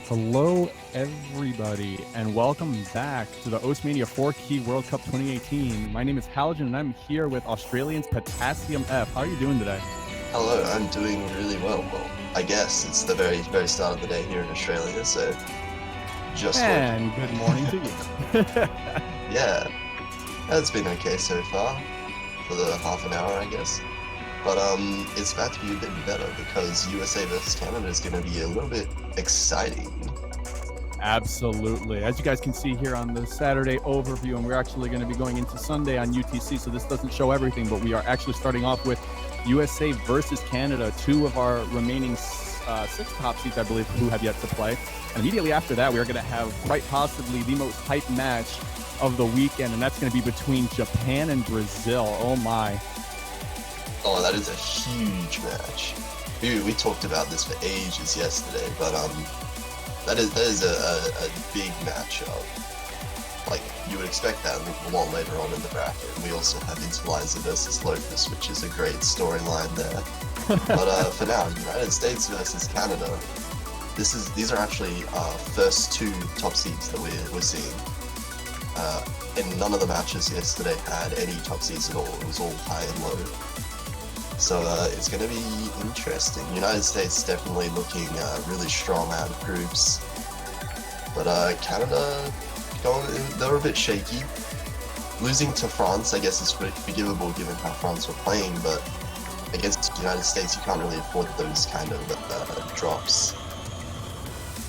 Hello, everybody, and welcome back to the Mania 4-Key World Cup 2018. My name is Halogen, and I'm here with Australian's Potassium F. How are you doing today? Hello, I'm doing really well. Well, I guess it's the very, very start of the day here in Australia, so just And working. good morning to you. Yeah, it's been okay so far for the half an hour, I guess. But it's about to be a bit better because USA versus Canada is going to be a little bit exciting. Absolutely. As you guys can see here on the Saturday overview, and we're actually going to be going into Sunday on UTC, so this doesn't show everything, but we are actually starting off with USA versus Canada, two of our remaining six top seeds, I believe, who have yet to play. And immediately after that, we are going to have quite possibly the most hyped match of the weekend, and that's going to be between Japan and Brazil. Oh my. Oh, that is a huge match. We talked about this for ages yesterday, but that is a big matchup. Like, you would expect that a lot later on in the bracket. We also have Interlizer versus Locust, which is a great storyline there. But for now, United States versus Canada. These are actually first two top seeds that we're seeing. And none of the matches yesterday had any top seeds at all. It was all high and low. So it's going to be interesting. United States definitely looking really strong out of groups. But Canada, they're a bit shaky. Losing to France, I guess, is forgivable given how France were playing, but against the United States, you can't really afford those kind of drops.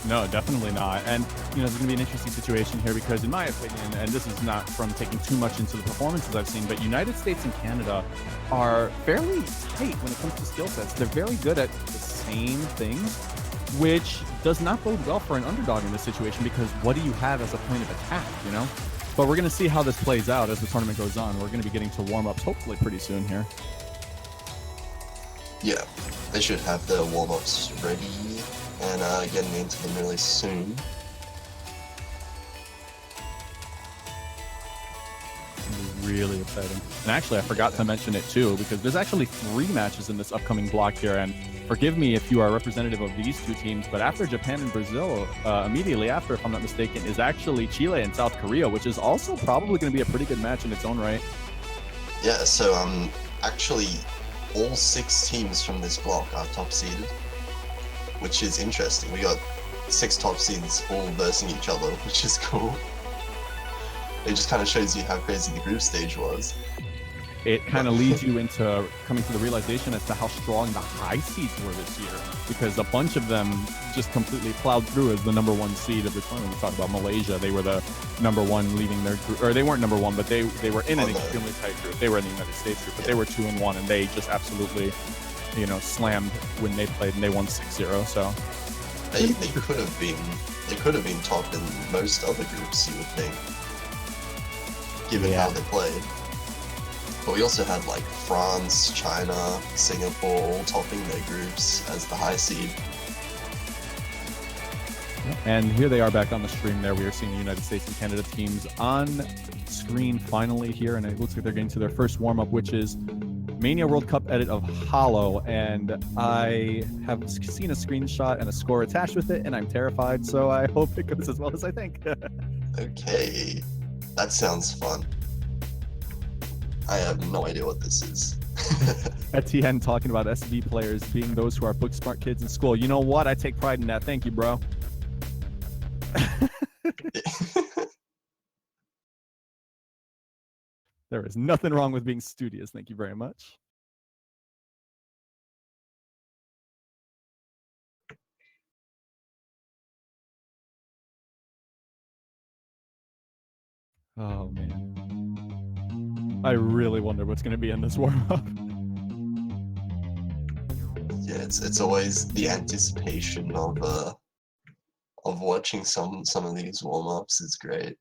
No, definitely not. And, there's going to be an interesting situation here because, in my opinion, and this is not from taking too much into the performances I've seen, but United States and Canada are fairly tight when it comes to skill sets. They're very good at the same things, which does not bode well for an underdog in this situation because what do you have as a point of attack, But we're going to see how this plays out as the tournament goes on. We're going to be getting to warm-ups hopefully pretty soon here. Yeah, they should have their warm-ups ready and getting into them really soon. Really exciting. And actually, I forgot to mention it too, because there's actually 3 matches in this upcoming block here. And forgive me if you are a representative of these two teams, but after Japan and Brazil, immediately after, if I'm not mistaken, is actually Chile and South Korea, which is also probably going to be a pretty good match in its own right. Yeah, so actually, all 6 teams from this block are top seeded, which is interesting. We got 6 top seeds all versing each other, which is cool. It just kind of shows you how crazy the group stage was. It kind of leads you into coming to the realization as to how strong the high seeds were this year, because a bunch of them just completely plowed through as the number 1 seed of the tournament. We talked about Malaysia. They were the number 1 leaving their group, or they weren't number 1, but they were in an extremely tight group. They were in the United States group, but they were 2-1, and they just absolutely, slammed when they played, and they won 6-0. So they could have been top in most other groups, you would think, given how they played. But we also had like France, China, Singapore all topping their groups as the high seed. And here they are back on the stream there. We are seeing the United States and Canada teams on screen finally here, and it looks like they're getting to their first warm-up, which is Mania World Cup edit of Hollow, and I have seen a screenshot and a score attached with it, and I'm terrified, so I hope it goes as well as I think. Okay, that sounds fun. I have no idea what this is. Etienne talking about SV players being those who are book smart kids in school. You know what? I take pride in that. Thank you, bro. There is nothing wrong with being studious. Thank you very much. Oh, man. I really wonder what's going to be in this warm-up. Yeah, it's always the anticipation of watching some of these warm-ups is great.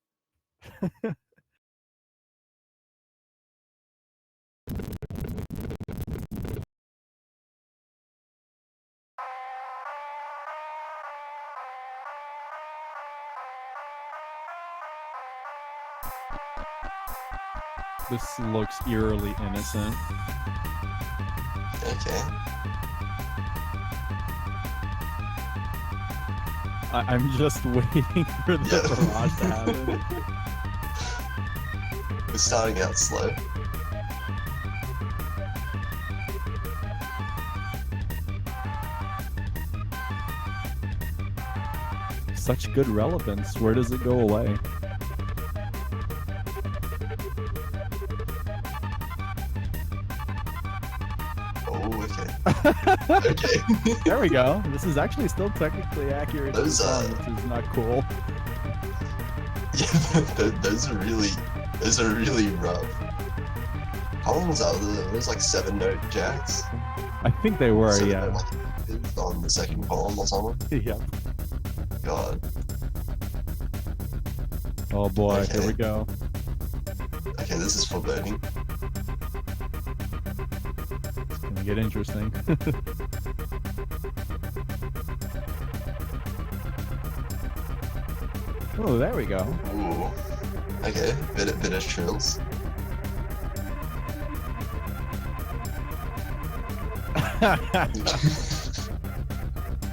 This looks eerily innocent. Okay. I'm just waiting for the Yeah. barrage to happen. We're starting out slow. Such good relevance. Where does it go away? Oh, okay. Okay. There we go. This is actually still technically accurate to the Those, song, which is not cool. Yeah, those are really rough. How long was that? It was like 7-note jacks. I think they were, Seven yeah. note, like, on the second column or something. Yep. God. Oh boy, Okay. here we go. Okay, this is foreboding. It's gonna get interesting. Oh, there we go. Ooh. Okay, bit of trills.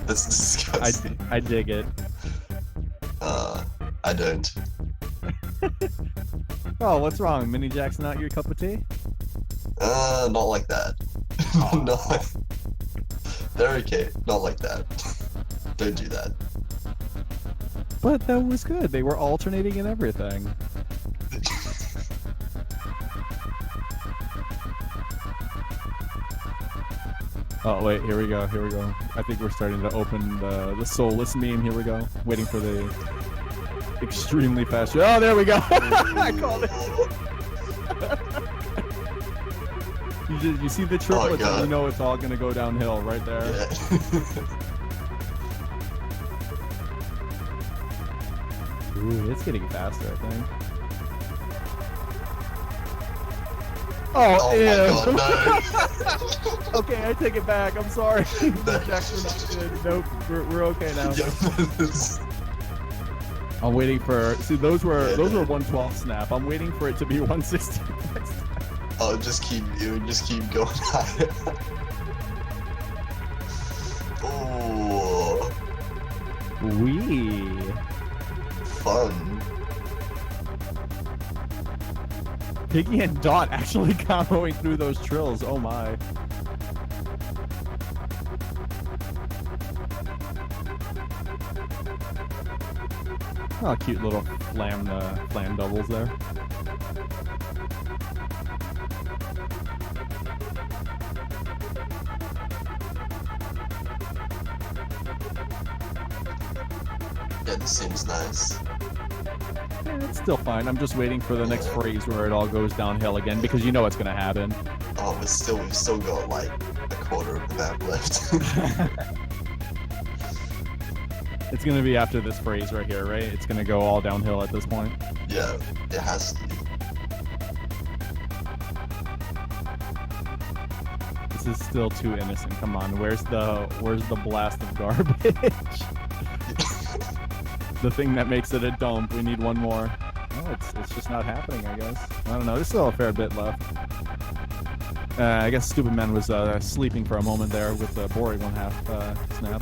That's disgusting. I dig it. I don't. Oh, what's wrong? Mini Jack's not your cup of tea? Not like that. Not like... They're okay. Not like that. Don't do that. But that was good. They were alternating and everything. Oh wait, here we go. Here we go. I think we're starting to open the soulless meme. Here we go. Waiting for the extremely fast. Oh, there we go. I called it. You see the triplets, and you know it's all gonna go downhill right there. Yeah. Ooh, it's getting faster, I think. Oh, ew. God, no. Okay, I take it back. I'm sorry. Jacks were not good. Nope, we're okay now. I'm waiting for. See, those were 112 snap. I'm waiting for it to be 160. Oh, it would just keep going higher. Oh, Wee. fun. Piggy and Dot actually comboing through those trills. Oh my. Oh, cute little flam doubles there. Yeah, this seems nice. Yeah, it's still fine. I'm just waiting for the next phrase where it all goes downhill again because you know it's gonna happen. Oh, we've still got like a quarter of the map left. It's gonna be after this phrase right here, right? It's gonna go all downhill at this point. Yeah, it has to be. This is still too innocent. Come on, where's the blast of garbage? The thing that makes it a dump. We need one more. Oh, it's just not happening, I guess. I don't know. There's still a fair bit left. I guess Stupid Man was sleeping for a moment there with the boring 1/2 snap.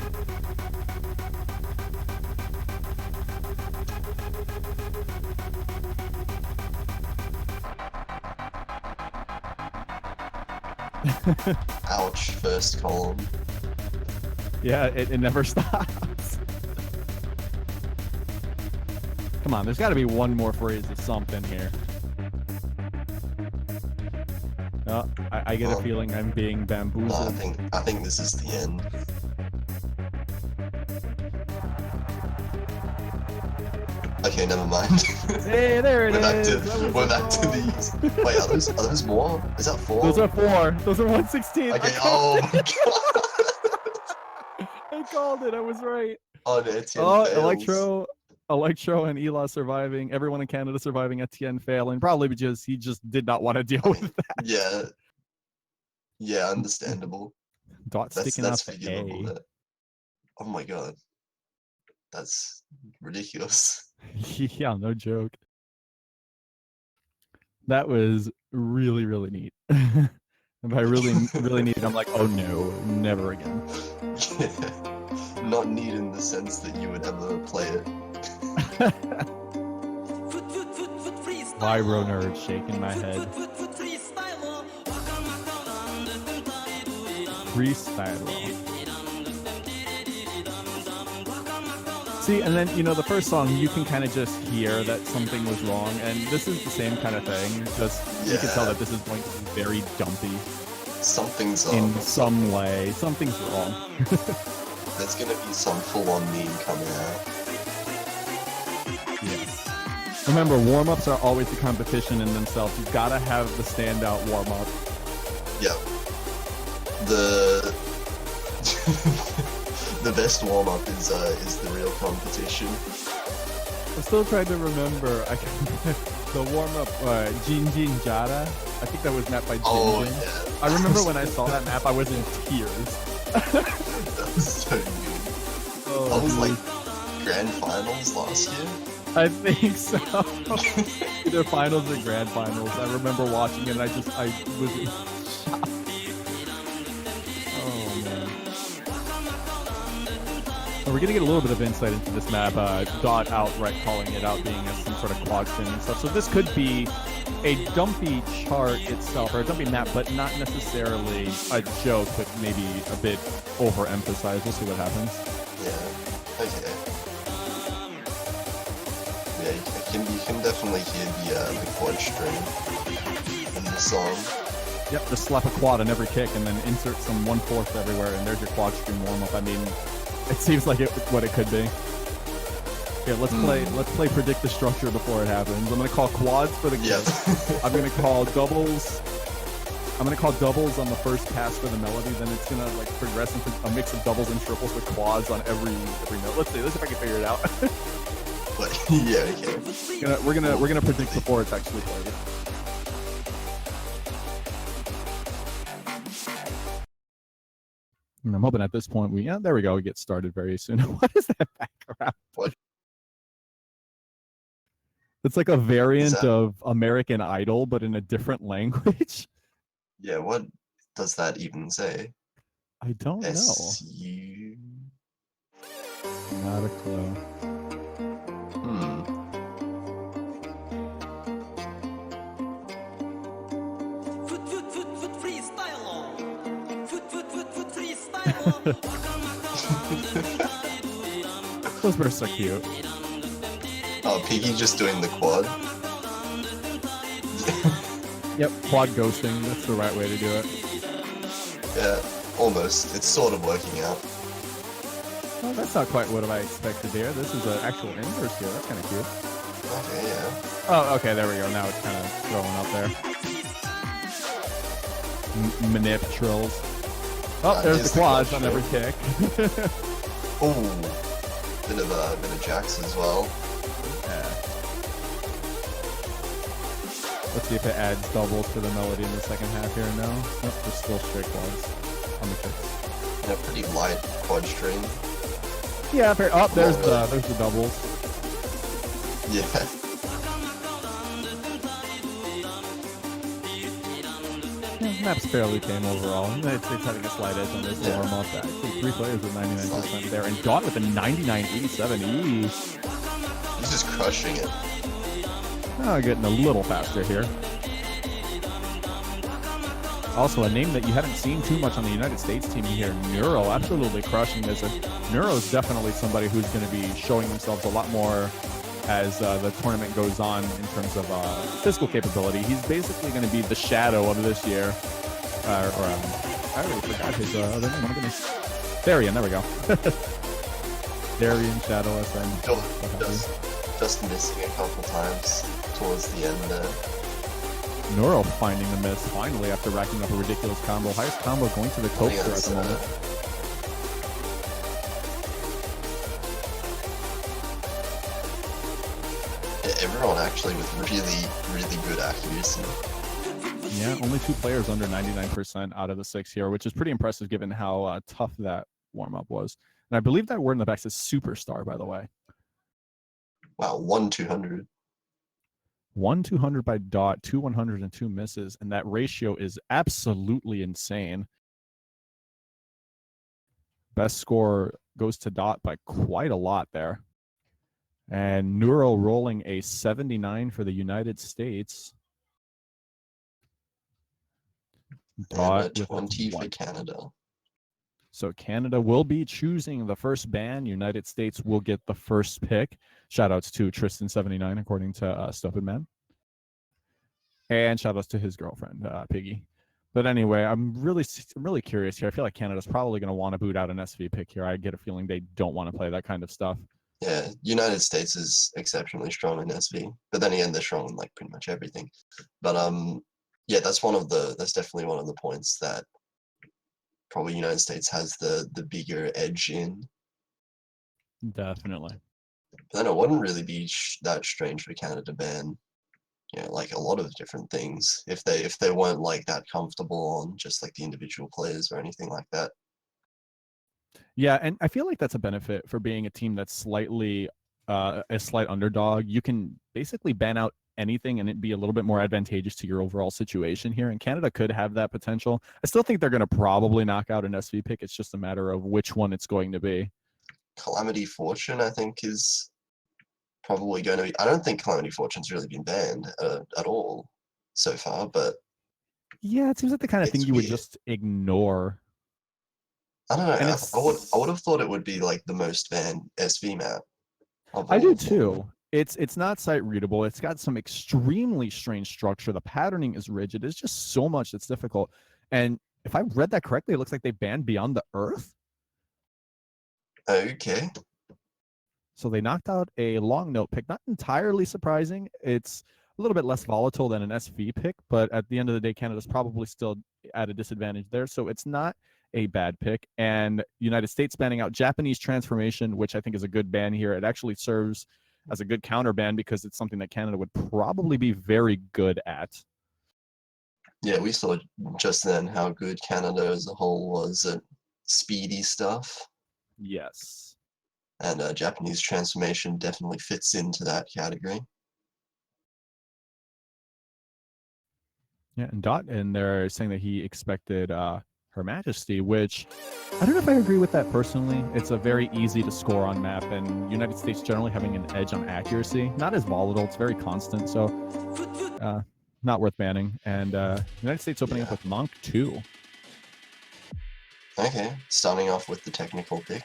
Ouch, first column. Yeah, it never stops. Come on, there's got to be one more phrase of something here. Oh, I get a feeling I'm being bamboozled. I think this is the end. Okay, never mind. Hey, there it is. We're back to these. Wait, are those more? Is that 4? Those are 4. Those are 116. Okay. Oh my god. I called it. I was right. Oh, no, Etienne fails. Electro and Ela surviving. Everyone in Canada surviving. Etienne failing. Probably because he just did not want to deal with that. Yeah. Yeah, understandable. Dot sticking out the forgivable. A. Oh my god. That's ridiculous. Yeah, no joke. That was really, really neat. And by really, really neat, I'm like, oh no, never again. Yeah. not neat in the sense that you would ever play it. Vibro nerd shaking my head. Freestyle. See, and then, you know, the first song, you can kind of just hear that something was wrong, and this is the same kind of thing. Just, you can tell that this is going to be very dumpy. Something's in some way. Something's wrong. There's gonna be some full-on meme coming out. Yes. Remember, warm-ups are always the competition in themselves. You've got to have the standout warm-up. Yep. The the best warm-up is the real competition. I'm still trying to remember. The warm-up, Jin Jin Jara. I think that was mapped by Jin Jin. Yeah. I remember when I saw that map, I was in tears. That was so good. That was like grand finals last year. I think so. Either finals or grand finals. I remember watching it and I was in shock. Oh man. Well, we're gonna get a little bit of insight into this map. Dot outright calling it out being some sort of quad stream and stuff. So this could be a dumpy chart itself, or a dumpy map, but not necessarily a joke, but maybe a bit overemphasized. We'll see what happens. Yeah. Okay. Yeah, you can definitely hear the quad stream in the song. Yep, just slap a quad on every kick and then insert some 1/4 everywhere, and there's your quad stream warm up. I mean, it seems like what it could be. Okay, let's play predict the structure before it happens. I'm gonna call quads for the kick. I'm gonna call doubles. I'm gonna call doubles on the first pass for the melody. Then it's gonna like progress into a mix of doubles and triples with quads on every note. Let's see. Let's see if I can figure it out. But yeah, okay. We're gonna predict before it's actually played. And I'm hoping at this point there we go. We get started very soon. What is that background? What? It's like a variant of American Idol, but in a different language. Yeah, what does that even say? I don't know. SU? Not a clue. Those were so cute. Oh, Piggy just doing the quad. Yep, quad ghosting. That's the right way to do it. Yeah, almost. It's sort of working out. Well, that's not quite what I expected here. This is an actual inverse here. That's kind of cute. Okay, yeah. Oh, okay, there we go. Now it's kind of throwing up there. Manip trills. Oh, there's the quads on every kick. Oh, bit of jacks as well. Yeah. Let's see if it adds doubles to the melody in the second half here. No, nope, just still straight quads on the kicks. Yeah, pretty light quad stream. Yeah, fair. Oh, there's the doubles. Yeah. Map's fairly tame overall. It's having a slight edge on this warm up. Actually, 3 players with 99% there, and Dot with a 99.87. He's just crushing it. Oh, getting a little faster here. Also, a name that you haven't seen too much on the United States team here, Neuro, absolutely crushing this. Neuro's definitely somebody who's going to be showing themselves a lot more as the tournament goes on in terms of physical capability. He's basically going to be the shadow of this year. I already forgot his other name. Oh my goodness. Therian, there we go. Therian, Shadow, SN. Just missing a couple times towards the end there. Neuro finding the miss finally after racking up a ridiculous combo. Highest combo going to the coaster at the moment. Everyone actually with really good accuracy. Yeah, only 2 players under 99% out of the 6 here, which is pretty impressive given how tough that warm-up was. And I believe that word in the back says superstar, by the way. Wow, 1-200. 1-200 by Dot, 2 100 and 2 misses, and that ratio is absolutely insane. Best score goes to Dot by quite a lot there. And Neuro rolling a 79 for the United States. And a Dot with 20 for 1. Canada. So Canada will be choosing the first ban. United States will get the first pick. Shoutouts to Tristan79, according to Stupid Man. And shoutouts to his girlfriend, Piggy. But anyway, I'm really curious here. I feel like Canada's probably going to want to boot out an SV pick here. I get a feeling they don't want to play that kind of stuff. Yeah, United States is exceptionally strong in SV, but then again, they're strong in like pretty much everything. But yeah, that's definitely one of the points that probably United States has the bigger edge in. Definitely. But then it wouldn't really be that strange for Canada to ban, like a lot of different things if they weren't like that comfortable on just like the individual players or anything like that. Yeah, and I feel like that's a benefit for being a team that's slightly a slight underdog. You can basically ban out anything and it'd be a little bit more advantageous to your overall situation here. And Canada could have that potential. I still think they're going to probably knock out an SV pick. It's just a matter of which one it's going to be. Calamity Fortune, I think, is probably going to be. I don't think Calamity Fortune's really been banned at all so far, but yeah, it seems like the kind of thing you would weird. just ignore. I don't know. And I would have thought it would be like the most banned SV map. I do too. It's not site readable. It's got some extremely strange structure. The patterning is rigid. It's just so much that's difficult. And if I read that correctly, it looks like they banned Beyond the Earth. Okay. So they knocked out a long note pick. Not entirely surprising. It's a little bit less volatile than an SV pick, but at the end of the day, Canada's probably still at a disadvantage there. So it's not a bad pick. And United States banning out Japanese Transformation, which I think is a good ban here. It actually serves as a good counter ban because it's something that Canada would probably be very good at. Yeah, we saw just then how good Canada as a whole was at speedy stuff. Yes. And Japanese Transformation definitely fits into that category. Yeah, and Dot in there saying that he expected Her Majesty, which I don't know if I agree with that personally. It's a very easy to score on map, and United States generally having an edge on accuracy. Not as volatile, it's very constant, so not worth banning. And United States opening up with Monk 2. Okay, starting off with the technical pick.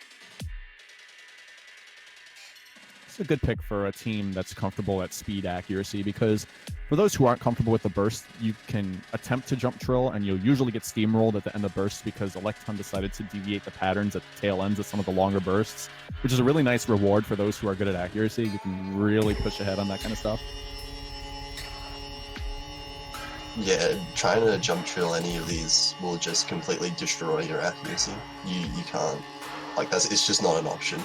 It's a good pick for a team that's comfortable at speed accuracy, because for those who aren't comfortable with the burst, you can attempt to jump trill and you'll usually get steamrolled at the end of bursts because Electron decided to deviate the patterns at the tail ends of some of the longer bursts, which is a really nice reward for those who are good at accuracy. You can really push ahead on that kind of stuff. Yeah, trying to jump trill any of these will just completely destroy your accuracy. You can't, like, it's just not an option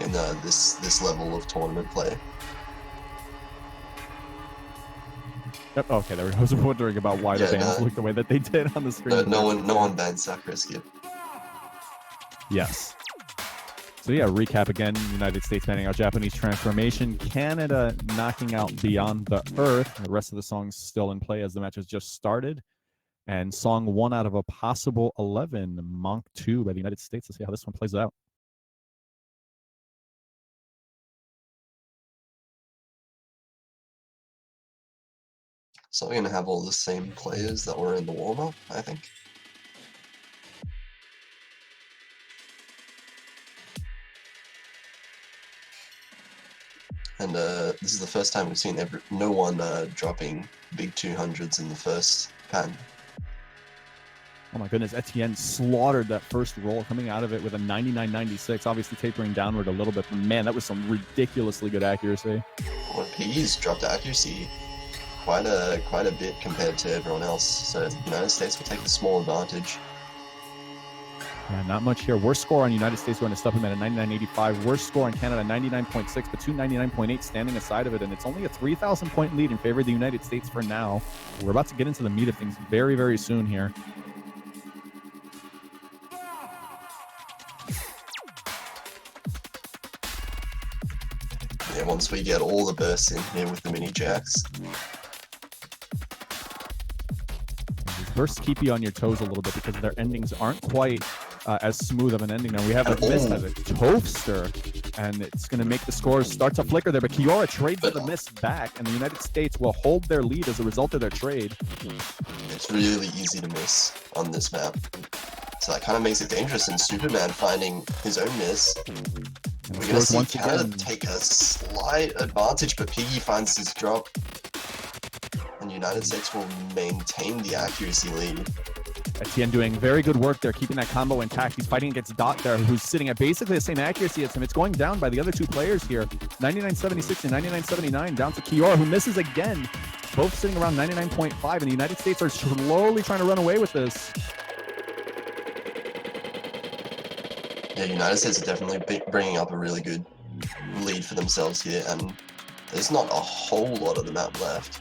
in this level of tournament play. Yep. Okay, there we go. I was wondering about why the bans looked the way that they did on the screen. No one banned Sakura Skip. Yes. So yeah, recap again. United States banning out Japanese Transformation. Canada knocking out Beyond the Earth. The rest of the song's still in play as the match has just started. And song 1 out of a possible 11, Monk 2 by the United States. Let's see how this one plays out. So we're going to have all the same players that were in the warm-up, I think. And this is the first time we've seen no one dropping big 200s in the first pan. Oh my goodness, Etienne slaughtered that first roll, coming out of it with a 99.96, obviously tapering downward a little bit, but man, that was some ridiculously good accuracy. Well, P's dropped accuracy quite a bit compared to everyone else, so the United States will take a small advantage. Yeah, not much here. Worst score on United States going to Supplement at 99.85. Worst score on Canada 99.6, but 299.8 standing aside of it, and it's only a 3,000 point lead in favor of the United States for now. We're about to get into the meat of things very, very soon here. Yeah, once we get all the bursts in here with the mini jacks. These bursts keep you on your toes a little bit because their endings aren't quite as smooth of an ending. Now we have a miss as a toaster, and it's going to make the scores start to flicker there. But Kiora trades the miss back, and the United States will hold their lead as a result of their trade. It's really easy to miss on this map. So that kind of makes it dangerous, and Superman finding his own miss. We're going to see Canada take a slight advantage, but Piggy finds his drop. And the United States will maintain the accuracy lead. Etienne doing very good work there, keeping that combo intact. He's fighting against Dot there, who's sitting at basically the same accuracy as him. It's going down by the other two players here. 99.76 and 99.79 down to Kiora, who misses again. Both sitting around 99.5, and the United States are slowly trying to run away with this. Yeah, United States are definitely bringing up a really good lead for themselves here, and there's not a whole lot of the map left.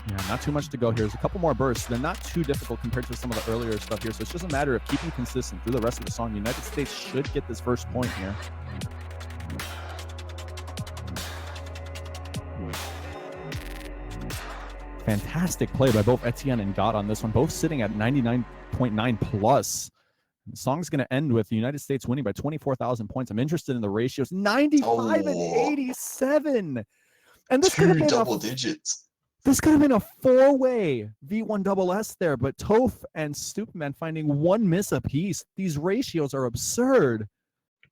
Yeah, not too much to go here. There's a couple more bursts. They're not too difficult compared to some of the earlier stuff here, so it's just a matter of keeping consistent through the rest of the song. United States should get this first point here. Fantastic play by both Etienne and Dot on this one, both sitting at 99.9 plus. The song's going to end with the United States winning by 24,000 points. I'm interested in the ratios. 95 and 87. And this could have been double digits. This could have been a four-way V1SS there, but Toph and Stupidman finding one miss apiece. These ratios are absurd.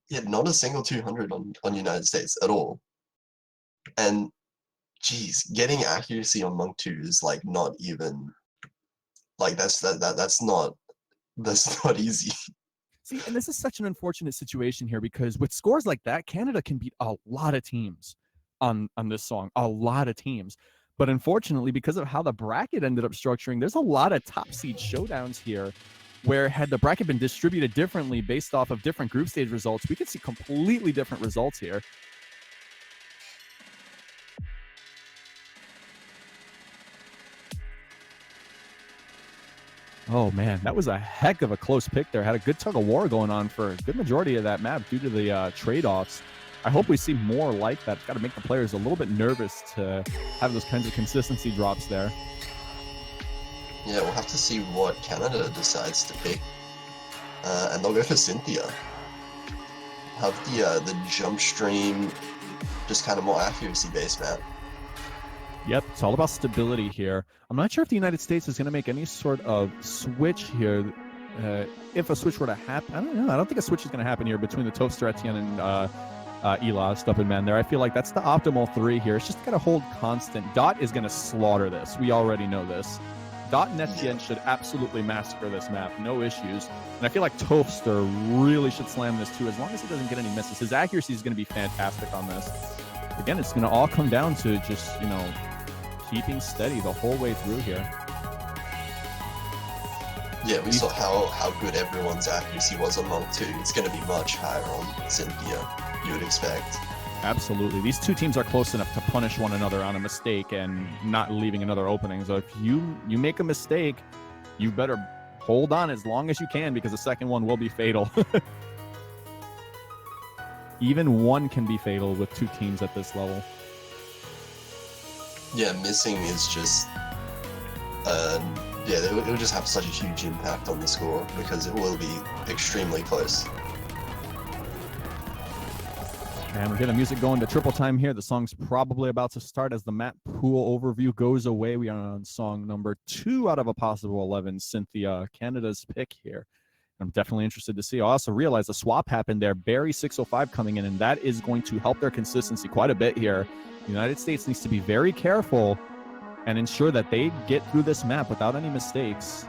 Yeah, not a single 200 on United States at all. And, geez, getting accuracy on Monk 2 is, like, not even... Like, that's not easy. See, and this is such an unfortunate situation here, because with scores like that, Canada can beat a lot of teams on this song. A lot of teams. But unfortunately, because of how the bracket ended up structuring, there's a lot of top seed showdowns here where, had the bracket been distributed differently based off of different group stage results, we could see completely different results here. Oh man, that was a heck of a close pick there. Had a good tug of war going on for a good majority of that map due to the trade-offs. I hope we see more like that. It's got to make the players a little bit nervous to have those kinds of consistency drops there. Yeah, we'll have to see what Canada decides to pick. And they'll go for Cynthia. Have the jump stream, just kind of more accuracy-based map. Yep, it's all about stability here. I'm not sure if the United States is going to make any sort of switch here. If a switch were to happen, I don't know. I don't think a switch is going to happen here between the Toaster, Etienne, and Eli, Stupidman there. I feel like that's the optimal three here. It's just got to hold constant. Dot is going to slaughter this. We already know this. Dot and Etienne should absolutely massacre this map. No issues. And I feel like Toaster really should slam this too, as long as he doesn't get any misses. His accuracy is going to be fantastic on this. Again, it's going to all come down to just, keeping steady the whole way through here. Yeah, we saw how good everyone's accuracy was on Monk 2. It's going to be much higher on Cynthia, you would expect. Absolutely. These two teams are close enough to punish one another on a mistake and not leaving another opening. So if you make a mistake, you better hold on as long as you can, because the second one will be fatal. Even one can be fatal with two teams at this level. Yeah, missing is just, it will just have such a huge impact on the score, because it will be extremely close. And we get the music going to triple time here. The song's probably about to start as the map pool overview goes away. We are on song number 2 out of a possible 11, Cynthia, Canada's pick here. I'm definitely interested to see. I also realized a swap happened there. Barry 605 coming in, and that is going to help their consistency quite a bit here. The United States needs to be very careful and ensure that they get through this map without any mistakes.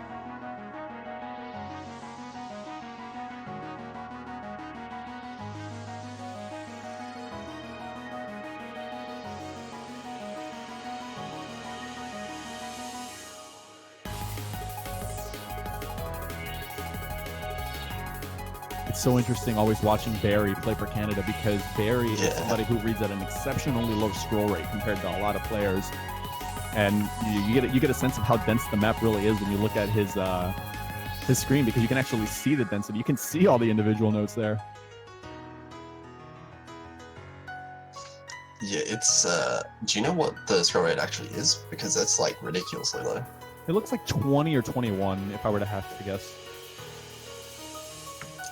It's so interesting always watching Barry play for Canada, because Barry is somebody who reads at an exceptionally low scroll rate compared to a lot of players, and you get a sense of how dense the map really is when you look at his screen, because you can actually see the density. You can see all the individual notes there. Yeah, it's do you know what the scroll rate actually is? Because that's like ridiculously low. It looks like 20 or 21 if I were to have to guess.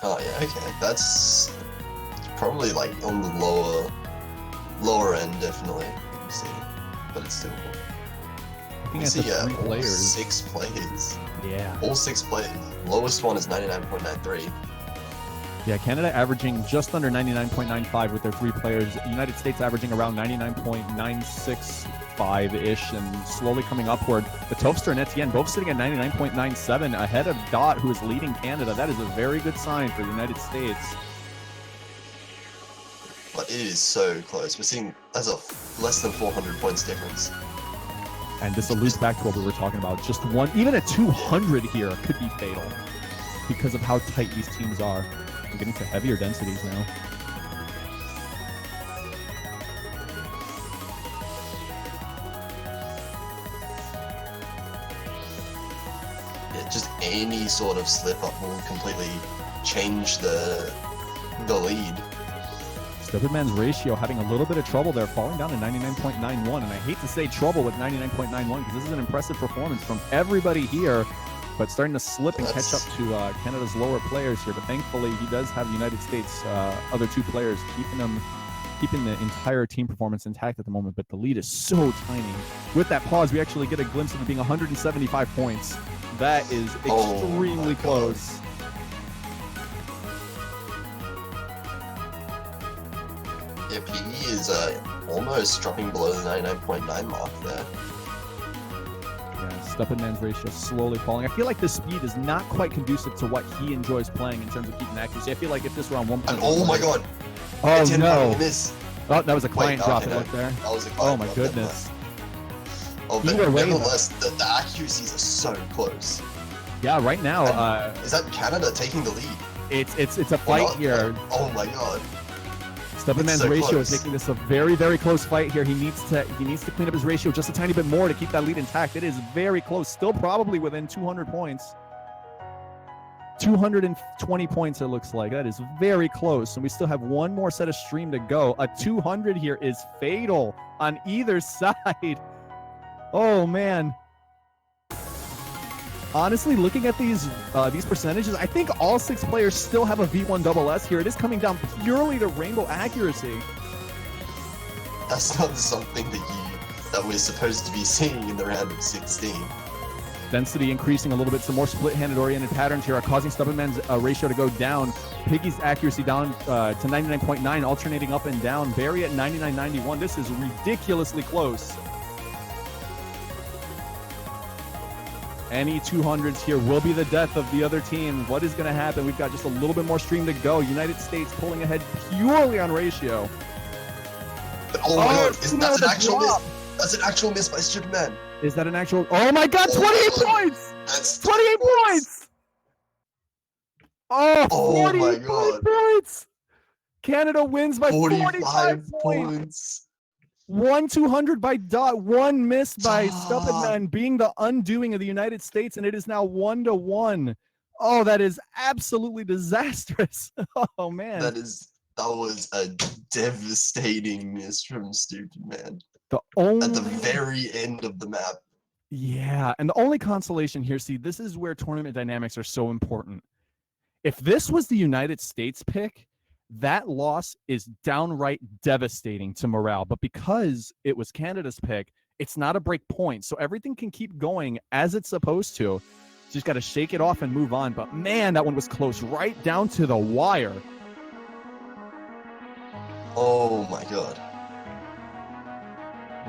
Oh yeah, okay. That's probably like on the lower end, definitely. You see, but it's still. Looking You at the see, three all players. 6 players. Yeah. All 6 players. Lowest one is 99.93. Yeah, Canada averaging just under 99.95 with their 3 players. United States averaging around 99.965-ish and slowly coming upward. But Tofster and Etienne both sitting at 99.97 ahead of Dot, who is leading Canada. That is a very good sign for the United States. But it is so close. We're seeing that's a less than 400 points difference. And this alludes back to what we were talking about. Just one, even a 200 here could be fatal because of how tight these teams are. We're getting to heavier densities now. Yeah, just any sort of slip up will completely change the lead. Stupid Man's ratio having a little bit of trouble there, falling down to 99.91. And I hate to say trouble with 99.91 because this is an impressive performance from everybody here, but starting to slip and catch up to Canada's lower players here. But thankfully, he does have the United States' other 2 players keeping the entire team performance intact at the moment. But the lead is so tiny. With that pause, we actually get a glimpse of it being 175 points. That is extremely close. Yeah, PE is almost dropping below the 99.9 mark there. Yeah, Stupid Man's ratio slowly falling. I feel like the speed is not quite conducive to what he enjoys playing in terms of keeping accuracy. I feel like if this were on 1. And oh my god! Oh no! Miss. Oh, that was a client drop it no. up there. That was a client Oh my drop, goodness. Oh, but Either way, nevertheless, the accuracies are so close. Yeah, right now, is that Canada taking the lead? it's a fight here. Oh my god. Stubborn Man's so ratio close. is making this a very, very close fight here. He needs to clean up his ratio just a tiny bit more to keep that lead intact. It is very close, still probably within 200 points. 220 points, it looks like. That is very close, and we still have one more set of stream to go. A 200 here is fatal on either side. Oh man. Honestly, looking at these percentages, I think all 6 players still have a V1 double S here. It is coming down purely to rainbow accuracy. That's not something that we're supposed to be seeing in the round of 16. Density increasing a little bit. Some more split-handed oriented patterns here are causing Stubborn Man's ratio to go down. Piggy's accuracy down to 99.9, alternating up and down. Barry at 99.91. This is ridiculously close. Any 200s here will be the death of the other team. What is going to happen? We've got just a little bit more stream to go. United States pulling ahead purely on ratio. But oh my god, that's an actual miss. That's an actual miss by Stupid Man. Is that an actual? Oh my god, 28 points! That's 28 points! Oh, 45 points! Canada wins by 45 points. 1 200 by Dot, 1 missed by Stupid Man, being the undoing of the United States, and it is now 1-1. Oh, that is absolutely disastrous. Oh man, that was a devastating miss from Stupid Man. At the very end of the map. Yeah, and the only consolation here, see, this is where tournament dynamics are so important. If this was the United States pick, that loss is downright devastating to morale. But because it was Canada's pick, it's not a break point. So everything can keep going as it's supposed to. Just got to shake it off and move on. But man, that one was close, right down to the wire. Oh my god.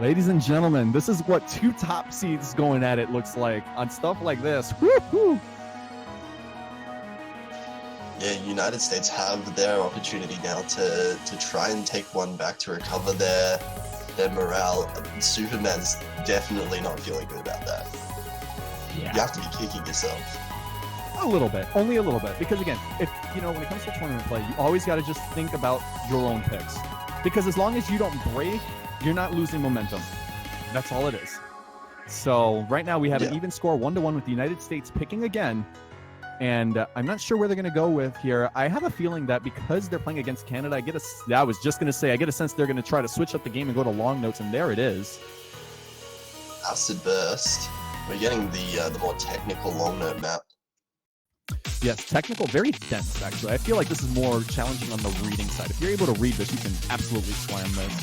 Ladies and gentlemen, this is what 2 top seeds going at it looks like on stuff like this. Woo-hoo! Yeah, United States have their opportunity now to try and take one back to recover their morale. Superman's definitely not feeling good about that. Yeah. You have to be kicking yourself. A little bit, only a little bit. Because again, if when it comes to tournament play, you always got to just think about your own picks. Because as long as you don't break, you're not losing momentum. That's all it is. So right now we have an even score 1-1 with the United States picking again. And I'm not sure where they're going to go with here. I have a feeling that because they're playing against Canada, I get a sense they're going to try to switch up the game and go to long notes, and there it is. Acid Burst. We're getting the more technical long note map. Yes, technical, very dense, actually. I feel like this is more challenging on the reading side. If you're able to read this, you can absolutely slam this.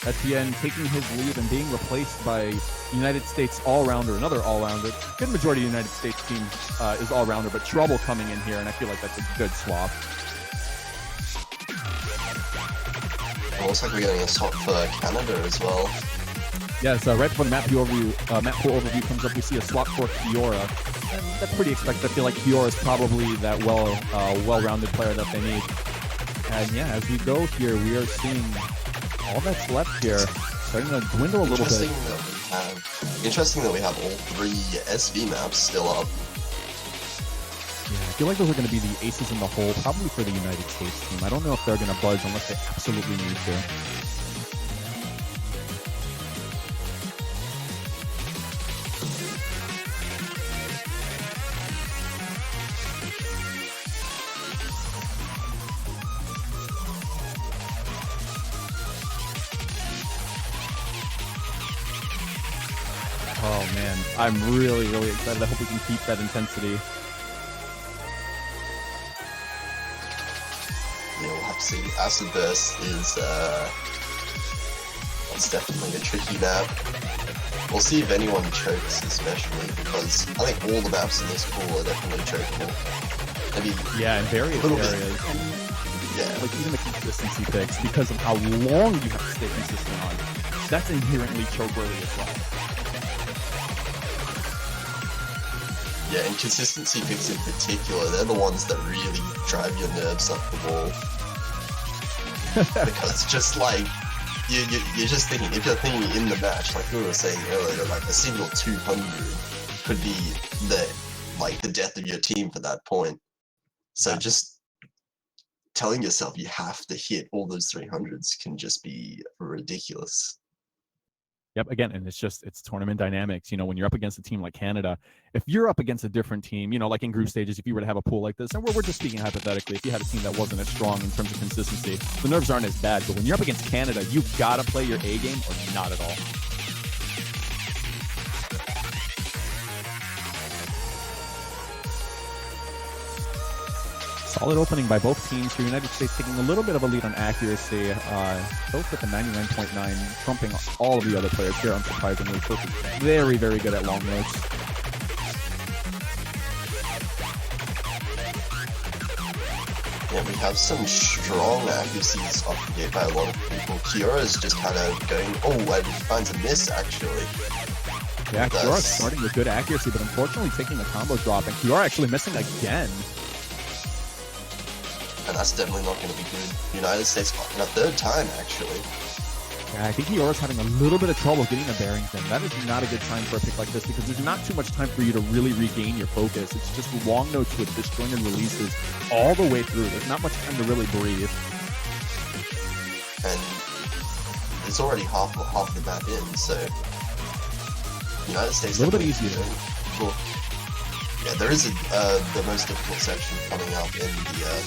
Etienne taking his lead and being replaced by United States all-rounder, another all-rounder. Good majority of the United States team is all-rounder, but Trouble coming in here, and I feel like that's a good swap. It looks like we're getting a swap for Canada as well. Yes, right before the map pool overview comes up, we see a swap for Kiora. And that's pretty expected. I feel like Kiora is probably that well-rounded player that they need. And yeah, as we go here, we are seeing all that's left here starting to dwindle a little bit. Interesting that we have all 3 SV maps still up. Yeah, I feel like those are going to be the aces in the hole, probably for the United States team. I don't know if they're going to budge unless they absolutely need to. Oh man, I'm really excited. I hope we can keep that intensity. Yeah, we'll have to see. Acid Burst is it's definitely a tricky map. We'll see if anyone chokes, especially because I think all the maps in this pool are definitely chokeable. Maybe in various areas. Yeah, like even the consistency picks, because of how long you have to stay consistent on, that's inherently choke-worthy as well. Yeah, and consistency picks in particular, they're the ones that really drive your nerves up the wall. Because it's just like, you're just thinking, if you're thinking in the match, like we were saying earlier, like a single 200 could be the death of your team for that point. So just telling yourself you have to hit all those 300s can just be ridiculous. Yep, again, and it's tournament dynamics. You know, when you're up against a team like Canada, if you're up against a different team, you know, like in group stages, if you were to have a pool like this, and we're just speaking hypothetically, if you had a team that wasn't as strong in terms of consistency, the nerves aren't as bad. But when you're up against Canada, you've got to play your A game or not at all. Solid opening by both teams. For United States taking a little bit of a lead on accuracy. Both with the 99.9, trumping all of the other players here, unsurprisingly. Both very good at long notes. Yeah, we have some strong accuracies off the gate by a lot of people. Kiora's just kind of going, and he finds a miss, actually. Yeah, Kiora's starting with good accuracy, but unfortunately taking the combo drop, and Kiora actually missing again. And that's definitely not going to be good. United States in a 3rd time, actually. Yeah, I think Kiora's having a little bit of trouble getting the bearings in. That is not a good time for a pick like this, because there's not too much time for you to really regain your focus. It's just long notes with disjointed releases all the way through. There's not much time to really breathe. And it's already half the map in, so United States a little bit easier. Cool. Yeah, there is the most difficult section coming up in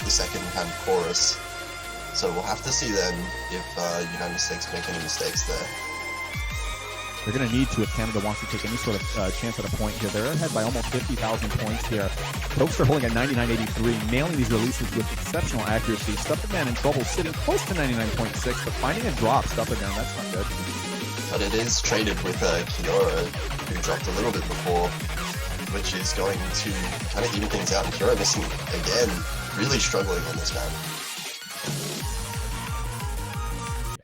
the second hand chorus, so we'll have to see then if United States make any mistakes there. They're going to need to if Canada wants to take any sort of chance at a point here. They're ahead by almost 50,000 points here. Folks are holding at 99.83, nailing these releases with exceptional accuracy. Stufferman in trouble, sitting close to 99.6, but finding a drop. Stufferman, that's not good. But it is traded with Kiora, who dropped a little bit before, which is going to kind of even things out. And Kiora missing again, really struggling on this map.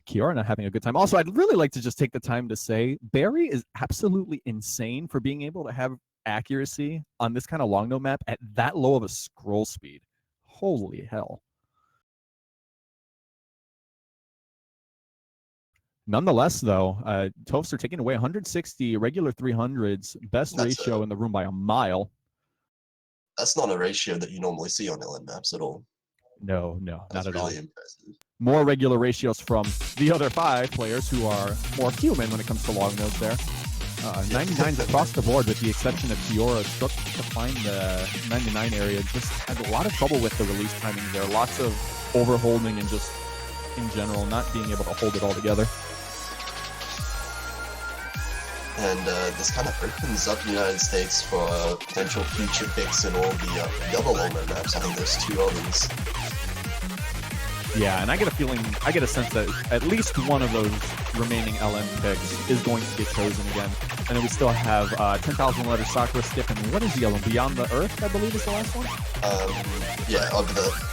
Kiora not having a good time. Also, I'd really like to just take the time to say Barry is absolutely insane for being able to have accuracy on this kind of long note map at that low of a scroll speed. Holy hell. Nonetheless, though, Toasts are taking away 160 regular 300s, best ratio in the room by a mile. That's not a ratio that you normally see on LN maps at all. No, not at all. That's really impressive. More regular ratios from the other 5 players who are more human when it comes to long notes there. 99s across the board, with the exception of Kiora, struck to find the 99 area. Just had a lot of trouble with the release timing there. Lots of overholding and just, in general, not being able to hold it all together. and this kind of opens up the United States for potential future picks in all the other long maps. I think there's 2 others. Yeah, and I get a feeling, I get a sense that at least one of those remaining LM picks is going to get chosen again. And then we still have 10,000 letter Sakura Skip, and what is the other one? Beyond the Earth, I believe is the last one? Yeah,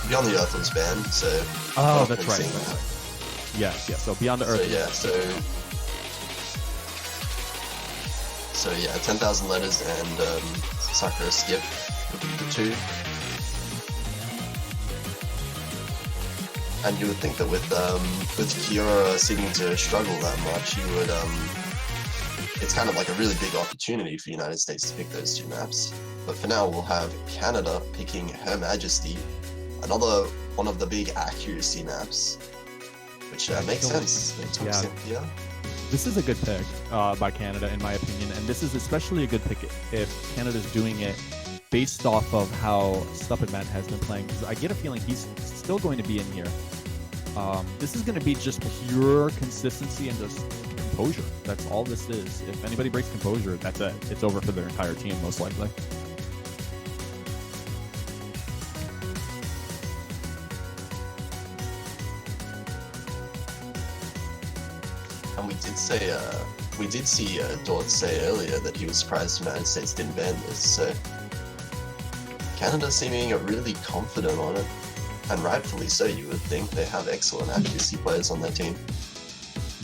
Beyond the Earth was banned, so... Oh, that's right. Yes, yes, so Beyond the Earth. So yeah, 10,000 letters and Sakura Skip would be the 2. And you would think that with Kiora seeming to struggle that much, you would it's kind of like a really big opportunity for the United States to pick those 2 maps. But for now, we'll have Canada picking Her Majesty, another one of the big accuracy maps, which makes sense. They took Cynthia. This is a good pick by Canada, in my opinion, and this is especially a good pick if Canada's doing it based off of how Stupid Man has been playing, because I get a feeling he's still going to be in here. This is going to be just pure consistency and just composure. That's all this is. If anybody breaks composure, that's it. It's over for their entire team, most likely. And we did see Dort say earlier that he was surprised the United States didn't ban this, so Canada seeming really confident on it, and rightfully so. You would think they have excellent accuracy players on their team.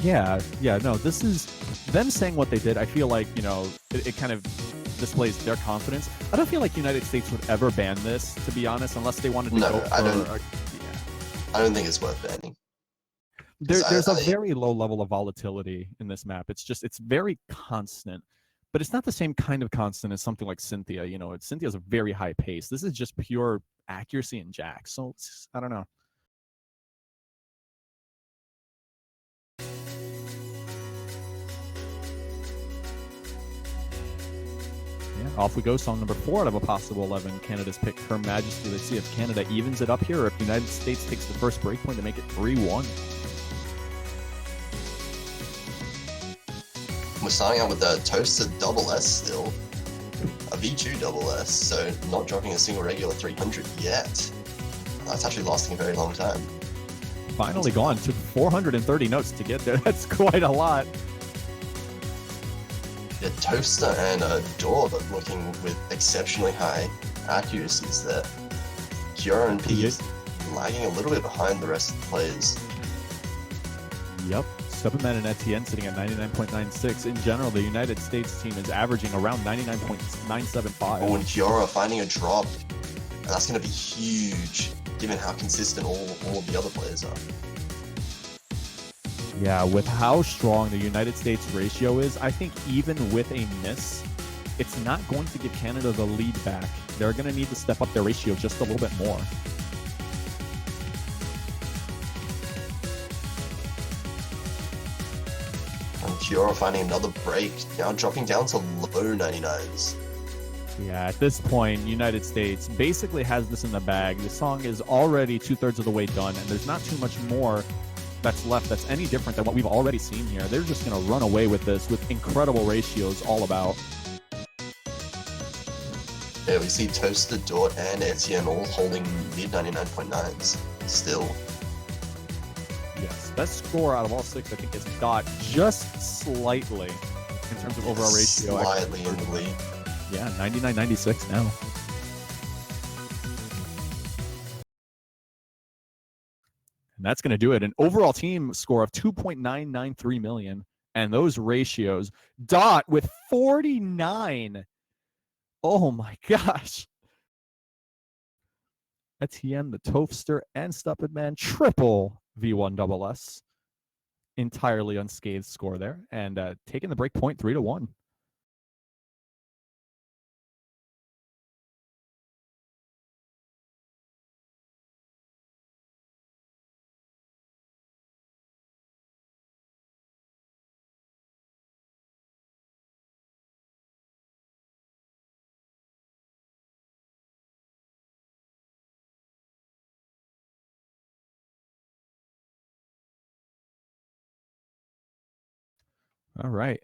Yeah, no, this is them saying what they did. I feel like, you know, it kind of displays their confidence. I don't feel like United States would ever ban this, to be honest, unless they wanted to go for... I don't think it's worth banning. There's a very low level of volatility in this map. It's very constant, but it's not the same kind of constant as something like Cynthia. You know, Cynthia's a very high pace. This is just pure accuracy and jack. So I don't know. Yeah, off we go. Song number 4 out of a possible 11. Canada's pick Her Majesty. Let's see if Canada evens it up here, or if the United States takes the first breakpoint to make it 3-1. We're starting out with a Toasted Double S still. A V2 Double S, so not dropping a single regular 300 yet. That's actually lasting a very long time. Finally gone. Took 430 notes to get there. That's quite a lot. Yeah, Toaster and Door looking with exceptionally high accuracies there. Kiora and P lagging a little bit behind the rest of the players. Yep. Stubbornman and Etienne sitting at 99.96. In general, the United States team is averaging around 99.975. Oh, and Kiora finding a drop. And that's going to be huge, given how consistent all of the other players are. Yeah, with how strong the United States ratio is, I think even with a miss, it's not going to give Canada the lead back. They're going to need to step up their ratio just a little bit more. And Kiora finding another break, now dropping down to low 99s. Yeah, at this point, United States basically has this in the bag. The song is already 2/3 of the way done, and there's not too much more that's left that's any different than what we've already seen here. They're just going to run away with this with incredible ratios all about. Yeah, we see Toasted, Dort, and Etienne all holding mid 99.9s still. Yes, best score out of all 6, I think, is Dot just slightly in terms of overall ratio. Slightly in the lead. Yeah, 99.96 now. And that's going to do it. An overall team score of 2.993 million. And those ratios, Dot with 49. Oh my gosh. Etienne, the Toaster, and Stupid Man, triple V1 double S. Entirely unscathed score there. And taking the break point 3-1. All right.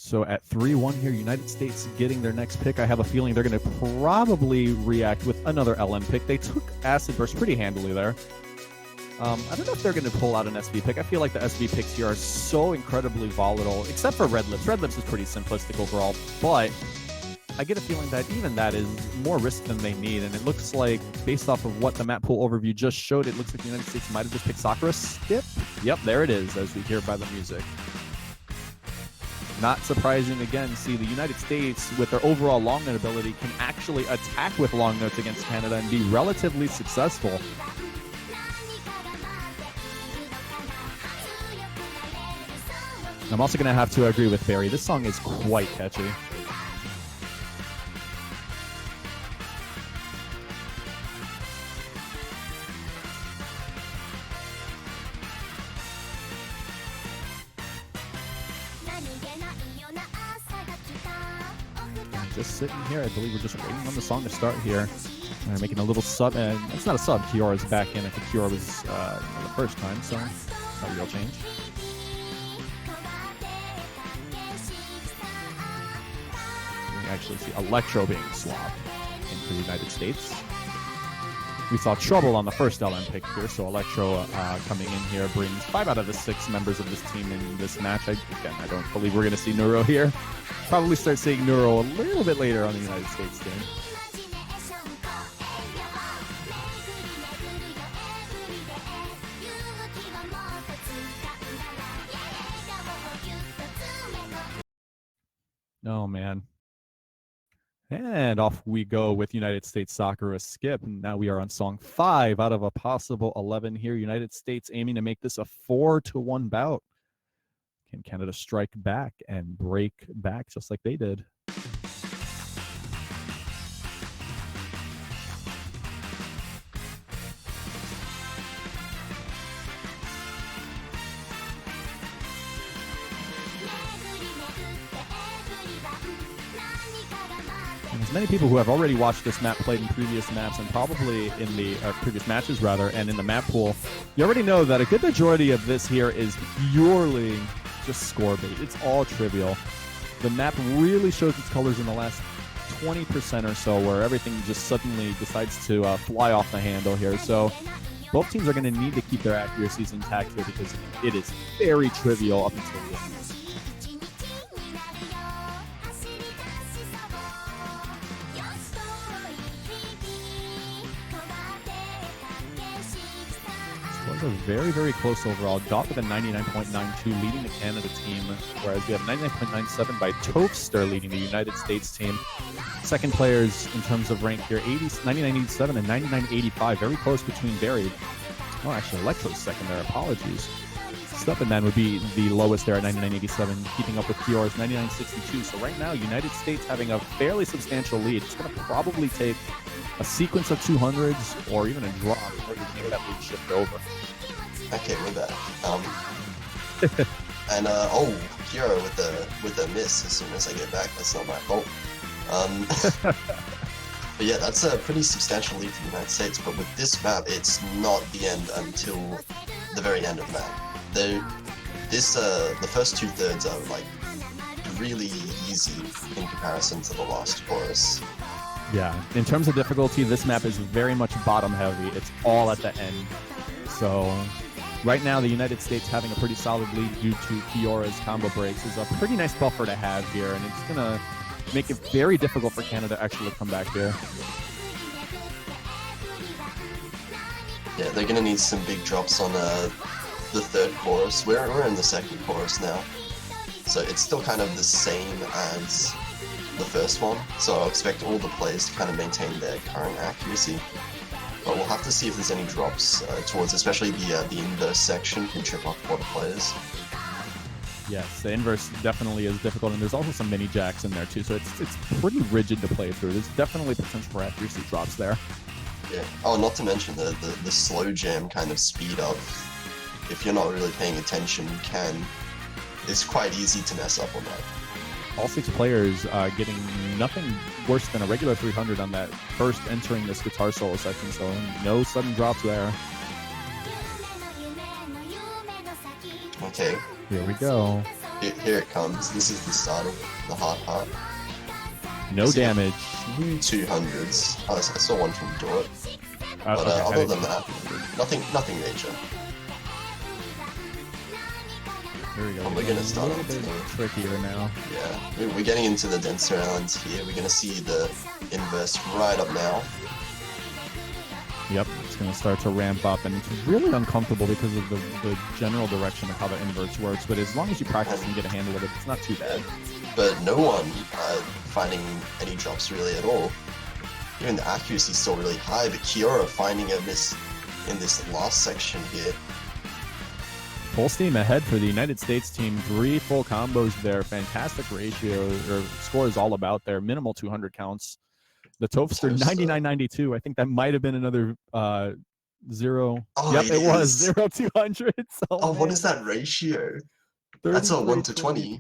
So at 3-1 here, United States getting their next pick. I have a feeling they're going to probably react with another LM pick. They took Acid Burst pretty handily there. I don't know if they're going to pull out an SV pick. I feel like the SV picks here are so incredibly volatile, except for Red Lips. Red Lips is pretty simplistic overall, but I get a feeling that even that is more risk than they need, and it looks like, based off of what the map pool overview just showed, it looks like the United States might have just picked Sakura Skip. Yep, there it is, as we hear by the music. Not surprising again, see the United States, with their overall long note ability, can actually attack with long notes against Canada and be relatively successful. I'm also going to have to agree with Barry. This song is quite catchy. Just sitting here, I believe we're just waiting on the song to start here. Making a little sub, and it's not a sub. Kiora's back in. I think Kiora was the first time, so no real change. We actually see Electro being swapped into the United States. We saw Trouble on the first LM pick here, so Electro coming in here brings 5 out of the 6 members of this team in this match. I don't believe we're going to see Neuro here. Probably start seeing Neuro a little bit later on the United States team. Oh, man. And off we go with United States Sakura Skip. And now we are on song 5 out of a possible 11 here. United States aiming to make this a 4-1 bout. Can Canada strike back and break back just like they did? There's many people who have already watched this map played in previous maps and probably in the previous matches rather, and in the map pool, you already know that a good majority of this here is purely just score bait. It's all trivial. The map really shows its colors in the last 20% or so, where everything just suddenly decides to fly off the handle here. So both teams are going to need to keep their accuracies intact here because it is very trivial up until the end. A very, very close overall. Dot with a 99.92 leading the Canada team, whereas we have 99.97 by Toafster leading the United States team. Second players in terms of rank here, 99.87 and 99.85. Very close between Barry. Oh, actually, Electro's second there. Apologies. Steppenman would be the lowest there at 99.87, keeping up with Kiora's 99.62. So right now, United States having a fairly substantial lead. It's going to probably take a sequence of 200s or even a drop before you can make that lead shift over. Okay, we're back. And Kiora with a miss as soon as I get back. That's not my fault. But yeah, that's a pretty substantial lead for the United States. But with this map, it's not the end until the very end of the map. The first 2/3 are like really easy in comparison to the last chorus. Yeah, in terms of difficulty, this map is very much bottom heavy. It's all at the end. So right now, the United States having a pretty solid lead due to Kiora's combo breaks is a pretty nice buffer to have here, and it's going to make it very difficult for Canada to actually come back here. Yeah, they're going to need some big drops on the third chorus. We're in the second chorus now, so it's still kind of the same as the first one, so I'll expect all the players to kind of maintain their current accuracy. But we'll have to see if there's any drops towards, especially the inverse section can trip off quarter players. Yes, the inverse definitely is difficult, and there's also some mini jacks in there too, so it's pretty rigid to play through. There's definitely potential for accuracy drops there. Yeah. Oh, not to mention the slow jam kind of speed up. If you're not really paying attention, it's quite easy to mess up on that. All 6 players getting nothing worse than a regular 300 on that first entering this guitar solo section, so no sudden drops there. Okay. Here we go. Here it comes. This is the start of the hard part. No damage. 200s. Oh, I saw one from Dort. But Okay, other than that, nothing major. Here we go. We're gonna start a little bit trickier now. Yeah, we're getting into the denser islands here. We're gonna see the inverse right up now. Yep, it's going to start to ramp up, and it's really uncomfortable because of the general direction of how the inverts works, but as long as you practice and get a handle of it, it's not too bad. But no one finding any drops really at all. Even the accuracy is still really high, but Kiora finding a miss in this last section here. Full steam ahead for the United States team. 3 full combos there. Fantastic ratio. Their score is all about there. Minimal 200 counts. The Toaster 99.92. I think that might have been another 0. Oh, yep, it was 0 200. Oh, what is that ratio? That's a 1 to 20.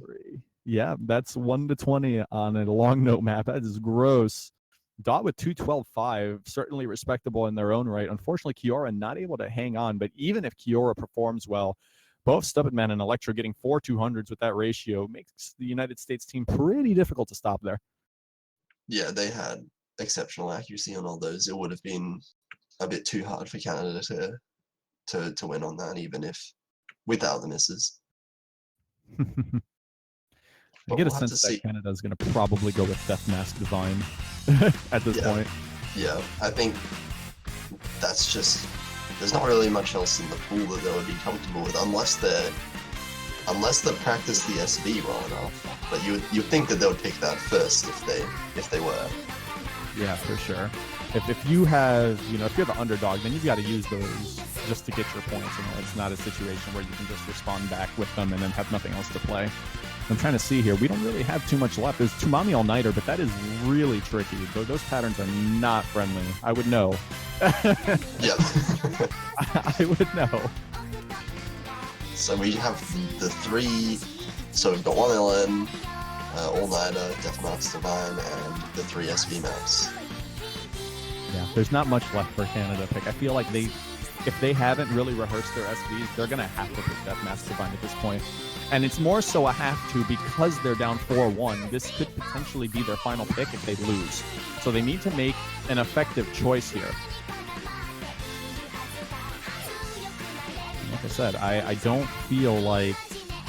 Yeah, that's 1 to 20 on a long note map. That is gross. Dot with 212.5, certainly respectable in their own right. Unfortunately, Kiora not able to hang on, but even if Kiora performs well, both Stubbornman and Electro getting 4 200s with that ratio makes the United States team pretty difficult to stop there. Yeah, they had exceptional accuracy on all those. It would have been a bit too hard for Canada to win on that, even if without the misses. I get a sense that Canada is going to probably go with Death Mask Divine at this point. Yeah, I think that's just, there's not really much else in the pool that they would be comfortable with unless they practice the SV well enough. But you'd think that they would pick that first if they were. Yeah, for sure. If you have, if you're the underdog, then you've got to use those just to get your points. It's not a situation where you can just respond back with them and then have nothing else to play. I'm trying to see here. We don't really have too much left. There's Tumami All-Nighter, but that is really tricky. Those patterns are not friendly. I would know. Yeah. I would know. So we have the 3. So we've got 1 LN, All-Nighter, Death Mask Divine, and the 3 SV maps. Yeah, there's not much left for Canada to pick. I feel like if they haven't really rehearsed their SVs, they're going to have to pick Death Mask Divine at this point. And it's more so a have to because they're down 4-1. This could potentially be their final pick if they lose. So they need to make an effective choice here. Like I said, I don't feel like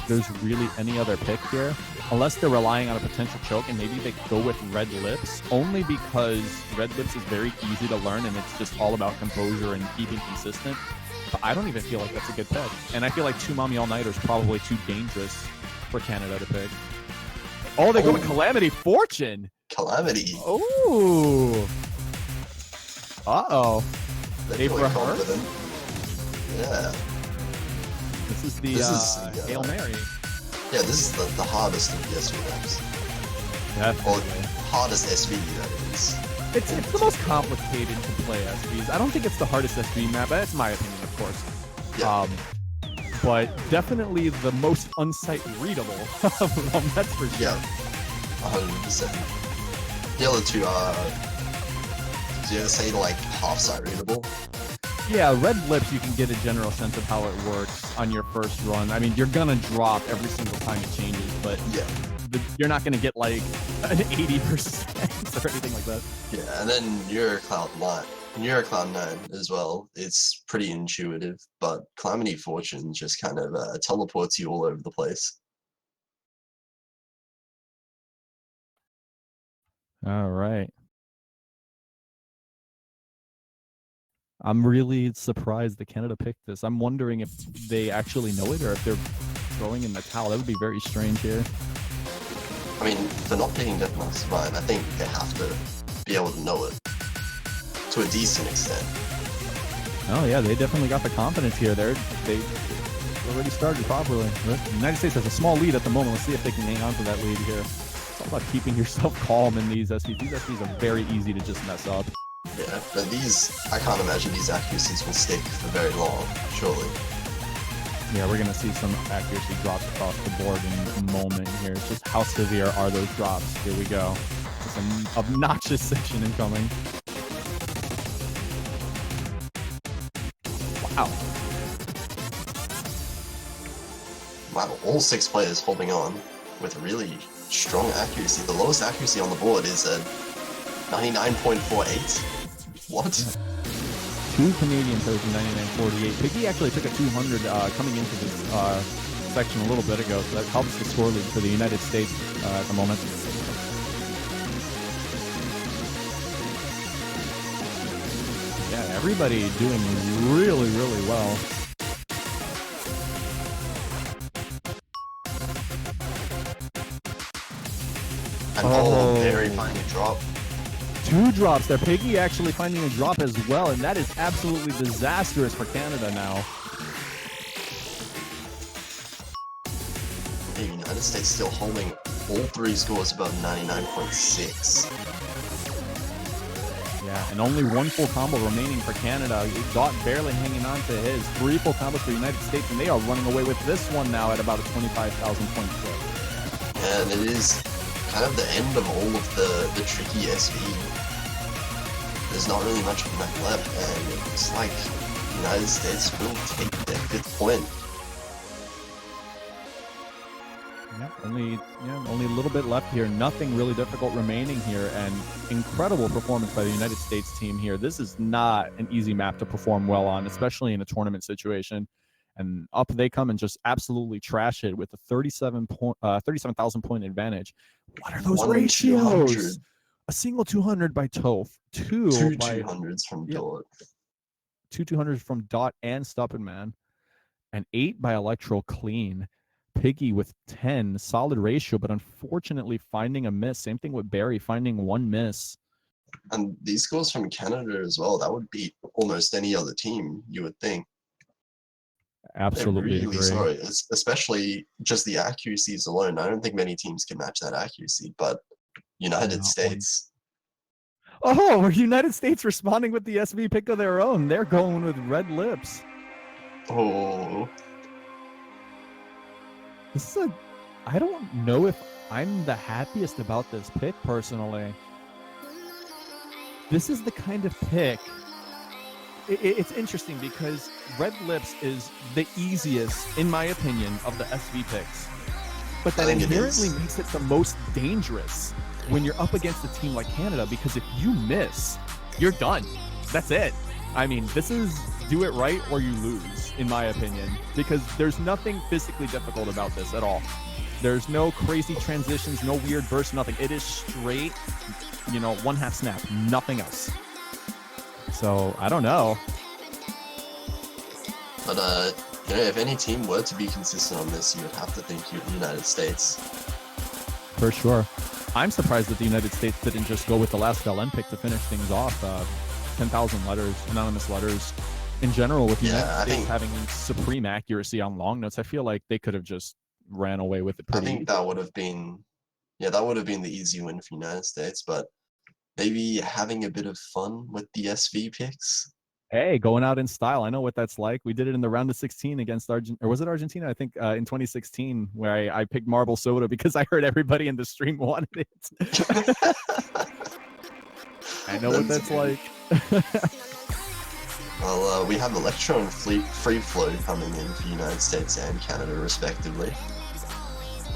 there's really any other pick here, unless they're relying on a potential choke, and maybe they go with Red Lips, only because Red Lips is very easy to learn, and it's just all about composure and keeping consistent. But I don't even feel like that's a good pick. And I feel like Tumami All-Nighter is probably too dangerous for Canada to pick. Oh, they go with Calamity Fortune! Calamity! Oh! Uh-oh. They're really confident. Yeah. This is the Hail Mary. Yeah, this is the hardest of the SV maps. Definitely. Or hardest SV that is. It's the most complicated to play SVs. I don't think it's the hardest SV map. That's my opinion, of course. Yeah. But definitely the most unsight readable of them, that's for sure. Yeah, 100%. The other 2 are, do you ever say like half-sight readable? Yeah, Red Lips, you can get a general sense of how it works on your first run. I mean, you're going to drop every single time it changes, but yeah, you're not going to get like an 80% or anything like that. Yeah, and then Neuro Cloud 9 as well. It's pretty intuitive, but Calamity Fortune just kind of teleports you all over the place. All right. I'm really surprised that Canada picked this. I'm wondering if they actually know it or if they're throwing in the towel. That would be very strange here. I mean, for not picking Death Mask Divine, I think they have to be able to know it to a decent extent. Oh yeah, they definitely got the confidence here. They already started properly. The United States has a small lead at the moment. Let's see if they can hang on to that lead here. It's all about keeping yourself calm in these SVs. These SVs are very easy to just mess up. Yeah, but I can't imagine these accuracies will stick for very long, surely. Yeah, we're going to see some accuracy drops across the board in a moment here. It's just how severe are those drops? Here we go. It's an obnoxious section incoming. Wow. Wow, all 6 players holding on with really strong accuracy. The lowest accuracy on the board is a 99.48. What? Yeah. 2 Canadian players in 99.48. Piggy actually took a 200 coming into this section a little bit ago, so that helps the score lead for the United States at the moment. Yeah, everybody doing really, really well. And Barry finding a drop. 2 drops there. Piggy actually finding a drop as well, and that is absolutely disastrous for Canada now. The United States still holding all 3 scores above 99.6. Yeah, and only 1 full combo remaining for Canada. Dot barely hanging on to his. 3 full combos for the United States, and they are running away with this one now at about a 25,000 point clip. And it is kind of the end of all of the tricky SV. There's not really much of that left, and it looks like the United States will take their 5th point. Yeah, only a little bit left here. Nothing really difficult remaining here, and incredible performance by the United States team here. This is not an easy map to perform well on, especially in a tournament situation. And up they come and just absolutely trash it with a 37,000 point advantage. What are those ratios? A single 200 by Toph, 2 200s from Dot. 2 200s from Dot and Stuppenman, and 8 by Electro Clean. Piggy with 10, solid ratio, but unfortunately finding a miss. Same thing with Barry, finding 1 miss. And these scores from Canada as well, that would beat almost any other team, you would think. Absolutely really agree. Sorry, especially just the accuracies alone. I don't think many teams can match that accuracy, but United States. Oh, United States responding with the SV pick of their own. They're going with Red Lips. Oh. This is I don't know if I'm the happiest about this pick personally. This is the kind of pick. It's interesting because Red Lips is the easiest, in my opinion, of the SV picks. But that inherently makes it the most dangerous when you're up against a team like Canada, because if you miss, you're done. That's it. I mean, this is do it right or you lose, in my opinion, because there's nothing physically difficult about this at all. There's no crazy transitions, no weird bursts, nothing. It is straight, 1/2 snap, nothing else. So I don't know. But if any team were to be consistent on this, you would have to think the United States. For sure. I'm surprised that the United States didn't just go with the last LN pick to finish things off. 10,000 letters, anonymous letters. In general, with the United States having supreme accuracy on long notes, I feel like they could have just ran away with it pretty easily. That would have been, that would have been the easy win for the United States, but maybe having a bit of fun with the SV picks. Hey, going out in style. I know what that's like. We did it in the round of 16 against Argentina, or was it Argentina? I think in 2016, where I picked Marble Soda because I heard everybody in the stream wanted it. I know what that's like. Well, we have Electro and Free Flow coming in for United States and Canada, respectively.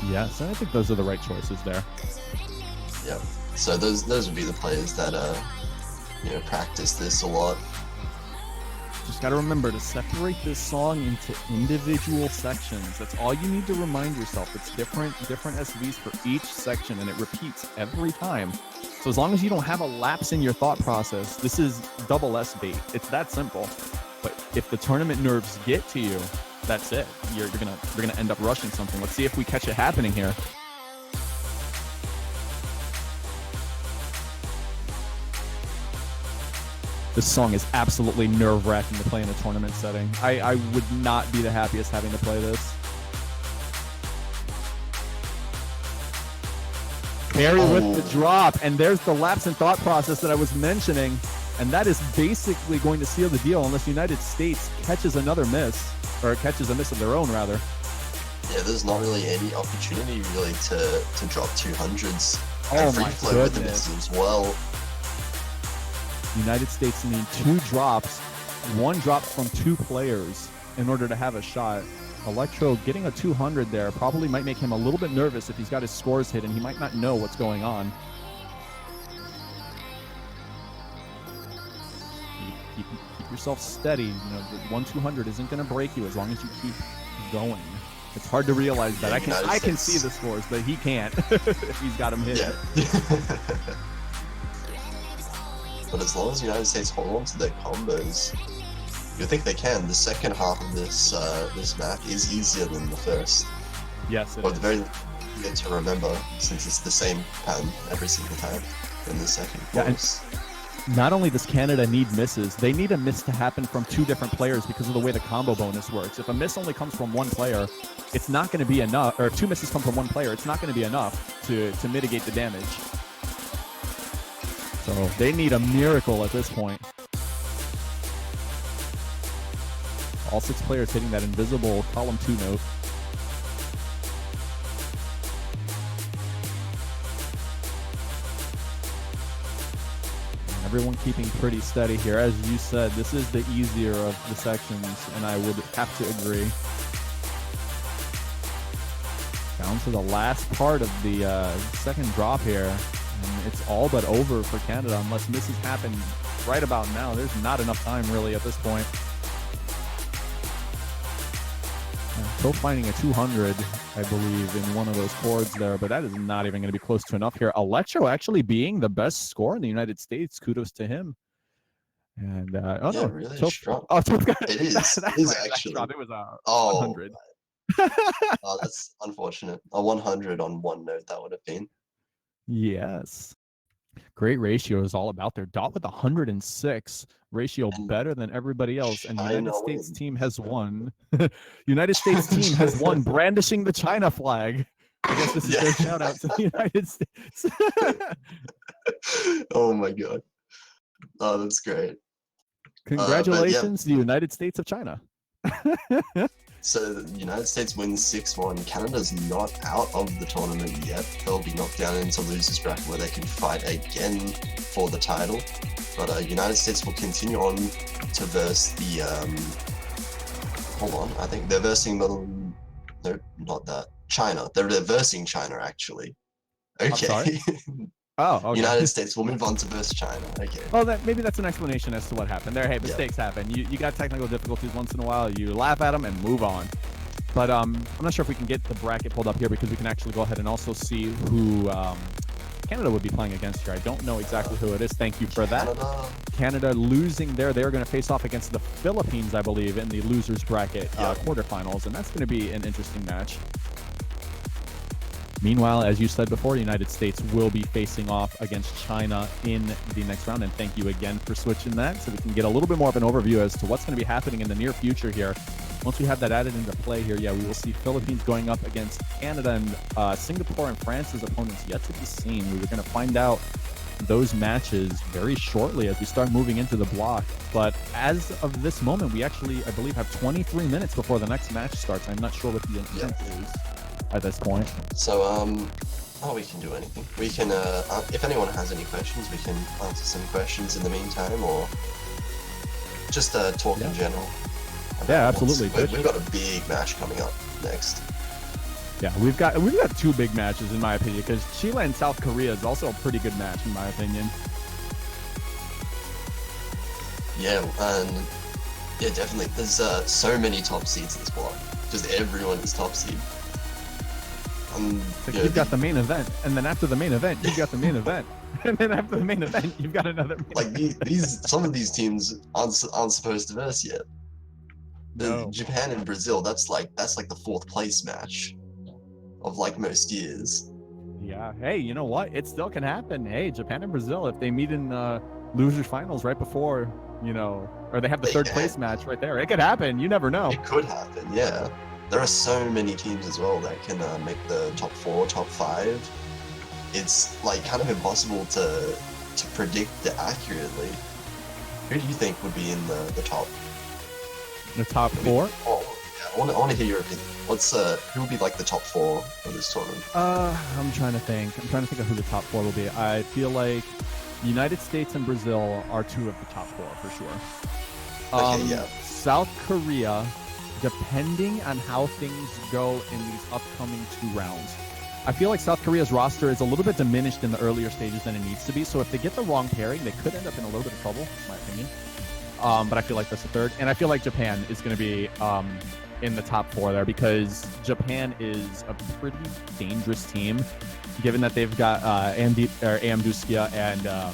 Yes, I think those are the right choices there. Yep. So those would be the players that practice this a lot. Just got to remember to separate this song into individual sections. That's all you need to remind yourself. It's different SVs for each section, and it repeats every time. So as long as you don't have a lapse in your thought process, this is double S bait. It's that simple. But if the tournament nerves get to you, that's it. You're gonna end up rushing something. Let's see if we catch it happening here. This song is absolutely nerve-wracking to play in a tournament setting. I would not be the happiest having to play this. Barry with the drop, and there's the lapse in thought process that I was mentioning, and that is basically going to seal the deal unless United States catches another miss, or catches a miss of their own, rather. Yeah, there's not really any opportunity really to drop 200s. Oh and my Free Flow with the miss as well. United States need 2 drops, 1 drop from 2 players in order to have a shot. Electro getting a 200 there probably might make him a little bit nervous if he's got his scores hidden. He might not know what's going on. Keep yourself steady. You know, the 1-200 isn't going to break you as long as you keep going. It's hard to realize that. I can see the scores, but he can't if he's got them hidden. Yeah. But as long as the United States hold on to their combos, you think they can. The second half of this this map is easier than the first. Yes, it or is. the very good to remember, since it's the same pattern every single time in the second course. Not only does Canada need misses, they need a miss to happen from two different players because of the way the combo bonus works. If a miss only comes from one player, it's not going to be enough, or if two misses come from one player, it's not going to be enough to mitigate the damage. So they need a miracle at this point. All 6 players hitting that invisible column 2 note. Everyone keeping pretty steady here. As you said, this is the easier of the sections, and I would have to agree. Down to the last part of the second drop here, and it's all but over for Canada unless misses happen right about now. There's not enough time really at this point. Still finding a 200, I believe, in one of those chords there, but that is not even going to be close to enough here. Electro actually being the best score in the United States. Kudos to him. And Really strong. Oh, it is. It is actually. It was a 100. Oh, that's unfortunate. A 100 on one note that would have been. Yes. Great ratio is all about their dot with 106 ratio, and better than everybody else. And the United States team has won. United States team has won, brandishing the China flag. I guess this is their shout out to the United States. Oh my god. Oh, that's great. Congratulations to the United States of China. So the United States wins 6-1. Canada's not out of the tournament yet. They'll be knocked down into losers bracket where they can fight again for the title. But United States will continue on to verse the hold on, I think they're versing no, not that. China. They're versing China actually. Okay. Oh, okay. United States will move on to verse China. Okay. Oh, maybe that's an explanation as to what happened there. Hey, mistakes happen. You got technical difficulties once in a while. You laugh at them and move on. But I'm not sure if we can get the bracket pulled up here because we can actually go ahead and also see who Canada would be playing against here. I don't know exactly who it is. Thank you for that. Canada losing there. They're going to face off against the Philippines, I believe, in the losers bracket quarterfinals, and that's going to be an interesting match. Meanwhile, as you said before, the United States will be facing off against China in the next round. And thank you again for switching that so we can get a little bit more of an overview as to what's going to be happening in the near future here. Once we have that added into play here, we will see Philippines going up against Canada, and Singapore and France's opponents yet to be seen. We were going to find out those matches very shortly as we start moving into the block. But as of this moment, we actually, I believe, have 23 minutes before the next match starts. I'm not sure what the intent is at this point. So, we can do anything. We can, if anyone has any questions, we can answer some questions in the meantime, or just talk in general. Yeah, absolutely. We've got a big match coming up next. Yeah, we've got 2 big matches in my opinion, because Chile and South Korea is also a pretty good match in my opinion. Yeah, and yeah, definitely. There's so many top seeds in this block. Just everyone is top seed. You've got the main event, and then after the main event, you've got the main event, and then after the main event, you've got another. Some of these teams aren't supposed to verse yet. No. Japan and Brazil, that's like the 4th place match of most years. Yeah. Hey, you know what? It still can happen. Hey, Japan and Brazil, if they meet in losers finals right before, or they have the 3rd place match right there, it could happen. You never know. It could happen. Yeah. There are so many teams as well that can make the top 4, top 5. It's kind of impossible to predict it accurately. Who do you think would be in the top? The top 4? Oh, yeah. I want to hear your opinion. Who would be the top 4 of this tournament? I'm trying to think. Of who the top 4 will be. I feel like United States and Brazil are 2 of the top 4 for sure. Okay, yeah. South Korea depending on how things go in these upcoming 2 rounds. I feel like South Korea's roster is a little bit diminished in the earlier stages than it needs to be. So if they get the wrong pairing, they could end up in a little bit of trouble, in my opinion. But I feel like that's the third. And I feel like Japan is going to be in the top 4 there, because Japan is a pretty dangerous team, given that they've got Amduskia and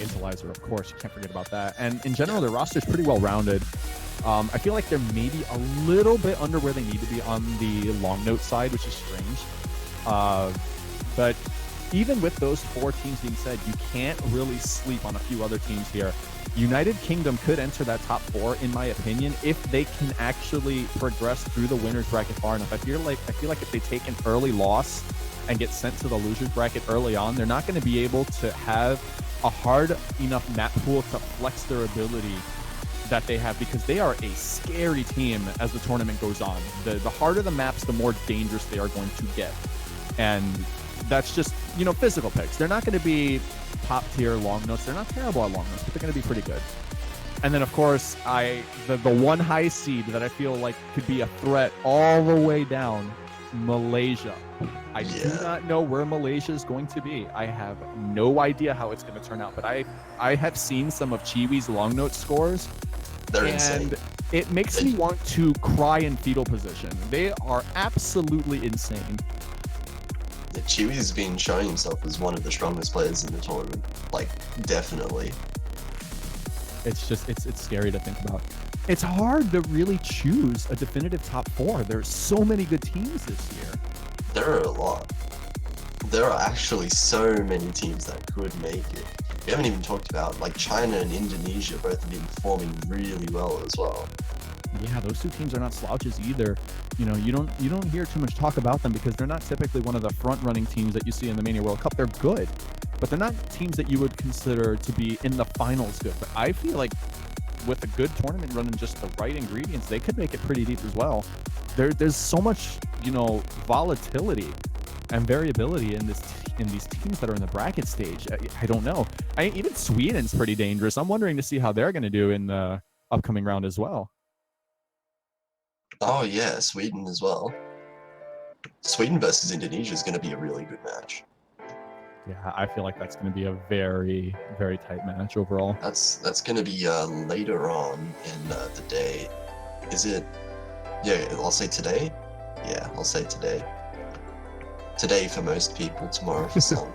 Equalizer, of course. You can't forget about that. And in general, their roster is pretty well-rounded. I feel like they're maybe a little bit under where they need to be on the long note side, which is strange. But even with those 4 teams being said, you can't really sleep on a few other teams here. United Kingdom could enter that top 4, in my opinion, if they can actually progress through the winners bracket far enough. I feel like if they take an early loss and get sent to the losers bracket early on, they're not going to be able to have a hard enough map pool to flex their ability that they have, because they are a scary team as the tournament goes on. The harder the maps, the more dangerous they are going to get. And that's just, physical picks. They're not going to be top tier long notes. They're not terrible at long notes, but they're going to be pretty good. And then, of course, the one high seed that I feel like could be a threat all the way down, Malaysia. I do not know where Malaysia is going to be. I have no idea how it's going to turn out, but I have seen some of Chiwi's long note scores. They're insane. It makes me want to cry in fetal position. They are absolutely insane. Yeah, Chiwi's been showing himself as one of the strongest players in the tournament. Like, definitely. It's just, it's scary to think about. It's hard to really choose a definitive top 4. There's so many good teams this year. There are a lot. There are actually so many teams that could make it. We haven't even talked about, like, China and Indonesia both have been performing really well as well. Yeah, those 2 teams are not slouches either. You don't hear too much talk about them because they're not typically one of the front-running teams that you see in the Mania World Cup. They're good, but they're not teams that you would consider to be in the finals good. But I feel like with a good tournament running just the right ingredients, they could make it pretty deep as well. There's so much, volatility and variability in these teams that are in the bracket stage. I don't know. Even Sweden's pretty dangerous. I'm wondering to see how they're going to do in the upcoming round as well. Oh yeah, Sweden as well. Sweden versus Indonesia is going to be a really good match. Yeah, I feel like that's going to be a very, very tight match overall. That's going to be later on in the day. Is it? Yeah, I'll say today. Yeah, I'll say today. Today for most people, tomorrow for some.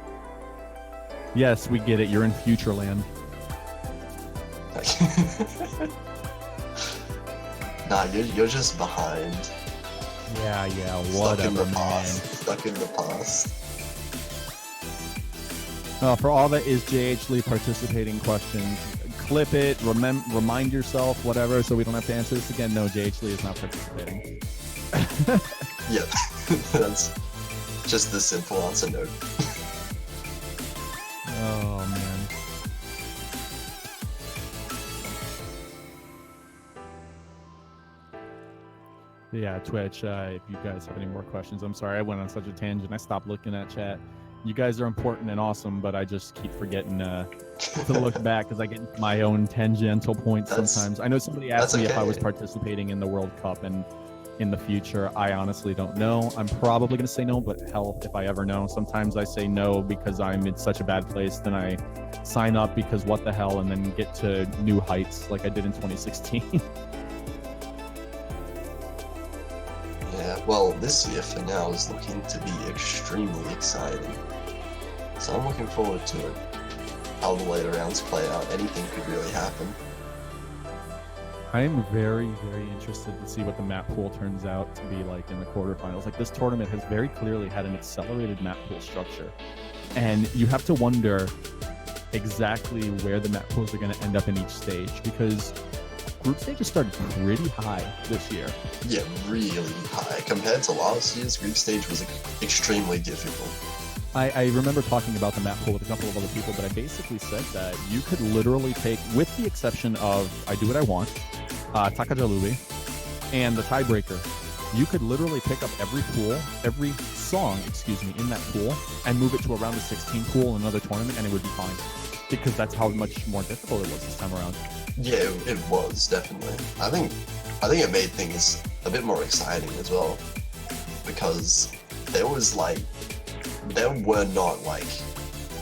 Yes, we get it. You're in Futureland. Nah, you're just behind. Yeah, whatever, man. Stuck in the past. For all that is JH Lee participating questions, clip it, remind yourself, whatever, so we don't have to answer this again. No, JH Lee is not participating. Yep, that's just the simple answer, no. Oh, man. Yeah, Twitch, if you guys have any more questions, I'm sorry, I went on such a tangent. I stopped looking at chat. You guys are important and awesome, but I just keep forgetting to look back because I get my own tangential points sometimes. I know somebody asked me if I was participating in the World Cup, and in the future, I honestly don't know. I'm probably going to say no, but hell, if I ever know. Sometimes I say no because I'm in such a bad place, then I sign up because what the hell, and then get to new heights like I did in 2016. Yeah, well, this year for now is looking to be extremely exciting. So I'm looking forward to it. How the later rounds play out, anything could really happen. I am very, very interested to see what the map pool turns out to be like in the quarterfinals. Like, this tournament has very clearly had an accelerated map pool structure. And you have to wonder exactly where the map pools are going to end up in each stage, because group stages started pretty high this year. Yeah, really high. Compared to last year's group stage was extremely difficult. I remember talking about the map pool with a couple of other people, but I basically said that you could literally take, with the exception of I Do What I Want, Takajalubi, and the tiebreaker, you could literally pick up every song, in that pool, and move it to a round of 16 pool in another tournament, and it would be fine. Because that's how much more difficult it was this time around. Yeah, it was, definitely. I think it made things a bit more exciting as well, because there were not like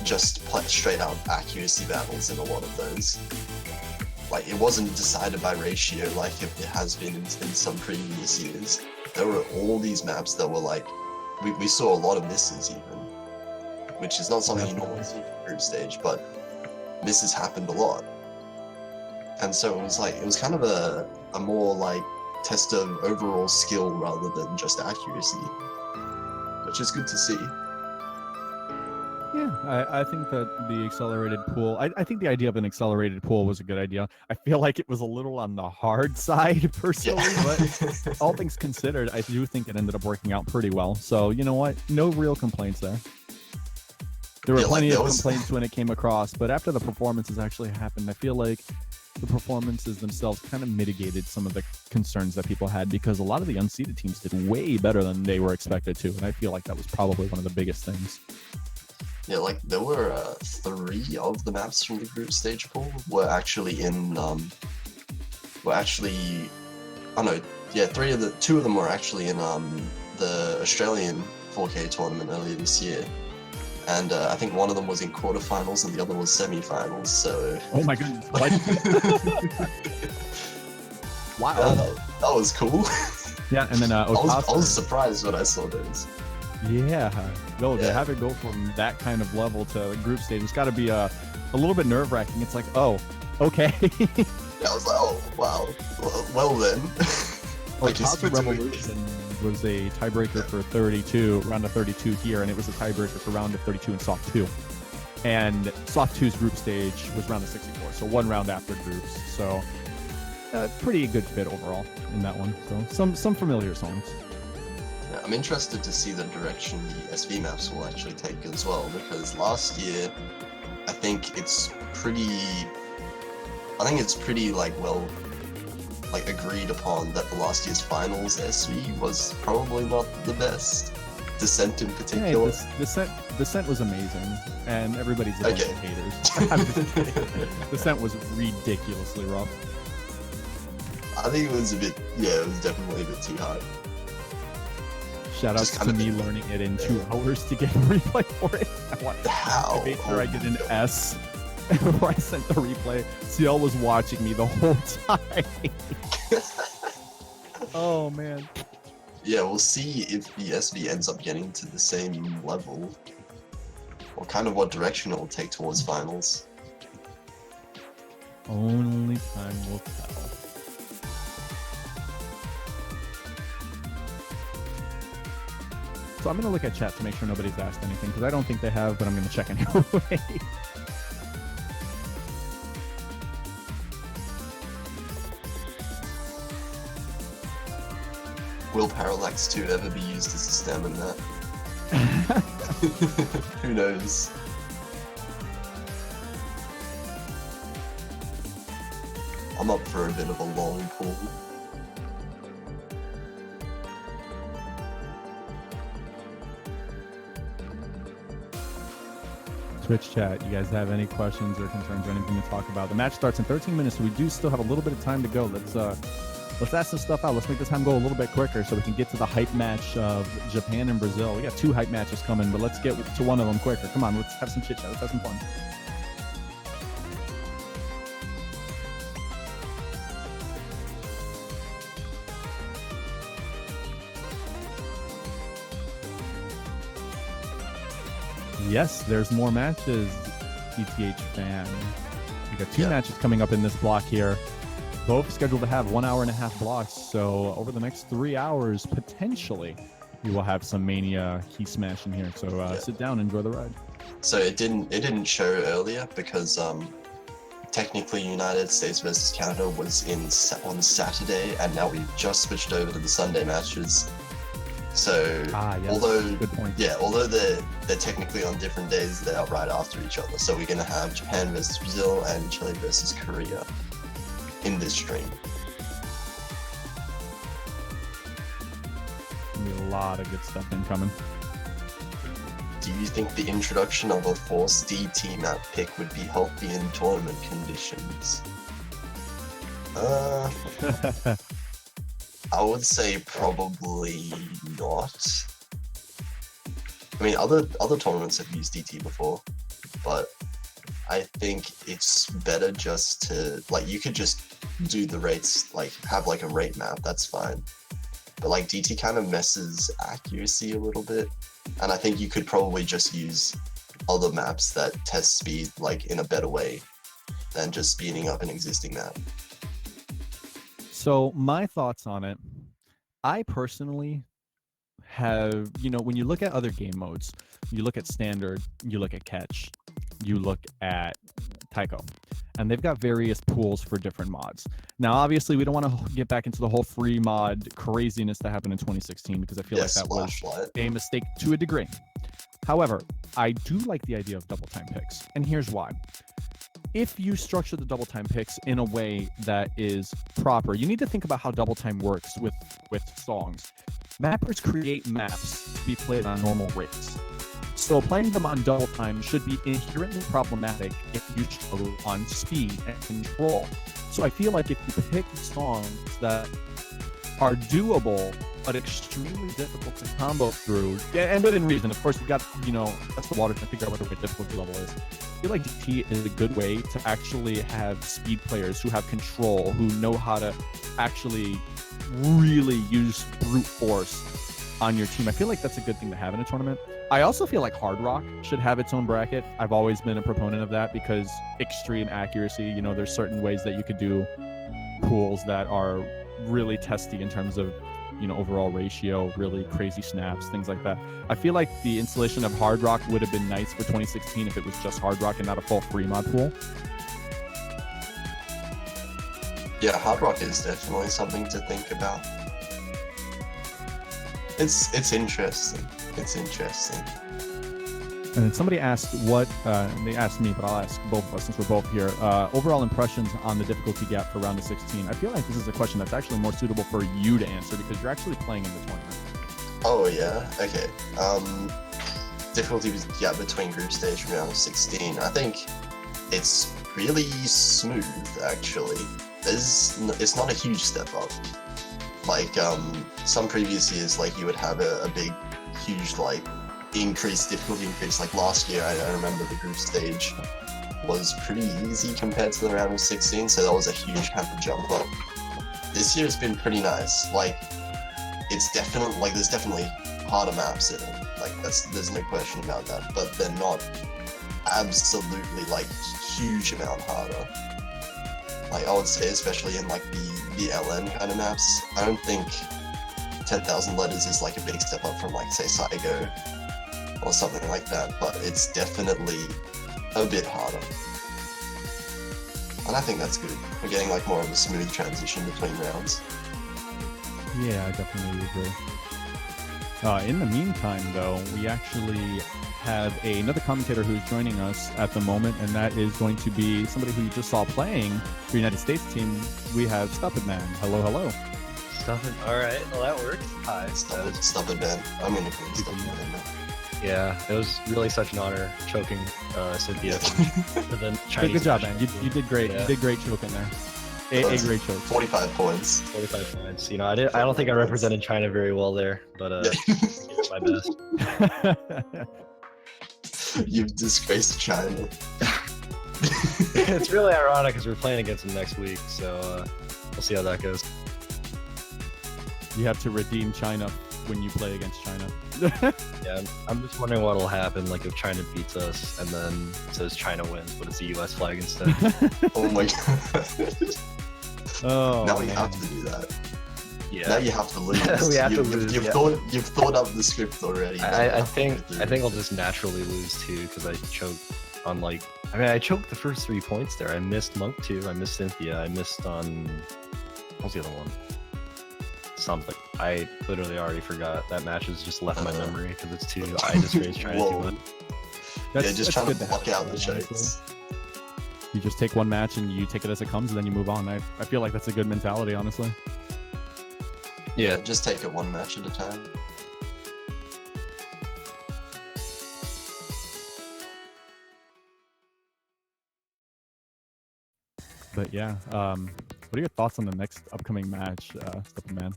just straight out accuracy battles in a lot of those. Like, it wasn't decided by ratio like it has been in some previous years. There were all these maps that were like, we saw a lot of misses even, which is not something you normally see in group stage, but misses happened a lot. And so it was kind of a more like test of overall skill rather than just accuracy, which is good to see. Yeah, I think that the accelerated pool, I think the idea of an accelerated pool was a good idea. I feel like it was a little on the hard side personally, but all things considered, I do think it ended up working out pretty well. So, you know what? No real complaints there. There were plenty of complaints when it came across, but after the performances actually happened, I feel like the performances themselves kind of mitigated some of the concerns that people had, because a lot of the unseeded teams did way better than they were expected to, and I feel like that was probably one of the biggest things. Yeah, like there were 3 of the maps from the group stage pool were actually in two of them were actually in the Australian 4K tournament earlier this year. And I think one of them was in quarterfinals and the other was semifinals. So. Oh my goodness! Wow, that was cool. Yeah, and then I was surprised when I saw those. Yeah, no, to have it go from that kind of level to group stage, it's got to be a little bit nerve-wracking. It's like, oh, okay. Yeah, I was like, oh wow, well then. Like, House Revolution was a tiebreaker for 32, round of 32 here, and it was a tiebreaker for round of 32 in Soft 2. And Soft 2's group stage was round of 64, so one round after groups. So, pretty good fit overall in that one. So, some familiar songs. Yeah, I'm interested to see the direction the SV maps will actually take as well, because last year, I think it's pretty agreed upon that the last year's finals SV was probably not the best. Descent in particular. Hey, Descent was amazing, and everybody's a bunch of haters. I'm just kidding. Descent was ridiculously rough. I think it was it was definitely a bit too hard. Shout out to me learning it in 2 hours to get a replay for it. I made sure I did an S before I sent the replay. CL was watching me the whole time. Oh man. Yeah, we'll see if the SV ends up getting to the same level, or kind of what direction it will take towards finals. Only time will tell. So I'm going to look at chat to make sure nobody's asked anything, because I don't think they have, but I'm going to check anyway. Will Parallax 2 ever be used as a stem in that? Who knows? I'm up for a bit of a long pull. Twitch chat, you guys have any questions or concerns or anything to talk about? The match starts in 13 minutes, so we do still have a little bit of time to go. Let's ask some stuff out. Let's make this time go a little bit quicker so we can get to the hype match of Japan and Brazil. We got 2 hype matches coming, but let's get to one of them quicker. Come on, let's have some chit chat. Let's have some fun. Yes, there's more matches, ETH fan. We got 2 matches coming up in this block here. Both scheduled to have 1.5 hour blocks. So over the next 3 hours, potentially, we will have some Mania key smash in here. So sit down, enjoy the ride. So it didn't show earlier because technically United States versus Canada was on Saturday, and now we've just switched over to the Sunday matches. So yes. although they're technically on different days, they are right after each other. So we're gonna have Japan versus Brazil and Chile versus Korea in this stream. Be a lot of good stuff incoming. Do you think the introduction of a Force DT map pick would be healthy in tournament conditions? I would say probably not. I mean, other tournaments have used DT before, but I think it's better just to, like, you could just do the rates, like, have like a rate map, that's fine. But like DT kind of messes accuracy a little bit. And I think you could probably just use other maps that test speed like in a better way than just speeding up an existing map. So my thoughts on it, I personally have, when you look at other game modes, you look at standard, you look at catch, you look at Tycho, and they've got various pools for different mods. Now, obviously, we don't want to get back into the whole free mod craziness that happened in 2016 because I feel like that was a mistake to a degree. However, I do like the idea of double time picks, and here's why. If you structure the double time picks in a way that is proper, you need to think about how double time works with songs. Mappers create maps to be played on normal rates. So playing them on double time should be inherently problematic if you struggle on speed and control. So I feel like if you pick songs that are doable but extremely difficult to combo through, and within reason, of course, you got, that's the water to figure out what the difficulty level is. I feel like DT is a good way to actually have speed players who have control, who know how to actually really use brute force on your team. I feel like that's a good thing to have in a tournament. I also feel like Hard Rock should have its own bracket. I've always been a proponent of that because extreme accuracy, there's certain ways that you could do pools that are really testy in terms of, overall ratio, really crazy snaps, things like that. I feel like the installation of Hard Rock would have been nice for 2016 if it was just Hard Rock and not a full free mod pool. Yeah, Hard Rock is definitely something to think about. It's interesting. It's interesting. And then somebody asked they asked me, but I'll ask both of us since we're both here. Overall impressions on the difficulty gap for round of 16. I feel like this is a question that's actually more suitable for you to answer because you're actually playing in the tournament. Oh yeah, okay. Difficulty gap between group stage and round of 16. I think it's really smooth actually. It's not a huge step up. Like some previous years, like you would have a big, huge difficulty increase. Like last year, I remember the group stage was pretty easy compared to the round of 16, so that was a huge kind of jump up. This year it's been pretty nice. Like it's definitely there's definitely harder maps in it. Like there's no question about that, but they're not absolutely huge amount harder. Like I would say, especially in the LN kind of maps, I don't think 10,000 letters is a big step up from say Saigo or something like that, but it's definitely a bit harder. And I think that's good. We're getting more of a smooth transition between rounds. Yeah, I definitely agree. In the meantime, though, we actually have another commentator who's joining us at the moment, and that is going to be somebody who you just saw playing for the United States team. We have Stupid Man. Hello, hello. Stupid. All right, well that works. Hi. Stupid Man. I'm in agree. Stupid Man. Yeah, it was really such an honor choking Cynthia for the Chinese. Good job, man. You did great. Yeah. You did great choking there. A great choke. 45 points. 45 points. I don't think I represented China very well there, but I did my best. You've disgraced China. It's really ironic because we're playing against them next week, so we'll see how that goes. You have to redeem China when you play against China. Yeah, I'm just wondering what'll happen, if China beats us and then it says China wins, but it's a U.S. flag instead. Oh my god. Oh, now we have to do that. Yeah. Now you have to lose. We have to lose. You've thought up the script already. I think I'll just naturally lose too because I choked on I choked the first 3 points there. I missed Monk 2, I missed Cynthia, I missed on what was the other one? Something. I literally already forgot. That match has just left my memory because it's too. I just raised China too much. Just trying to block out the chokes. You just take one match and you take it as it comes, and then you move on. I feel like that's a good mentality, honestly. Yeah, just take it one match at a time. But yeah, what are your thoughts on the next upcoming match, Stupid Man?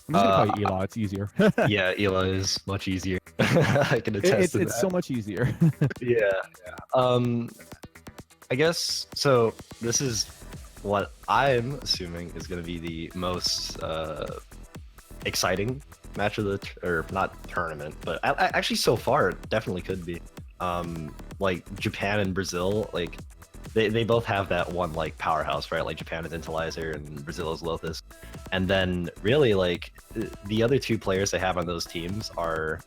I'm just gonna call you Ela. It's easier. Yeah, Ela is much easier. I can attest to that. It's so much easier. Yeah. I guess so. This is what I'm assuming is going to be the most exciting match of the or not tournament, but actually so far it definitely could be. Like Japan and Brazil, like they both have that one like powerhouse, right? Like Japan is Intelizer and Brazil is Lothus, and then really like the other two players they have on those teams are.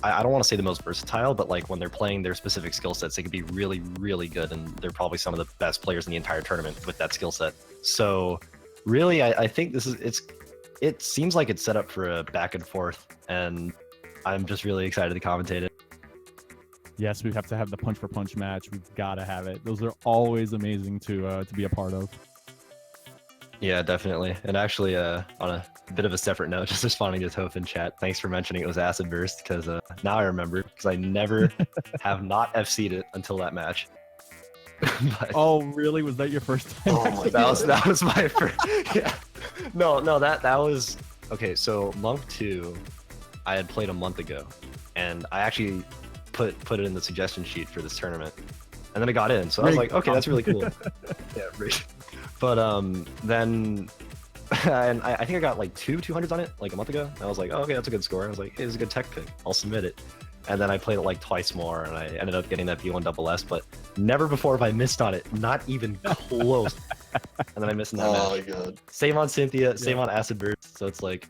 I don't want to say the most versatile, but like when they're playing their specific skill sets, they can be really, really good, and they're probably some of the best players in the entire tournament with that skill set. So, really, I think it seems like it's set up for a back and forth, and I'm just really excited to commentate it. Yes, we have to have the punch for punch match. We've got to have it. Those are always amazing to be a part of. Yeah, definitely. And actually, on a bit of a separate note, just responding to Toph in chat, thanks for mentioning it was Acid Burst, because now I remember, because I never have not FC'd it until that match. But, oh, really? Was that your first time? Oh my that was my first. Yeah. No, that was okay. So Monk 2, I had played a month ago, and I actually put it in the suggestion sheet for this tournament, and then I got in. So I was like, okay, that's really cool. Yeah, right. But then and I think I got like 200s on it like a month ago. I was like, oh, okay, that's a good score. I was like, hey, it's a good tech pick. I'll submit it. And then I played it like twice more, and I ended up getting that B1SS, but never before have I missed on it. Not even close. And then I missed in that match. Oh my god. Same on Cynthia, same on Acid Burst. So it's like,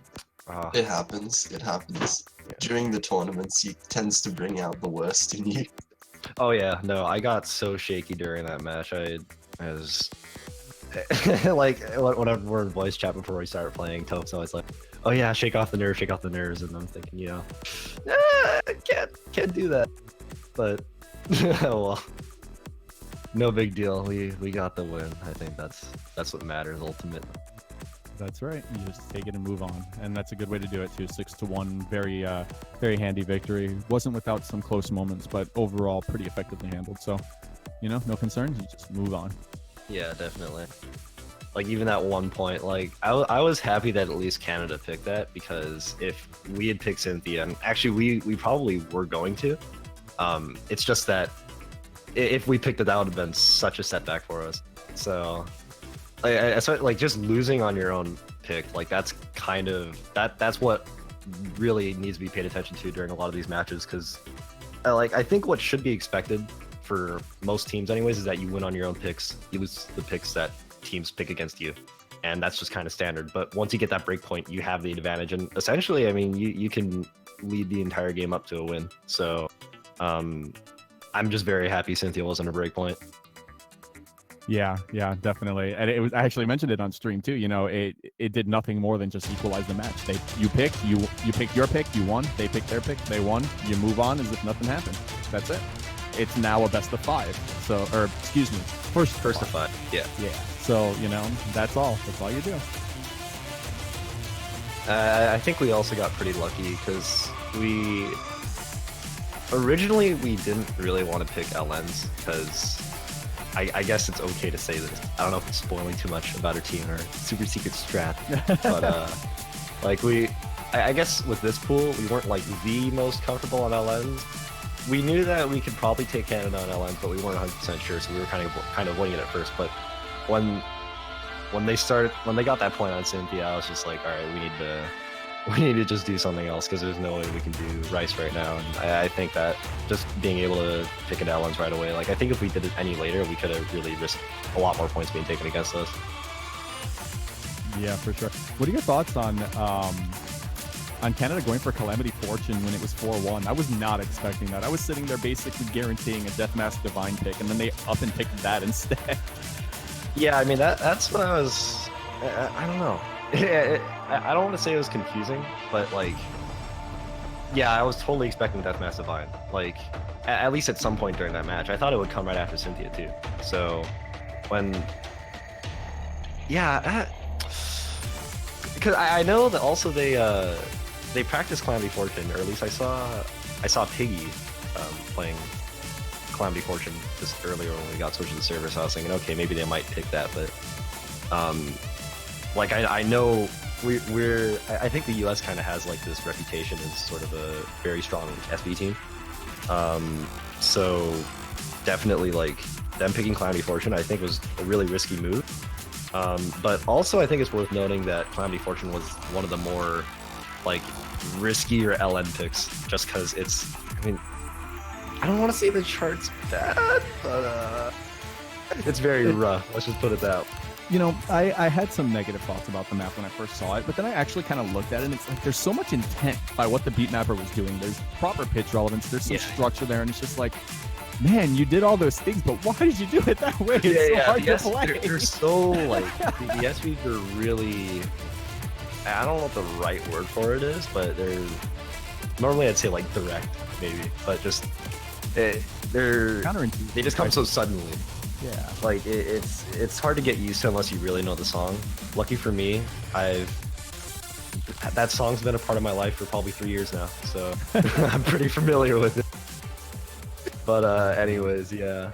It happens. It happens. Yeah. During the tournaments, it tends to bring out the worst in you. oh yeah, no, I got so shaky during that match. I was like, whenever we're in voice chat before we start playing, Toph's always like, oh yeah, shake off the nerves, and I'm thinking, you know, can't do that. But oh well, no big deal. We got the win. I think that's what matters ultimately. That's right. You just take it and move on, and that's a good way to do it too. 6-1, very handy victory. Wasn't without some close moments, but overall pretty effectively handled. So, you know, no concerns. You just move on. Yeah, definitely. Like even at one point, like I was happy that at least Canada picked that, because if we had picked Cynthia, and actually we probably were going to, it's just that if we picked it, that would have been such a setback for us. So like just losing on your own pick, like that's kind of that's what really needs to be paid attention to during a lot of these matches, because like I think what should be expected for most teams anyways is that you win on your own picks, you lose the picks that teams pick against you, and that's just kind of standard. But once you get that break point, you have the advantage, and essentially, I mean, you can lead the entire game up to a win. So I'm just very happy Cynthia wasn't a break point. Yeah, definitely. And it was, I actually mentioned it on stream too. You know, it did nothing more than just equalize the match. You picked your pick, you won. They picked their pick, they won. You move on as if nothing happened. That's it. It's now a best of 5. So, or excuse me, first to 5. Yeah. So, you know, that's all you do. I think we also got pretty lucky because originally we didn't really want to pick LNs, because I guess it's okay to say this. I don't know if it's spoiling too much about our team or super secret strat, but like I guess with this pool we weren't like the most comfortable on LNs. We knew that we could probably take Canada on LNs, but we weren't 100% sure, so we were kind of winging it at first. But when they got that point on Cynthia, I was just like, all right, we need to just do something else, because there's no way we can do Rice right now. And I think that just being able to pick it LNs right away, like I think if we did it any later, we could have really risked a lot more points being taken against us. Yeah, for sure. What are your thoughts on Canada going for Calamity Fortune when it was 4-1? I was not expecting that. I was sitting there basically guaranteeing a Deathmask Divine pick, and then they up and picked that instead. Yeah, I mean, that's what I was... I don't know. I don't want to say it was confusing, but like... Yeah, I was totally expecting Deathmask Divine. Like, at least at some point during that match. I thought it would come right after Cynthia, too. So, when... Yeah, because I know that also they practiced Calamity Fortune, or at least I saw Piggy playing Calamity Fortune just earlier when we got switched to the server, so I was thinking, okay, maybe they might pick that, but like I know I think the U.S. kind of has like this reputation as sort of a very strong SB team. So definitely like them picking Calamity Fortune, I think was a really risky move. But also I think it's worth noting that Calamity Fortune was one of the more like riskier LN picks, just because it's, I mean, I don't want to say the chart's bad, but it's very rough. Let's just put it that way. You know, I had some negative thoughts about the map when I first saw it, but then I actually kind of looked at it, and it's like there's so much intent by what the beat mapper was doing. There's proper pitch relevance, there's some structure there, and it's just like, man, you did all those things, but why did you do it that way? It's so hard to play. They're so, like, the SVs are really, I don't know what the right word for it is, but they're, normally I'd say, like, direct, maybe, but just, they're, counterintuitive. They just come so suddenly. Yeah. Like, it's hard to get used to unless you really know the song. Lucky for me, that song's been a part of my life for probably 3 years now, so I'm pretty familiar with it. But anyways, yeah.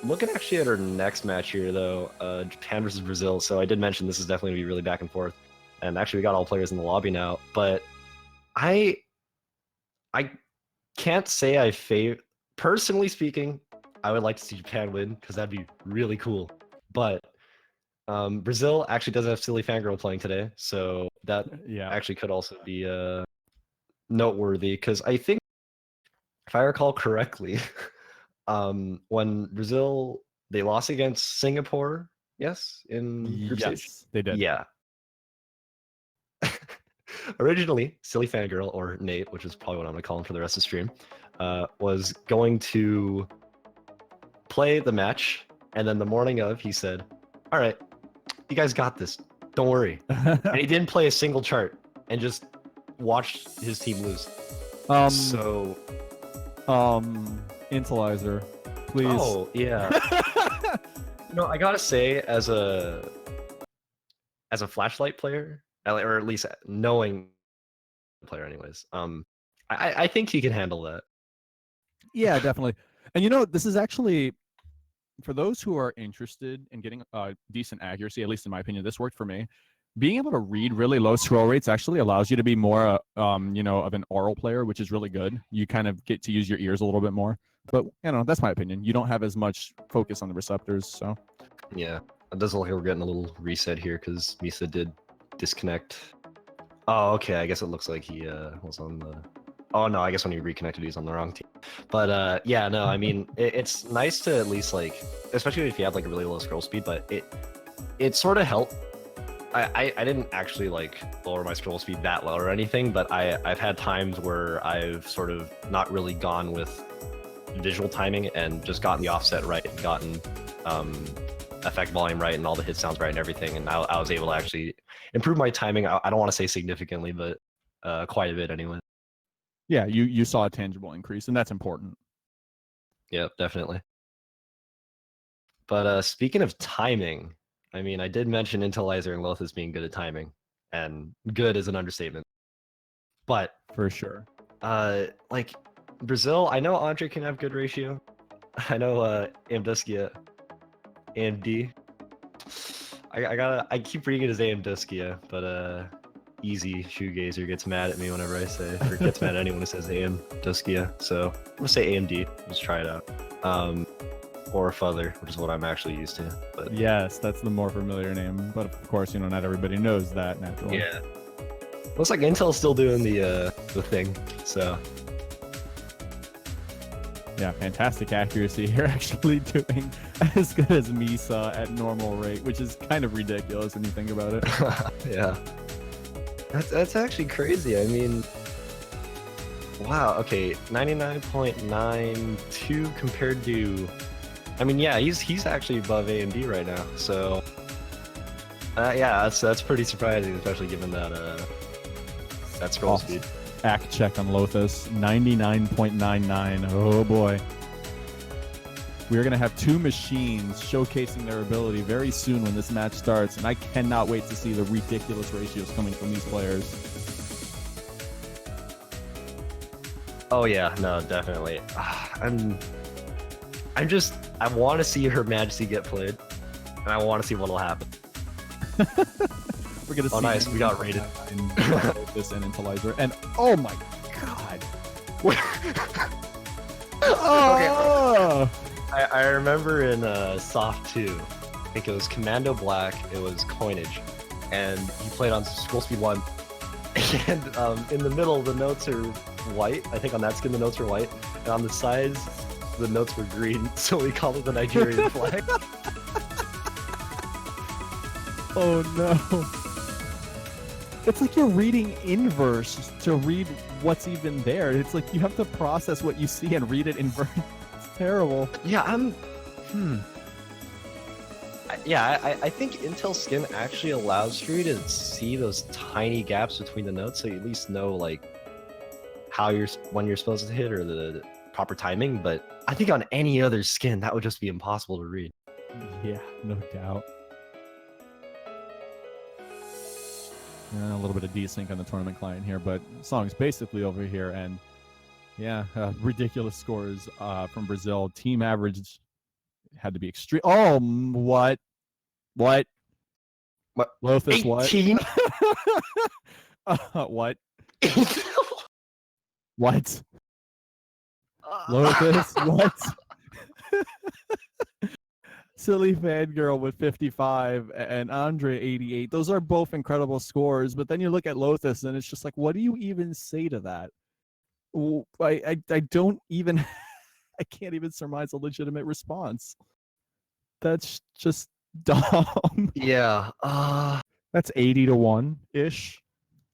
Looking actually at our next match here, though, Japan versus Brazil. So I did mention this is definitely going to be really back and forth. And actually, we got all players in the lobby now. But I can't say I favor... Personally speaking, I would like to see Japan win, because that'd be really cool. But Brazil actually doesn't have Silly Fangirl playing today. So that actually could also be noteworthy, because I think, if I recall correctly, when Brazil, they lost against Singapore, yes, in group stage? They did. Yeah. Originally, Silly Fangirl, or Nate, which is probably what I'm going to call him for the rest of the stream, was going to play the match, and then the morning of, he said, all right, you guys got this, don't worry. And he didn't play a single chart, and just watched his team lose. Intelizer, please. Oh, yeah. No, I gotta say, as a flashlight player, or at least knowing player anyways, I think he can handle that. Yeah, definitely. And you know, this is actually, for those who are interested in getting decent accuracy, at least in my opinion, this worked for me. Being able to read really low scroll rates actually allows you to be more, you know, of an oral player, which is really good. You kind of get to use your ears a little bit more. But, you know, that's my opinion. You don't have as much focus on the receptors, so. Yeah, it does look like we're getting a little reset here, because Misa did disconnect. Oh, okay, I guess it looks like he was on the... Oh, no, I guess when he reconnected, he was on the wrong team. But, yeah, no, I mean, it's nice to at least, like, especially if you have, like, a really low scroll speed, but it sort of helped. I didn't actually like lower my scroll speed that low or anything, but I've had times where I've sort of not really gone with visual timing and just gotten the offset right, and gotten effect volume right, and all the hit sounds right and everything, and I was able to actually improve my timing. I don't want to say significantly, but quite a bit anyway. Yeah, you saw a tangible increase, and that's important. Yep, definitely. But speaking of timing, I mean, I did mention Intelizer and Lothus being good at timing, and good is an understatement. But for sure, like Brazil, I know Andre can have good ratio. I know Amduskia, AMD. I keep reading it as Amduskia, but Easy Shoegazer gets mad at me whenever I say, or gets mad at anyone who says Amduskia. So I'm gonna say AMD. Let's try it out. Or Father, which is what I'm actually used to. But yes, that's the more familiar name. But of course, you know, not everybody knows that naturally. Yeah. Looks like Intel's still doing the thing. So yeah, fantastic accuracy. You're actually doing as good as Misa at normal rate, which is kind of ridiculous when you think about it. Yeah. That's actually crazy. I mean, wow. Okay, 99.92 compared to. I mean, yeah, he's actually above AMD right now. So, yeah, that's pretty surprising, especially given that scroll speed. Act check on Lothus, 99.99. Oh boy, we're gonna have two machines showcasing their ability very soon when this match starts, and I cannot wait to see the ridiculous ratios coming from these players. Oh yeah, no, definitely. I want to see Her Majesty get played, and I want to see what'll happen. We're gonna see. Oh, nice. We got rated. This and Intellizer, and oh my god. Okay. I remember in Soft 2, I think it was Commando Black, it was Coinage, and you played on Scroll Speed 1, and in the middle the notes are white. I think on that skin the notes are white, and on the sides the notes were green, so we called it the Nigerian flag. Oh no. It's like you're reading inverse to read what's even there. It's like you have to process what you see and read it in verse. It's terrible. Yeah, I think Intel Skin actually allows for you to see those tiny gaps between the notes, so you at least know like when you're supposed to hit or the proper timing. But I think on any other skin that would just be impossible to read. Yeah, no doubt. A little bit of desync on the tournament client here, but song's basically over here, and yeah, ridiculous scores from Brazil. Team average had to be extreme. Oh, what? What? Lothus, 18? What? What? What? Lothus, what? Silly Fangirl with 55 and Andre 88. Those are both incredible scores, but then you look at Lothus and it's just like, what do you even say to that? I don't even, I can't even surmise a legitimate response. That's just dumb. Yeah. That's 80 to 1 ish.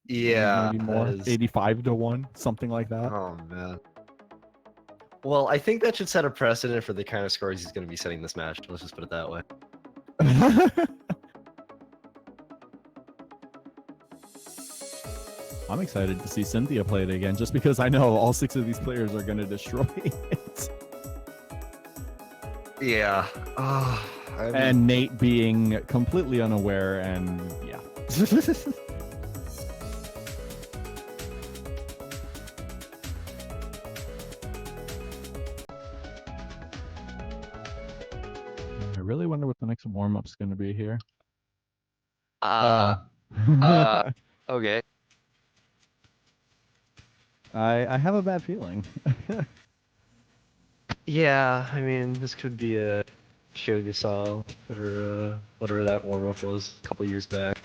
Yeah. Maybe more. 85 to 1, something like that. Oh man. Well, I think that should set a precedent for the kind of scores he's going to be setting this match. Let's just put it that way. I'm excited to see Cynthia play it again, just because I know all 6 of these players are going to destroy it. Yeah. And Nate being completely unaware, and yeah. I really wonder what the next warm-up's going to be here. Okay. I have a bad feeling. Yeah, I mean, this could be a Shogasal, or whatever that warm-up was a couple years back.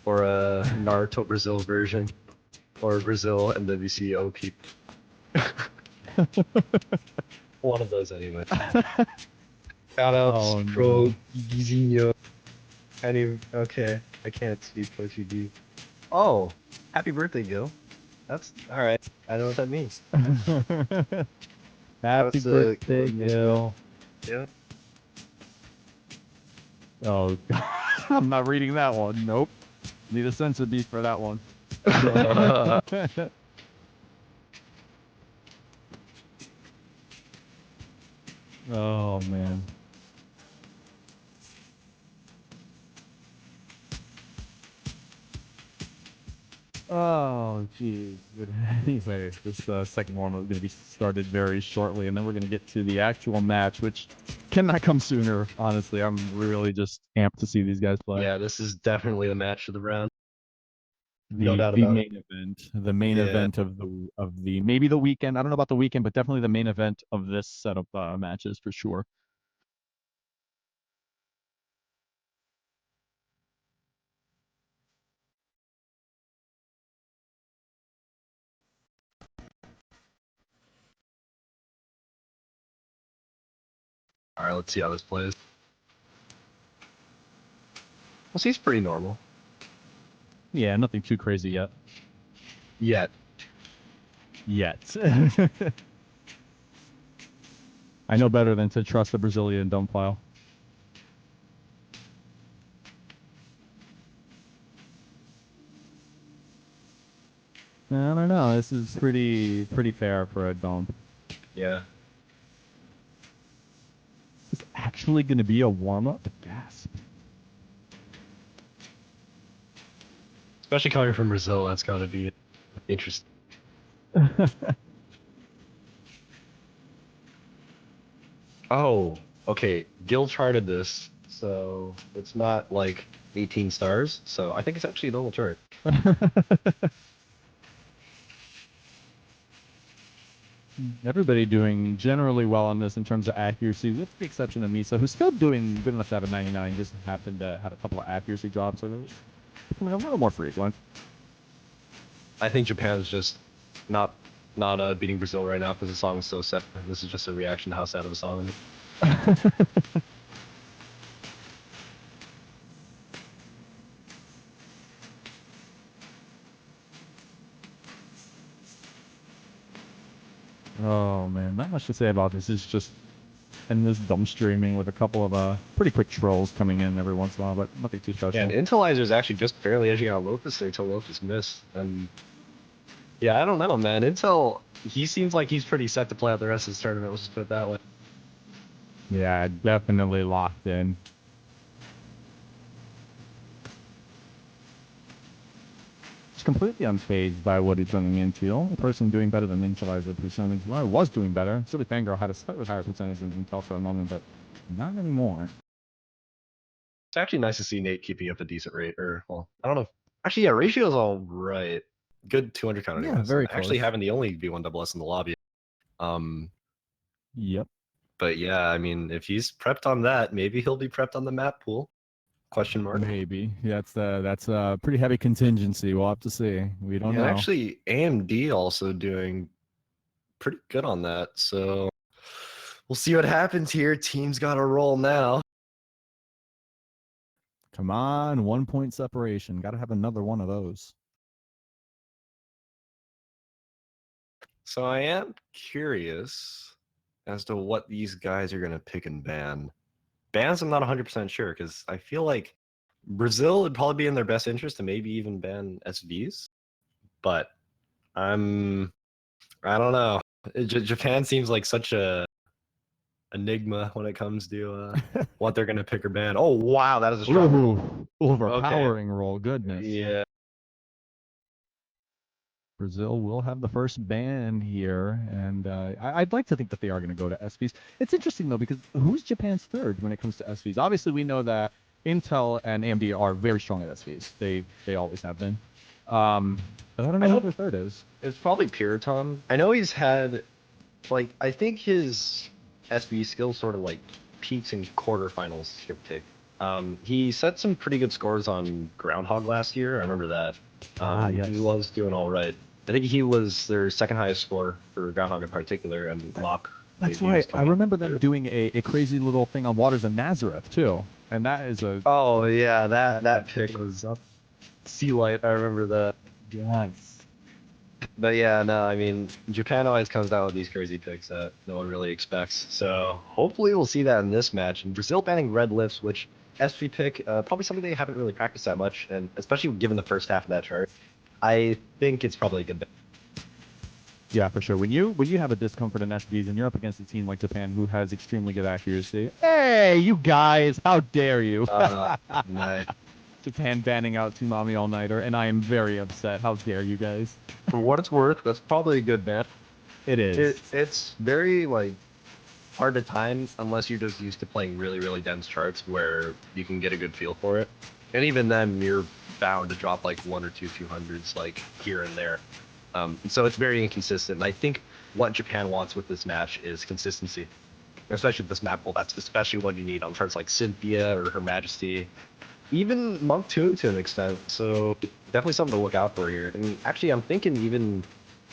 Or a Naruto Brazil version. Or Brazil and WC OP. One of those anyway. Shout out Pro Gizinho. Okay, I can't speak Portuguese. Oh, happy birthday, Gil. That's alright. I know what that means. Happy birthday, Gil. Yeah. Oh, God. I'm not reading that one. Nope. Need a censor beat for that one. Oh, man. Oh, jeez. Anyway, this second one is going to be started very shortly, and then we're going to get to the actual match, which cannot come sooner, honestly. I'm really just amped to see these guys play. Yeah, this is definitely the match of the round. No doubt about it. The main event of the maybe the weekend. I don't know about the weekend, but definitely the main event of this set of matches for sure. Alright, let's see how this plays. Well, he's pretty normal. Yeah, nothing too crazy yet. Yet. I know better than to trust the Brazilian dumb file. I don't know. This is pretty fair for a dome. Yeah. It's actually going to be a warm-up? Gasp. Especially coming from Brazil, that's gotta be interesting. Oh, okay. Gil charted this so it's not like 18 stars. So I think it's actually a normal turret. Everybody doing generally well on this in terms of accuracy, with the exception of Misa, who's still doing good enough to have a 99, just happened to have a couple of accuracy drops, so it was a little more frequent. I think Japan's just not beating Brazil right now because the song is so sad. This is just a reaction to how sad of a song it is. Oh man, not much to say about this. It's just endless dumb streaming with a couple of pretty quick trolls coming in every once in a while, but nothing too special. Yeah, and Intelizer is actually just barely edging out Lopus there till Lopus missed. And yeah, I don't know, man. Intel, he seems like he's pretty set to play out the rest of this tournament. Let's just put it that way. Yeah, definitely locked in. It's completely unfazed by what he's running into. The only person doing better than Intelizer percentage, well, was doing better. Silly Fangirl had a slightly higher percentage than Intel for a moment, but not anymore. It's actually nice to see Nate keeping up a decent rate, or, well, I don't know. Actually, yeah, ratio's all right. Good 200 counter. Yeah, very actually close. having the only V1SS in the lobby. Yep. But yeah, I mean, if he's prepped on that, maybe he'll be prepped on the map pool. Question mark. Maybe. That's a pretty heavy contingency. We'll have to see. We don't know. Actually, AMD also doing pretty good on that. So we'll see what happens here. Team's got to roll now. Come on, 1 point separation. Got to have another one of those. So I am curious as to what these guys are going to pick and ban. Bans, I'm not 100% sure, because I feel like Brazil would probably be in their best interest to maybe even ban SVs. But I don't know. Japan seems like such a enigma when it comes to what they're going to pick or ban. Oh, wow, that is a strong overpowering roll. Goodness. Yeah. Brazil will have the first ban here, and I'd like to think that they are going to go to SVs. It's interesting, though, because who's Japan's third when it comes to SVs? Obviously, we know that Intel and AMD are very strong at SVs. They always have been. But I don't know who their third is. It's probably Puriton. I know he's had, like, I think his SV skills sort of, like, peaks in quarterfinals skip tick. He set some pretty good scores on Groundhog last year. I remember that. Yes. He was doing all right. I think he was their second highest score for Groundhog in particular, and Locke. That's right. I remember them doing a crazy little thing on Waters of Nazareth, too. And that is a... Oh, yeah, that pick was up. Sea Light, I remember that. Yes. But yeah, no, I mean, Japan always comes down with these crazy picks that no one really expects. So hopefully we'll see that in this match. And Brazil banning red lifts, which SV pick, probably something they haven't really practiced that much, and especially given the first half of that chart, I think it's probably a good bet. Yeah, for sure. When you have a discomfort in SVs and you're up against a team like Japan who has extremely good accuracy, hey, you guys, how dare you? Nice. Japan banning out Tsunami All-Nighter, and I am very upset. How dare you guys? For what it's worth, that's probably a good bet. It is. It's very, like, hard to time unless you're just used to playing really, really dense charts where you can get a good feel for it. And even then, you're bound to drop like 1 or 2 200s, like, here and there. So it's very inconsistent. And I think what Japan wants with this match is consistency. Especially with this map pool, that's especially what you need on charts like Cynthia or Her Majesty. Even Monk 2 to an extent. So definitely something to look out for here. And actually, I'm thinking even...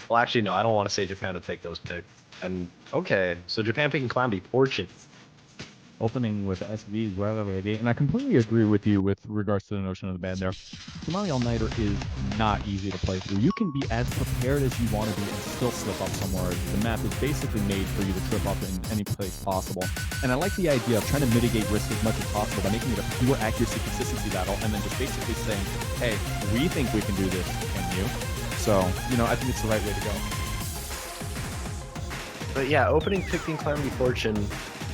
Well, actually, no, I don't want to say Japan to take those picks. And, okay, so Japan picking Calamity Fortune. Opening with SVs, well, and I completely agree with you with regards to the notion of the ban there. Tsunami All-Nighter is not easy to play through. You can be as prepared as you want to be and still slip up somewhere. The map is basically made for you to trip up in any place possible. And I like the idea of trying to mitigate risk as much as possible by making it a pure accuracy consistency battle and then just basically saying, hey, we think we can do this, can you? So, I think it's the right way to go. But yeah, opening picking Calamity Fortune.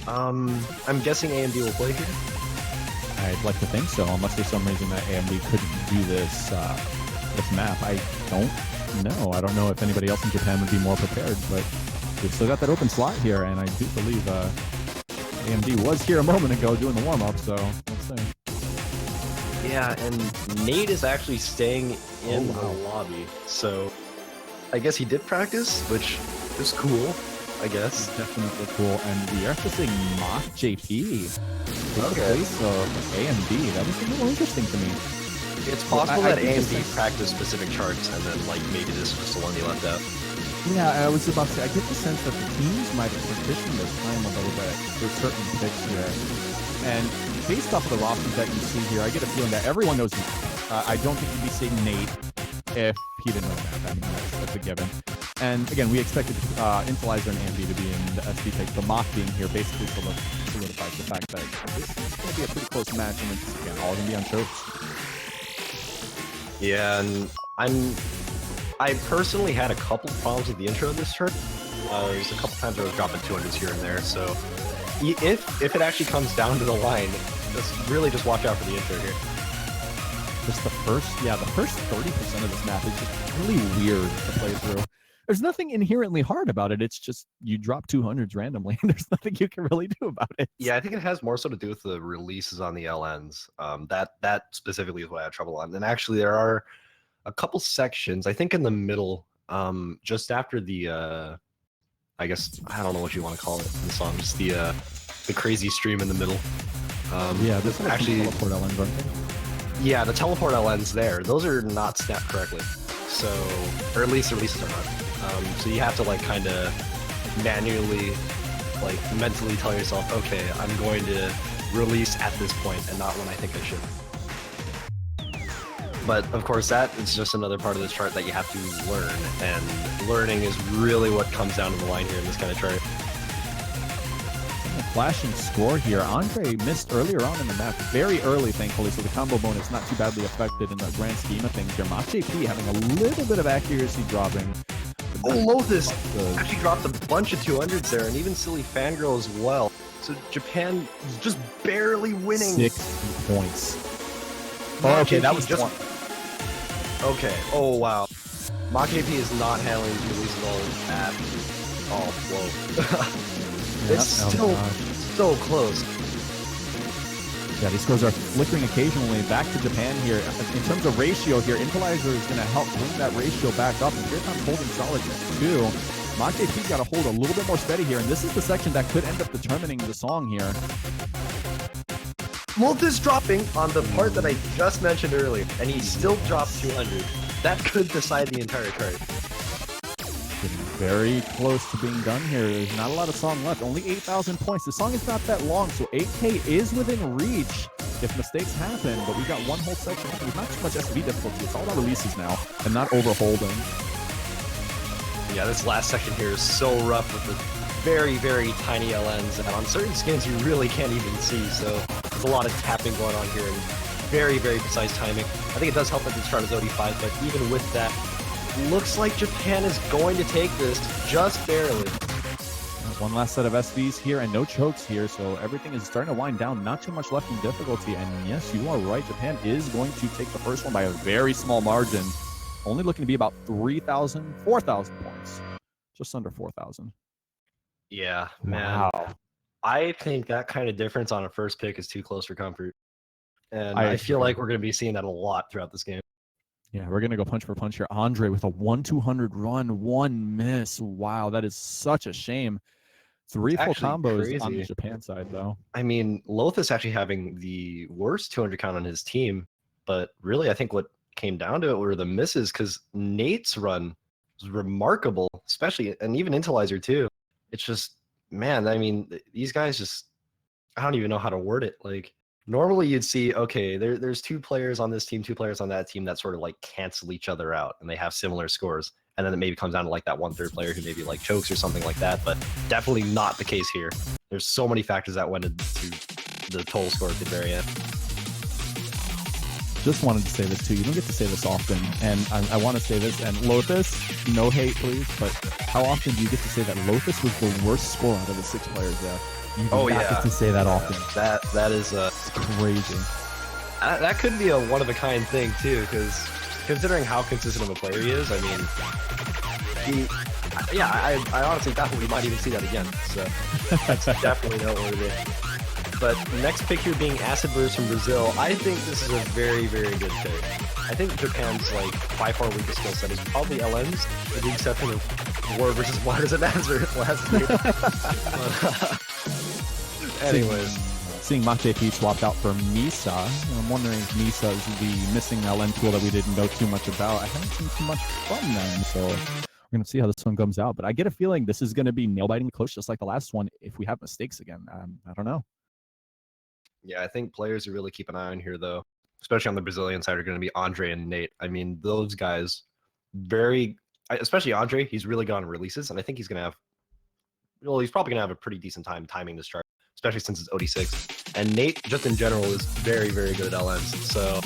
I'm guessing AMD will play here. I'd like to think so, unless there's some reason that AMD couldn't do this map. I don't know. I don't know if anybody else in Japan would be more prepared, but we've still got that open slot here, and I do believe AMD was here a moment ago doing the warm-up, so let's see. Yeah, and Nate is actually staying in wow. the lobby, so I guess he did practice, which is cool, I guess. Definitely cool. And we are actually seeing Mock JP in the place of AMD. That was a little interesting to me. It's possible I that think AMD practiced specific charts, and then like maybe this was just the one he left out. Yeah, I was about to say, I get the sense that the teams might have partitioned their time a little bit for certain picks here. And based off of the rosters that you see here, I get a feeling that everyone knows Matt. I don't think you'd be seeing Nate if he didn't know Matt. I mean, that's a given. And again, we expected Intelizer and AMD to be in the SD pick. The Mock being here basically solidifies the fact that this is going to be a pretty close match, and it's, again, all going to be on chokes. Yeah, and I personally had a couple problems with the intro of this turn. There's a couple times I was dropping 200s here and there, so if it actually comes down to the line, just watch out for the intro here. Just the first 30% of this map is just really weird to play through. There's nothing inherently hard about it. It's just you drop 200s randomly, and there's nothing you can really do about it. Yeah, I think it has more so to do with the releases on the LNs. That specifically is what I had trouble on. And actually, there are a couple sections, I think in the middle, just after the, I guess, I don't know what you want to call it in the song, just the crazy stream in the middle. Yeah, this is actually teleport LNs, aren't they? Yeah, the teleport LNs there, those are not snapped correctly. So, or at least the releases are not. So you have to like kind of manually, like mentally tell yourself, okay, I'm going to release at this point and not when I think I should. But of course, that is just another part of this chart that you have to learn, and learning is really what comes down to the line here in this kind of chart. Flashing score here. Andre missed earlier on in the map, very early, thankfully, so the combo bonus not too badly affected in the grand scheme of things here. Mach JP having a little bit of accuracy dropping. Oh, Lothus actually dropped a bunch of 200s there, and even Silly Fangirl as well. So Japan is just barely winning. 60 points. Oh, okay, that was just one. Okay. Oh wow. Mach JP is not handling these releases all at all. Whoa. It's still so close. Yeah, these scores are flickering occasionally. Back to Japan here. In terms of ratio here, Intelizer is going to help bring that ratio back up. And here comes holding solid too. Mach JP's got to hold a little bit more steady here. And this is the section that could end up determining the song here. Lothus dropping on the part that I just mentioned earlier, and he still dropped 200. That could decide the entire chart. Getting very close to being done here. There's not a lot of song left. Only 8,000 points. The song is not that long, so 8K is within reach if mistakes happen. But we've got one whole section. There's not too much SV difficulty. It's all about releases now and not overholding. Yeah, this last section here is so rough with the very, very tiny LNs, and on certain skins you really can't even see, so there's a lot of tapping going on here and very, very precise timing. I think it does help that this chart is OD5, but even with that, looks like Japan is going to take this just barely. One last set of SVs here and no chokes here, so everything is starting to wind down. Not too much left in difficulty, and yes, you are right. Japan is going to take the first one by a very small margin. Only looking to be about 4,000 points. Just under 4,000. Yeah, man. Wow. I think that kind of difference on a first pick is too close for comfort. And I I feel agree. like we're going to be seeing that a lot throughout this game. Yeah, we're going to go punch for punch here. Andre with a 1-200 run, one miss. Wow, that is such a shame. Three full combos crazy on the Japan side, though. I mean, Lothus actually having the worst 200 count on his team, but really I think what came down to it were the misses, because Nate's run was remarkable, especially, and even Intelizer too. It's just, man, I mean, these guys just, I don't even know how to word it. Like, normally you'd see, okay, there's two players on this team, two players on that team that sort of like cancel each other out, and they have similar scores. And then it maybe comes down to like that 1/3 player who maybe like chokes or something like that, but definitely not the case here. There's so many factors that went into the total score at the very end. Just wanted to say this too. You don't get to say this often, and I want to say this. And Lothus, no hate, please, but how often do you get to say that Lothus was the worst score out of the 6 players there? You do not get to say that often. That is Crazy. that could be a one-of-a-kind thing too, because considering how consistent of a player he is, I mean, Yeah, I honestly thought we might even see that again. So that's definitely noteworthy. But next pick here being Acid Burst from Brazil, I think this is a very, very good pick. I think Japan's like by far weakest skill set is probably LMs, with the exception of War versus Waters and Nazareth last year. Anyways. Seeing Machepi swapped out for Misa, I'm wondering if Misa is the missing LN tool that we didn't know too much about. I haven't seen too much from them, so we're going to see how this one comes out. But I get a feeling this is going to be nail-biting close, just like the last one, if we have mistakes again. I don't know. Yeah, I think players to really keep an eye on here, though, especially on the Brazilian side, are going to be Andre and Nate. I mean, those guys, especially Andre, he's really good on releases, and I think he's going to have, well, he's probably going to have a pretty decent time timing this chart, especially since it's OD6. And Nate, just in general, is very, very good at LMs. So,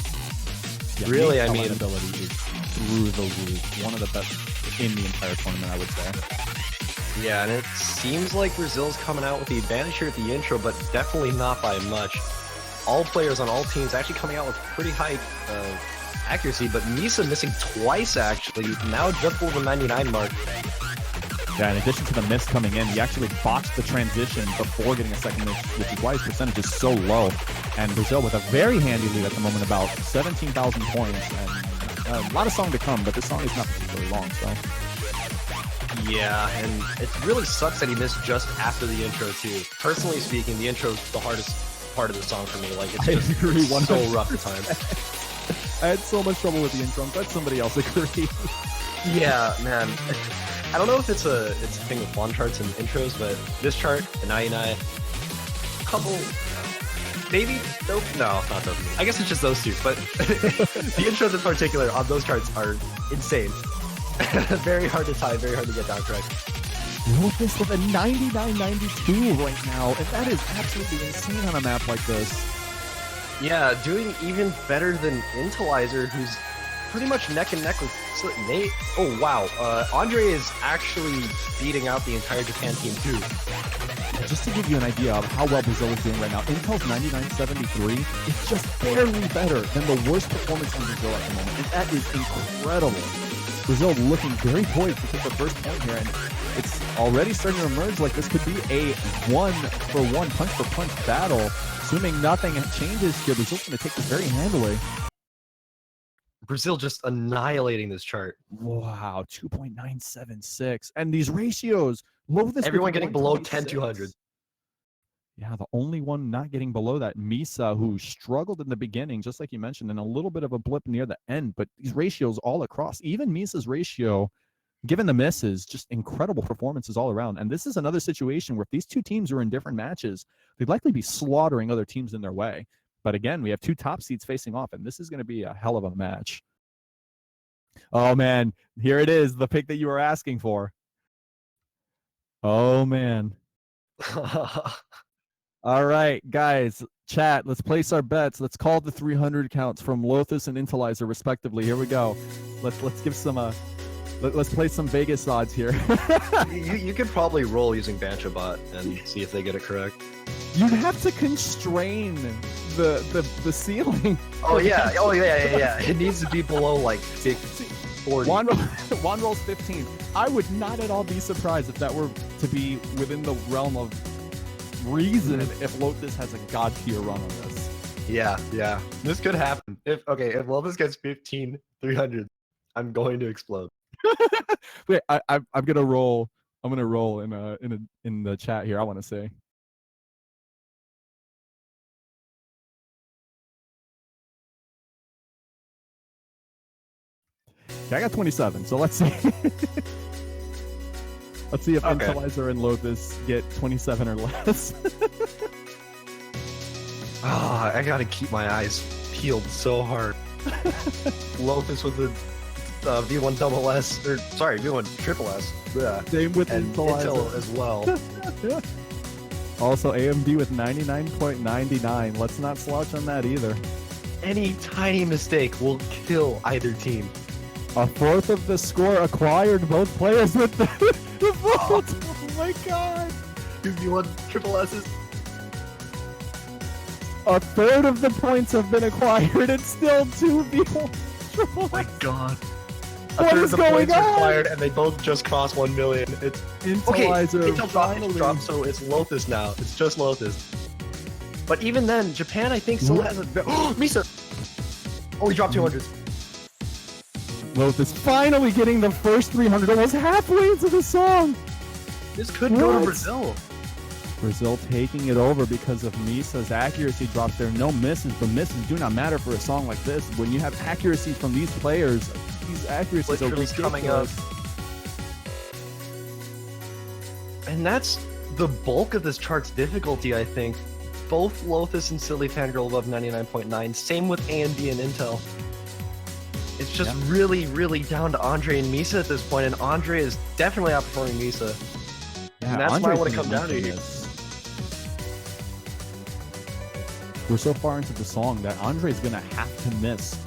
yeah, really, Nate's LN ability is through the roof. One of the best in the entire tournament, I would say. Yeah, and it seems like Brazil's coming out with the advantage here at the intro, but definitely not by much. All players on all teams actually coming out with pretty high accuracy, but Misa missing twice, actually. Now just over the 99 mark. Yeah, in addition to the miss coming in, he actually botched the transition before getting a second miss, which is why his percentage is so low. And Brazil with a very handy lead at the moment, about 17,000 points. And a lot of song to come, but this song is not particularly long, so. Yeah, and it really sucks that he missed just after the intro, too. Personally speaking, the intro is the hardest part of the song for me. Like, it's just so rough at times. I had so much trouble with the intro. I'm glad somebody else agreed. Yeah, man. I don't know if it's a thing with one charts and intros, but this chart, the 99, couple, maybe, nope, no, not those. I guess it's just those two, but the intros in particular on those charts are insane. Very hard to tie, very hard to get down correct. Lotus with a 99.92 right now, and that is absolutely insane on a map like this. Yeah, doing even better than Intelizer, who's pretty much neck and neck with Nate. Oh, wow. Andre is actually beating out the entire Japan team, too. Just to give you an idea of how well Brazil is doing right now, Intel's 99.73 is just barely better than the worst performance in Brazil at the moment, and that is incredible. Brazil looking very poised to take the first point here, and it's already starting to emerge like this could be a one-for-one, punch-for-punch battle. Assuming nothing changes here, Brazil's going to take this very handily. Brazil just annihilating this chart. Wow, 2.976. And these ratios, everyone getting below 10,200. Yeah, the only one not getting below that, Misa, who struggled in the beginning, just like you mentioned, and a little bit of a blip near the end, but these ratios all across. Even Misa's ratio, given the misses, just incredible performances all around. And this is another situation where if these two teams are in different matches, they'd likely be slaughtering other teams in their way. But again, we have two top seeds facing off, and this is going to be a hell of a match. Oh, man. Here it is, the pick that you were asking for. Oh, man. All right, guys, chat, let's place our bets. Let's call the 300 counts from Lothus and Intelizer, respectively. Here we go. Let's give some... Let's play some Vegas odds here. you could probably roll using BanchoBot and see if they get it correct. You'd have to constrain the ceiling. Oh yeah, It needs to be below like 40. Juan rolls 15. I would not at all be surprised if that were to be within the realm of reason if Lotus has a god tier run on this. Yeah. This could happen. If Lotus gets 15,300, I'm going to explode. Wait, I'm gonna roll. I'm gonna roll in the chat here. I want to say. Okay, I got 27. So let's see. Let's see if Intelizer and Lotus get 27 or less. I gotta keep my eyes peeled so hard. Lotus with the V1 double S, or sorry, V1 triple S. Yeah. Same with Intel as well. Also, AMD with 99.99. Let's not slouch on that either. Any tiny mistake will kill either team. A fourth of the score acquired, both players with the vault. Oh my god. Two V1 triple S's. A third of the points have been acquired. It's still 2v1 triple S. Oh my god. What is going on? Required, and they both just crossed 1 million. It's Intelizer Intel dropped, so it's Lotus now. It's just Lotus. But even then, Japan, I think, still has a... Oh, Misa! Oh, he dropped 200. Lotus finally getting the first 300, almost halfway into the song. This could go to Brazil. Brazil taking it over because of Misa's accuracy drops there. No misses, but misses do not matter for a song like this. When you have accuracy from these players, these accuracies are ridiculous. Coming up. And that's the bulk of this chart's difficulty, I think. Both Lotus and Silly Fangirl above 99.9. Same with AMD and Intel. It's just really, really down to Andre and Misa at this point, and Andre is definitely outperforming Misa. Yeah, and that's why I want to come down to here. We're so far into the song that Andre's going to have to miss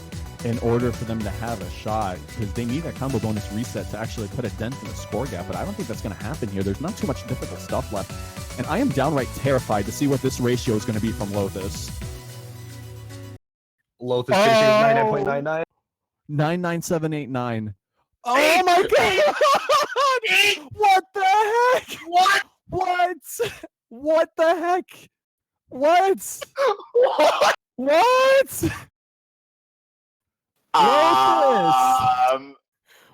in order for them to have a shot, because they need that combo bonus reset to actually put a dent in the score gap, but I don't think that's going to happen here. There's not too much difficult stuff left, and I am downright terrified to see what this ratio is going to be from Lotus. Lotus finishing with 99.99. 99789. Oh my god! What the heck? What? What the heck? What? What?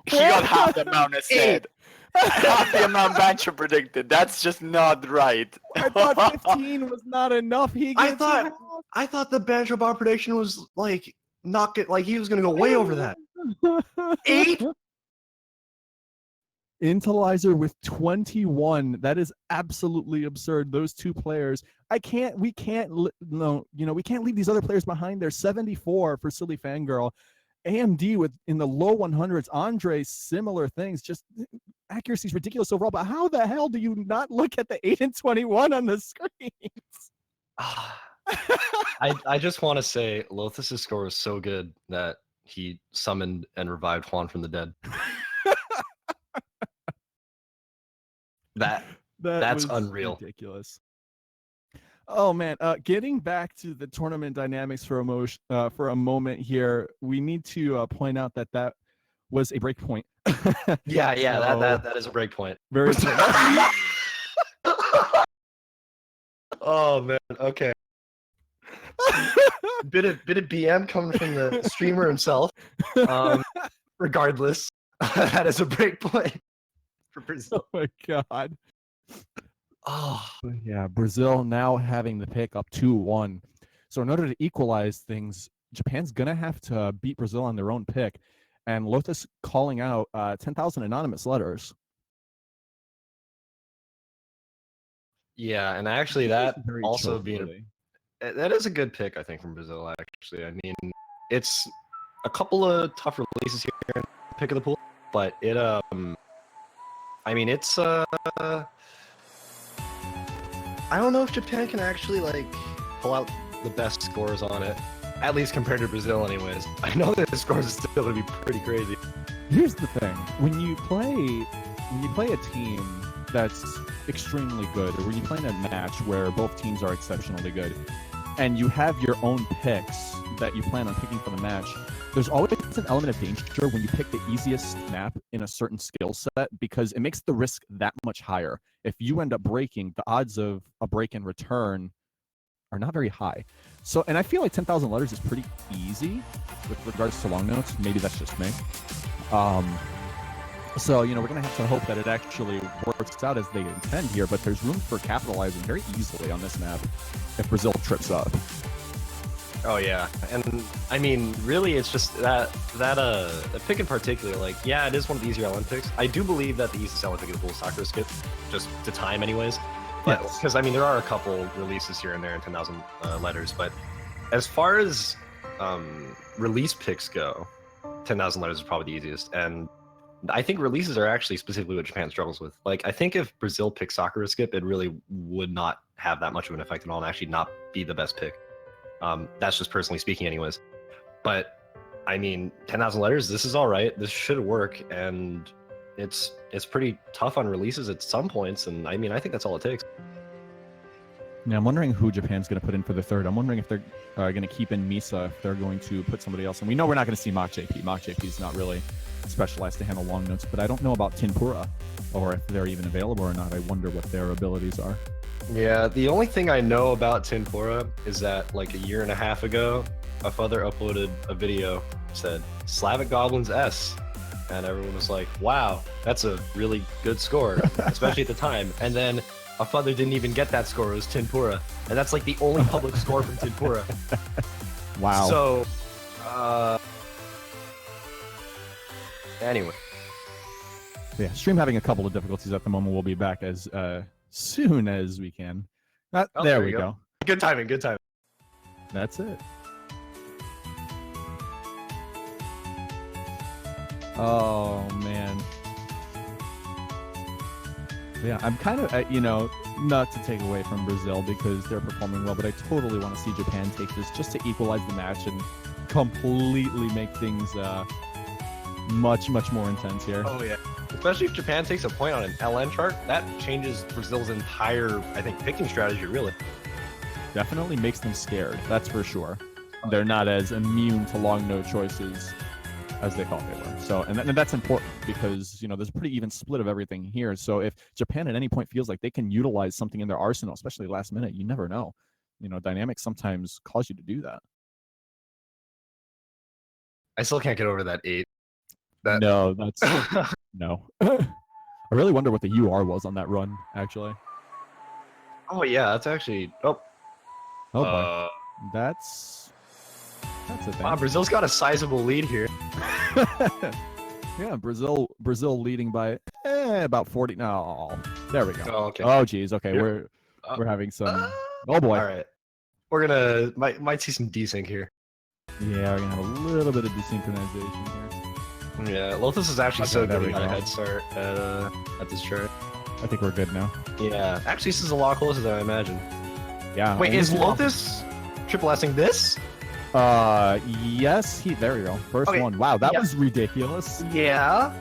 He got half the amount I said. Half the amount Bancho predicted. That's just not right. I thought 15 was not enough. I thought the Bancho bar prediction was like he was gonna go way over that. 8? Intelizer with 21. That is absolutely absurd. Those two players. We can't leave these other players behind. They're 74 for Silly Fangirl. AMD with in the low 100s. Andre, similar things. Just accuracy is ridiculous overall. But how the hell do you not look at the 8 and 21 on the screens? I just want to say Lothus' score was so good that he summoned and revived Juan from the dead. That's unreal. Ridiculous. Oh man, getting back to the tournament dynamics for a moment here, we need to point out that was a break point. yeah, that is a break point. Very Oh man, okay. bit of BM coming from the streamer himself. Regardless, that is a break point for Brazil. Oh my god. Oh yeah, Brazil now having the pick up 2-1. So in order to equalize things, Japan's gonna have to beat Brazil on their own pick, and Lotus calling out 10,000 anonymous letters. Yeah, and actually that also being that is a good pick, I think, from Brazil. Actually, I mean, it's a couple of tough releases here in the pick of the pool, but it I mean, it's I don't know if Japan can actually pull out the best scores on it, at least compared to Brazil anyways. I know that the scores are still going to be pretty crazy. Here's the thing. When you play a team that's extremely good, or when you play in a match where both teams are exceptionally good, and you have your own picks that you plan on picking for the match, there's always an element of danger when you pick the easiest snap in a certain skill set, because it makes the risk that much higher. If you end up breaking, the odds of a break in return are not very high. So, and I feel like 10,000 letters is pretty easy with regards to long notes. Maybe that's just me. So, we're going to have to hope that it actually works out as they intend here, but there's room for capitalizing very easily on this map if Brazil trips up. Oh yeah, and I mean, really, it's just that pick in particular. Yeah, it is one of the easier LN picks. I do believe that the easiest LN pick of the pool is Sakura Skip, just to time, anyways. But because I mean, there are a couple releases here and there in 10,000 letters. But as far as release picks go, 10,000 letters is probably the easiest. And I think releases are actually specifically what Japan struggles with. I think if Brazil picked Sakura Skip, it really would not have that much of an effect at all, and actually not be the best pick. That's just personally speaking anyways. But I mean, 10,000 letters, this is all right. This should work, and it's pretty tough on releases at some points, and I mean, I think that's all it takes. Now I'm wondering who Japan's going to put in for the third. I'm wondering if they're going to keep in Misa, if they're going to put somebody else in. We know we're not going to see Mach JP. Mach JP is not really specialized to handle long notes, but I don't know about Tinpura, or if they're even available or not. I wonder what their abilities are. Yeah, the only thing I know about Tinpura is that like a year and a half ago, a father uploaded a video, said Slavic Goblins S, and everyone was like, wow, that's a really good score, especially at the time. And then a father didn't even get that score, it was Tinpura, and that's like the only public score from Tinpura. Wow. So, anyway. Yeah, stream having a couple of difficulties at the moment. We'll be back as soon as we can. Oh, there we go. Good timing, good timing. That's it. Oh, man. Yeah, I'm kind of, not to take away from Brazil because they're performing well, but I totally want to see Japan take this just to equalize the match and completely make things much, much more intense here. Oh, yeah. Especially if Japan takes a point on an LN chart, that changes Brazil's entire, I think, picking strategy, really. Definitely makes them scared, that's for sure. They're not as immune to long no choices as they thought they were. So, and that's important because, there's a pretty even split of everything here. So if Japan at any point feels like they can utilize something in their arsenal, especially last minute, you never know. Dynamics sometimes cause you to do that. I still can't get over that 8. No, that's... no. I really wonder what the UR was on that run, actually. Oh, yeah, that's actually... Oh, boy. That's a thing. Wow, Brazil's got a sizable lead here. Yeah, Brazil leading by about 40. No, there we go. Oh, okay. Oh, geez. Okay, Here. we're having some. Oh boy. All right. We're gonna might see some desync here. Yeah, we're gonna have a little bit of desynchronization here. Yeah, Lotus is actually Okay, so there good. we We got a go. head start at this chart. I think we're good now. Yeah, actually, this is a lot closer than I imagined. Yeah. Wait, only is two Lotus triple S'ing this? Yes. There we go. First Okay, one. Wow, that yeah. was ridiculous. Yeah.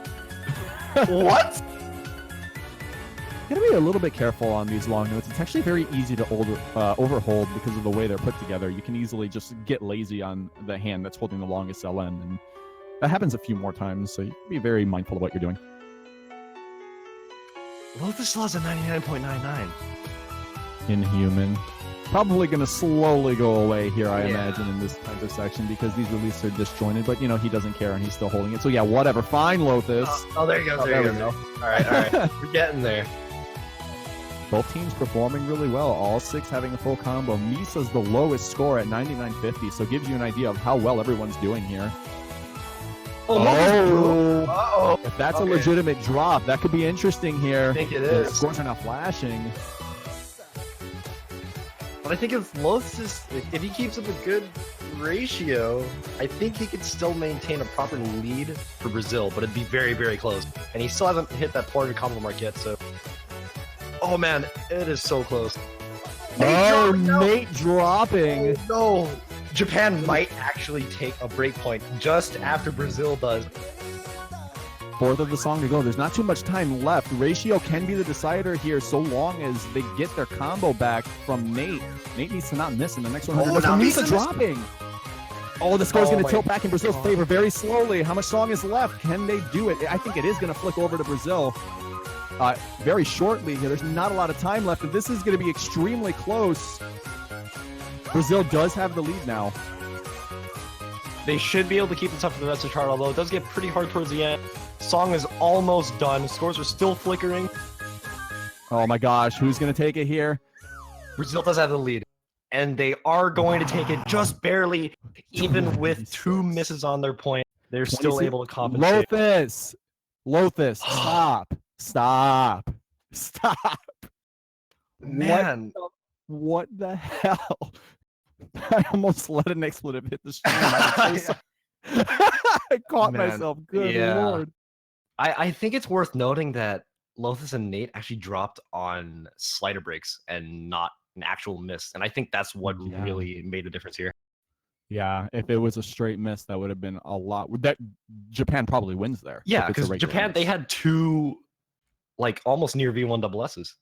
What? Gotta be a little bit careful on these long notes. It's actually very easy to overhold because of the way they're put together. You can easily just get lazy on the hand that's holding the longest LN, and that happens a few more times, so you can be very mindful of what you're doing. Lotus still has a 99.99. Inhuman. Probably going to slowly go away here, I Yeah. imagine, in this type of section because these releases are disjointed, but, he doesn't care and he's still holding it. So, yeah, whatever. Fine, Lotus. Oh, there you go. There you go. All right. We're getting there. Both teams performing really well. All 6 having a full combo. Misa's the lowest score at 99.50, so gives you an idea of how well everyone's doing here. Uh-oh. If that's Okay. a legitimate drop, that could be interesting here. I think it The is. scores are not flashing. But I think if Lotus if he keeps up a good ratio, I think he could still maintain a proper lead for Brazil, but it'd be very, very close. And he still hasn't hit that 400 combo mark yet, so... Oh man, it is so close. Nate dropping. Oh no! Japan might actually take a break point just after Brazil does. Fourth of the song to go. There's not too much time left. Ratio can be the decider here so long as they get their combo back from Nate. Nate needs to not miss in the next 100. now Misa Misa dropping. Oh, the score's Oh going to my tilt back in Brazil's God. favor very slowly. How much song is left? Can they do it? I think it is going to flick over to Brazil very shortly here. There's not a lot of time left, but this is going to be extremely close. Brazil does have the lead now. They should be able to keep this up for the rest of the chart, although it does get pretty hard towards the end. Song is almost done. Scores are still flickering. Oh my gosh, who's going to take it here? Brazil does have the lead. And they are going to take it just barely. Even with 2 misses on their point, they're still 26 able to compensate. Lothus, stop. Man. What the hell? I almost let an expletive hit the stream. I caught Man, myself. Good yeah. lord. I think it's worth noting that Lothus and Nate actually dropped on slider breaks and not an actual miss. And I think that's what Yeah. really made a difference here. Yeah, if it was a straight miss, that would have been a lot. That Japan probably wins there. Yeah, if it's a because regular Japan, miss. they had 2, like, almost near V1 double S's.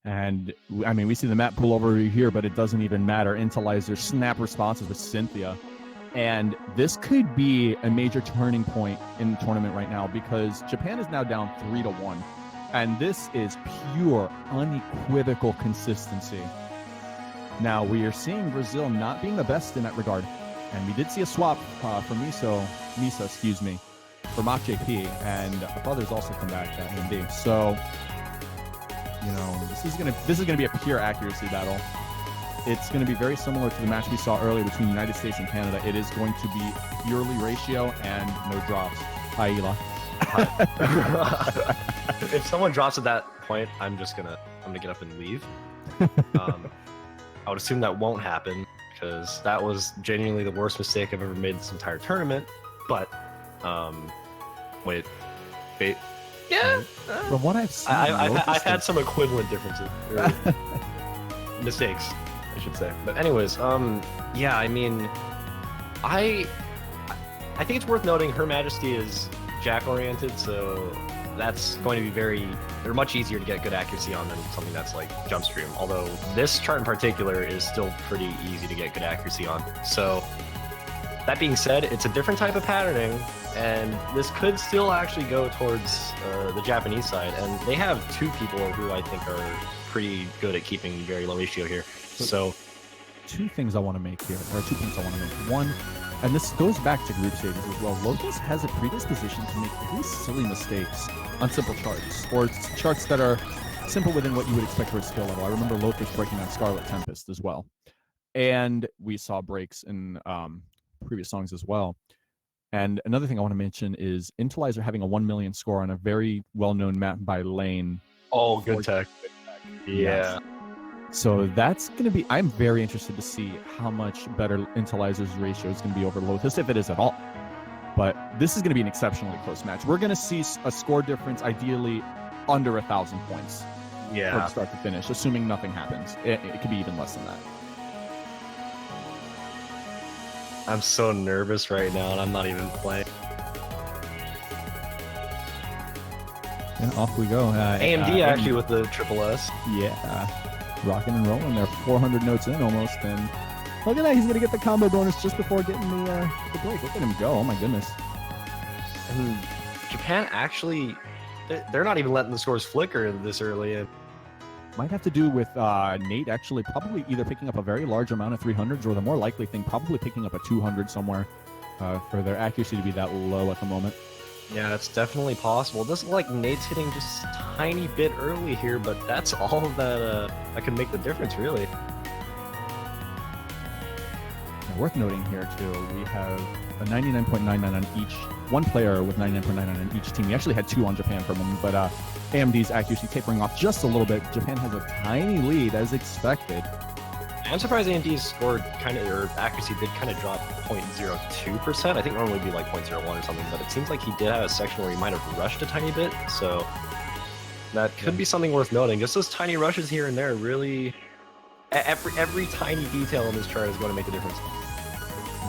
And I mean, we see the map pull over here, but it doesn't even matter. Intelizer snap responses with Cynthia. And this could be a major turning point in the tournament right now because Japan is now down 3-1. And this is pure, unequivocal consistency. Now, we are seeing Brazil not being the best in that regard. And we did see a swap for Misa, for Mach JP, and Brothers also come back to AMD. So, you know, this is gonna be a pure accuracy battle. It's going to be very similar to the match we saw earlier between the United States and Canada. It is going to be purely ratio and no drops. Hi, Ela. If someone drops at that point, I'm gonna get up and leave. I would assume that won't happen because that was genuinely the worst mistake I've ever made this entire tournament. But wait, yeah. From what I've seen, I've had some equivalent differences, or mistakes, I should say. But anyways, yeah, I mean, I think it's worth noting Her Majesty is Jack-oriented, so that's going to be they're much easier to get good accuracy on than something that's like Jump Stream. Although this chart in particular is still pretty easy to get good accuracy on. So that being said, it's a different type of patterning, and this could still actually go towards the Japanese side. And they have two people who I think are pretty good at keeping very low ratio here. So two things I want to make here, or 2 points I want to make. One, and this goes back to group stages as well, Lotus has a predisposition to make really silly mistakes on simple charts, or charts that are simple within what you would expect for a skill level. I remember Lotus breaking on Scarlet Tempest as well. And we saw breaks in previous songs as well. And another thing I want to mention is Intelizer having a 1 million score on a very well-known map by Lane. Oh, good tech. Yeah. Yes. So that's going to be, I'm very interested to see how much better Intellizer's ratio is going to be over Lotus, if it is at all. But this is going to be an exceptionally close match. We're going to see a score difference, ideally under 1,000 points. Yeah. From start to finish, assuming nothing happens. It could be even less than that. I'm so nervous right now, and I'm not even playing. And off we go. AMD actually with the triple S. Yeah. Rocking and rolling. They're 400 notes in almost, and look at that. He's gonna get the combo bonus just before getting the break. Look at him go. Oh my goodness. And Japan actually, they're not even letting the scores flicker this early. And might have to do with Nate actually probably either picking up a very large amount of 300s, or the more likely thing, probably picking up a 200 somewhere for their accuracy to be that low at the moment. Yeah, it's definitely possible. It doesn't look like Nate's hitting just a tiny bit early here, but that's all that can make the difference, really. Now, worth noting here, too, we have a 99.99 on each, one player with 99.99 on each team. We actually had two on Japan for a moment, but AMD's accuracy tapering off just a little bit. Japan has a tiny lead, as expected. I'm surprised AMD's score or accuracy did kind of drop 0.02%. I think normally it'd be like 0.01 or something, but it seems like he did have a section where he might have rushed a tiny bit, so that could be something worth noting. Just those tiny rushes here and there really, every tiny detail in this chart is going to make a difference.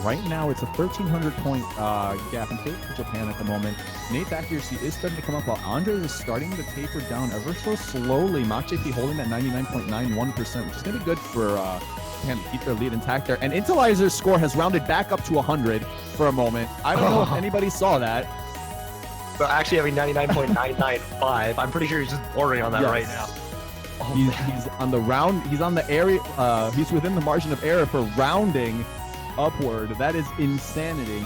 Right now, it's a 1,300 point gap in favor for Japan at the moment. Nate's accuracy is starting to come up, while Andre is starting to taper down ever so slowly. Mach JP holding that 99.91%, which is going to be good for Japan to keep their lead intact there. And Intellizer's score has rounded back up to 100 for a moment. I don't know if anybody saw that. So actually having 99.995, I'm pretty sure he's just bordering on that right now. Oh, he's on the round. He's on the area. He's within the margin of error for rounding upward. That is insanity.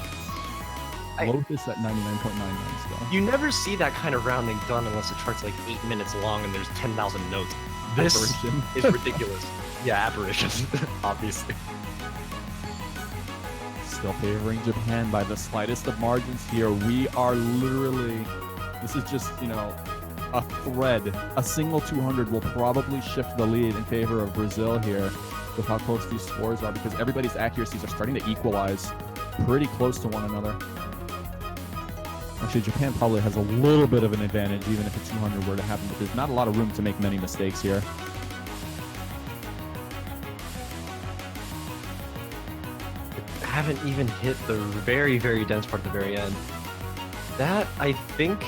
Lotus at 99.99 still. You never see that kind of rounding done unless the chart's like 8 minutes long and there's 10,000 notes. This is ridiculous. Yeah, apparitions, obviously. Still favoring Japan by the slightest of margins here. We are literally, this is just, you know, a thread. A single 200 will probably shift the lead in favor of Brazil here with how close these scores are, because everybody's accuracies are starting to equalize pretty close to one another. Actually, Japan probably has a little bit of an advantage, even if a 200 were to happen, but there's not a lot of room to make many mistakes here. I haven't even hit the very, very dense part at the very end. That, I think,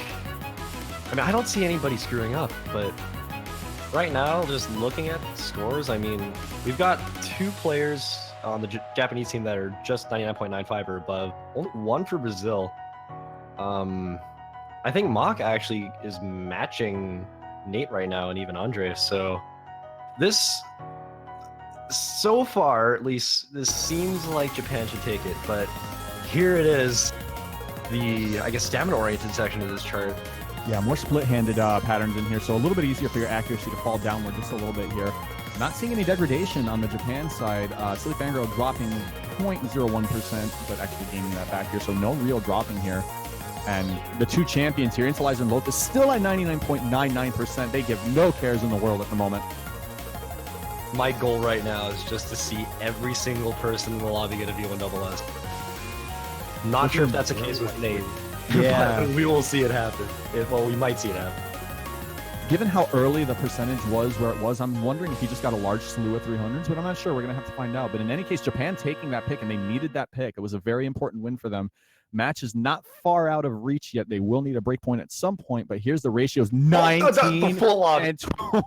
I mean, I don't see anybody screwing up, but right now, just looking at scores, I mean, we've got two players on the Japanese team that are just 99.95 or above. Only 1 for Brazil. I think Mock actually is matching Nate right now and even Andre. So this, so far at least, this seems like Japan should take it. But here it is, the, I guess, stamina-oriented section of this chart. Yeah, more split-handed patterns in here, so a little bit easier for your accuracy to fall downward just a little bit here. Not seeing any degradation on the Japan side. Silly Fangirl dropping 0.01%, but actually gaining that back here, so no real dropping here. And the two champions here, Intelizer and Lotus, still at 99.99%. They give no cares in the world at the moment. My goal right now is just to see every single person in the lobby get a V1SS. Not sure if that's the case with Nate. Yeah. But we will see it happen. Well, we might see it happen. Given how early the percentage was where it was, I'm wondering if he just got a large slew of 300s, but I'm not sure. We're going to have to find out. But in any case, Japan taking that pick, and they needed that pick. It was a very important win for them. Match is not far out of reach yet. They will need a break point at some point, but here's the ratios: 19 full lobby. and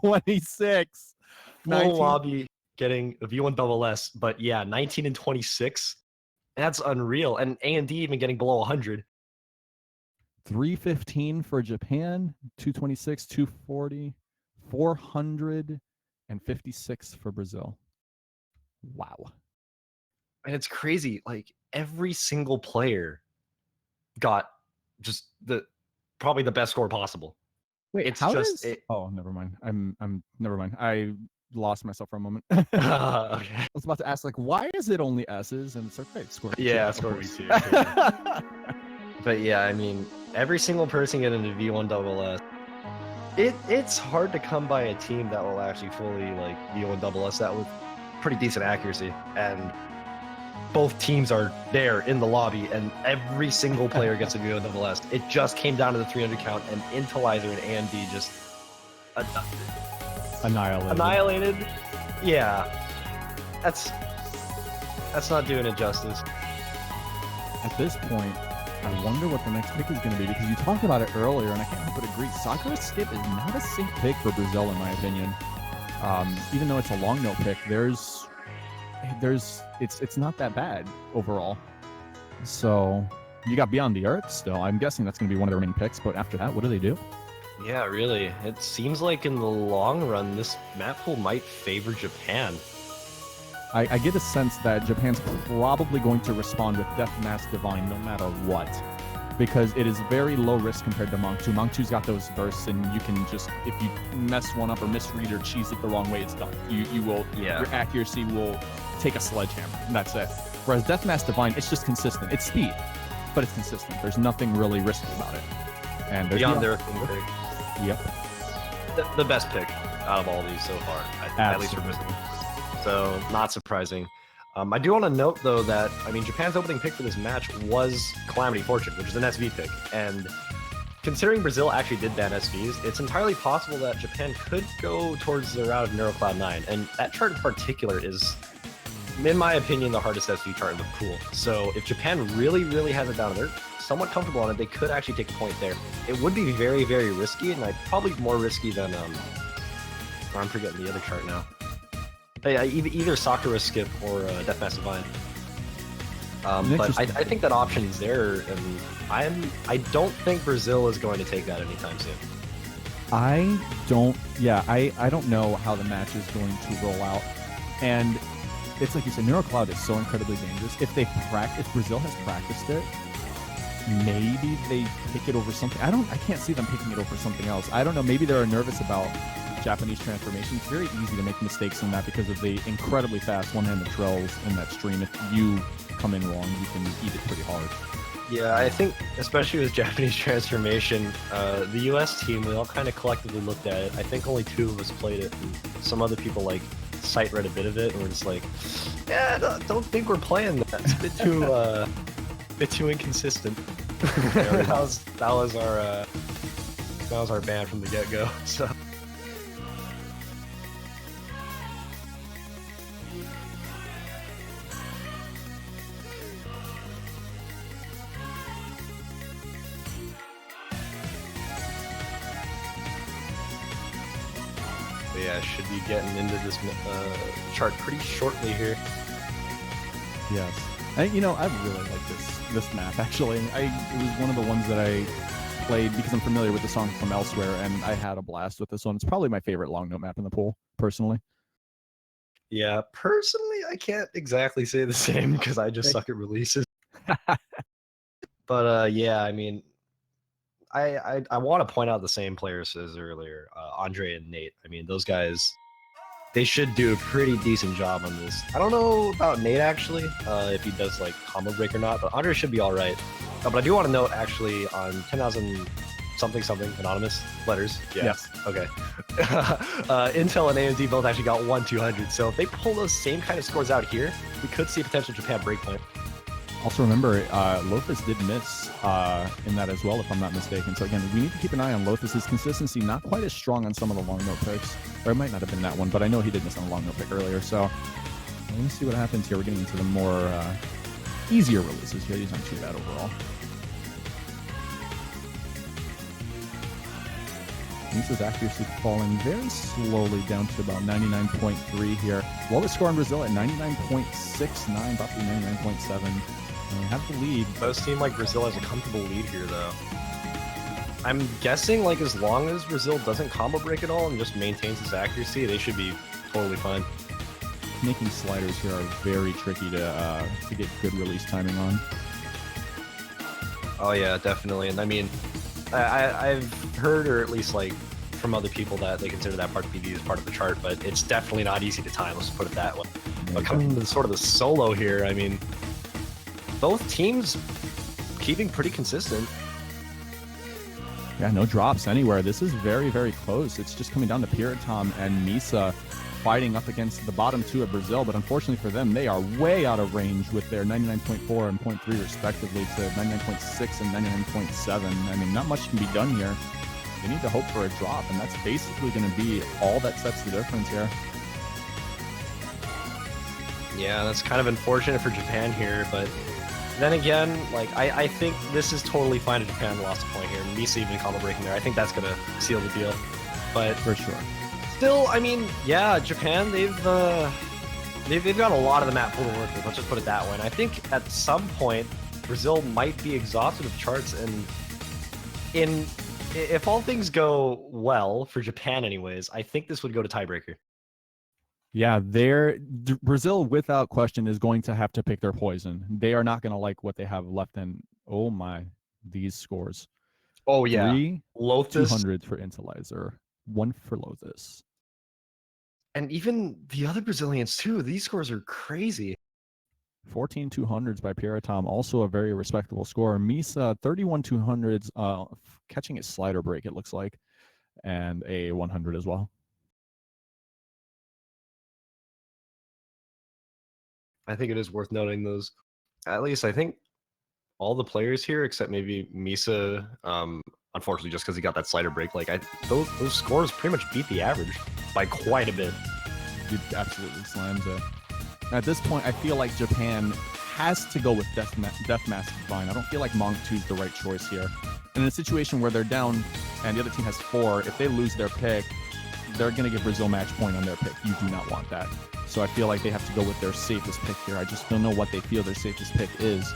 26. Full lobby getting a V1SS, but yeah, 19 and 26. That's unreal. And A&D even getting below 100. 315 for Japan, 226, 240, 456 for Brazil. Wow. And it's crazy. Like, every single player got just probably the best score possible. Wait, it's how just does... Oh, never mind. I'm never mind. I lost myself for a moment. Okay. I was about to ask, like, why is it only S's? And it's like, hey, score. Yeah, score 2. But yeah, I mean, every single person getting a V1SS. It's hard to come by a team that will actually fully like V1SS that with pretty decent accuracy, and both teams are there in the lobby, and every single player gets a V1SS. It just came down to the 300 count, and Intelizer and AMD just annihilated. Yeah, that's not doing it justice. At this point, I wonder what the next pick is going to be, because you talked about it earlier, and I can't help but agree. Sakura Skip is not a safe pick for Brazil, in my opinion. Even though it's a long note pick, it's not that bad overall. So you got Beyond the Earth still. I'm guessing that's going to be one of the remaining picks, but after that, what do they do? Yeah, really. It seems like in the long run, this map pool might favor Japan. I get a sense that Japan's probably going to respond with Death Mask Divine no matter what, because it is very low risk compared to Monk 2. Monk 2's got those bursts, and you can just, if you mess one up or misread or cheese it the wrong way, it's done. You will, your accuracy will take a sledgehammer, and that's it. Whereas Death Mask Divine, it's just consistent. It's speed, but it's consistent. There's nothing really risky about it. And there's Beyond their pick. Yep. The best pick out of all these so far, at least for Brazil. So, not surprising. I do want to note, though, that, I mean, Japan's opening pick for this match was Calamity Fortune, which is an SV pick. And considering Brazil actually did ban SVs, it's entirely possible that Japan could go towards the route of NeuroCloud9. And that chart in particular is, in my opinion, the hardest SV chart in the pool. So if Japan really, really has it down, they're somewhat comfortable on it, they could actually take a point there. It would be very, very risky, and probably more risky than, I'm forgetting the other chart now. Either Sakura Skip or Death Mask Divine. But I think that option is there, and I don't think Brazil is going to take that anytime soon. I don't know how the match is going to roll out, and it's like you said, NeuroCloud is so incredibly dangerous. If Brazil has practiced it, maybe they pick it over something. I can't see them picking it over something else. I don't know. Maybe they're nervous about Japanese transformation. It's very easy to make mistakes in that because of the incredibly fast one-handed trails in that stream. If you come in wrong, you can eat it pretty hard. Yeah, I think, especially with Japanese transformation, the US team, we all kind of collectively looked at it. I think only 2 of us played it, and some other people sight read a bit of it, and we're just like, yeah, don't think we're playing that. It's a bit too inconsistent. that was our ban from the get-go. So. Yeah, should be getting into this chart pretty shortly here. Yes. You know, I really like this map actually. It was one of the ones that I played because I'm familiar with the song from elsewhere, and I had a blast with this one. It's probably my favorite long note map in the pool, personally. Yeah, personally, I can't exactly say the same because I just suck at releases. But yeah, I mean, I want to point out the same players as earlier, Andre and Nate. I mean, those guys, they should do a pretty decent job on this. I don't know about Nate actually, if he does like combo break or not, but Andre should be all right. But I do want to note actually on 10,000 something anonymous letters. Yeah. Yes. Okay. Intel and AMD both actually got 1-200. So if they pull those same kind of scores out here, we could see a potential Japan breakpoint. Also remember, Lothus did miss in that as well, if I'm not mistaken. So again, we need to keep an eye on Lothus's consistency. Not quite as strong on some of the long note picks, or it might not have been that one, but I know he did miss on a long note pick earlier. So let me see what happens here. We're getting into the more easier releases here. These aren't too bad overall. Misa's accuracy falling very slowly down to about 99.3 here. Lowest score in Brazil at 99.69, about to be 99.7. And we have the lead. It does seem like Brazil has a comfortable lead here, though. I'm guessing, like, as long as Brazil doesn't combo break at all and just maintains its accuracy, they should be totally fine. Making sliders here are very tricky to get good release timing on. Oh yeah, definitely. And I mean, I've heard, or at least like from other people, that they consider that part of BD as part of the chart, but it's definitely not easy to time. Let's put it that way. But coming to sort of the solo here, I mean, both teams keeping pretty consistent. Yeah, no drops anywhere. This is very, very close. It's just coming down to Piratom and Misa fighting up against the bottom two of Brazil, but unfortunately for them, they are way out of range with their 99.4 and 0.3 respectively to 99.6 and 99.7. I mean, not much can be done here. They need to hope for a drop, and that's basically going to be all that sets the difference here. Yeah, that's kind of unfortunate for Japan here, but then again, like, I think this is totally fine if Japan lost a point here. Misa even combo breaking there. I think that's going to seal the deal. But for sure. Still, I mean, yeah, Japan, they've got a lot of the map pool to work with. Let's just put it that way. And I think at some point, Brazil might be exhausted of charts. And if all things go well for Japan, anyways, I think this would go to tiebreaker. Yeah, Brazil, without question, is going to have to pick their poison. They are not going to like what they have left in. Oh my, these scores. Oh yeah, 3 Lothus 200s for Intelizer, 1 for Lothus. And even the other Brazilians too. These scores are crazy. 14 200s by Piratom, also a very respectable score. Misa 31 200s, catching a slider break, it looks like, and a 100 as well. I think it is worth noting those. At least I think all the players here, except maybe Misa, unfortunately, just because he got that slider break, like those scores pretty much beat the average by quite a bit. It absolutely slams it. At this point, I feel like Japan has to go with Death Mask Divine. I don't feel like Monk 2 is the right choice here. And in a situation where they're down and the other team has 4, if they lose their pick, they're going to give Brazil match point on their pick. You do not want that. So I feel like they have to go with their safest pick here. I just don't know what they feel their safest pick is.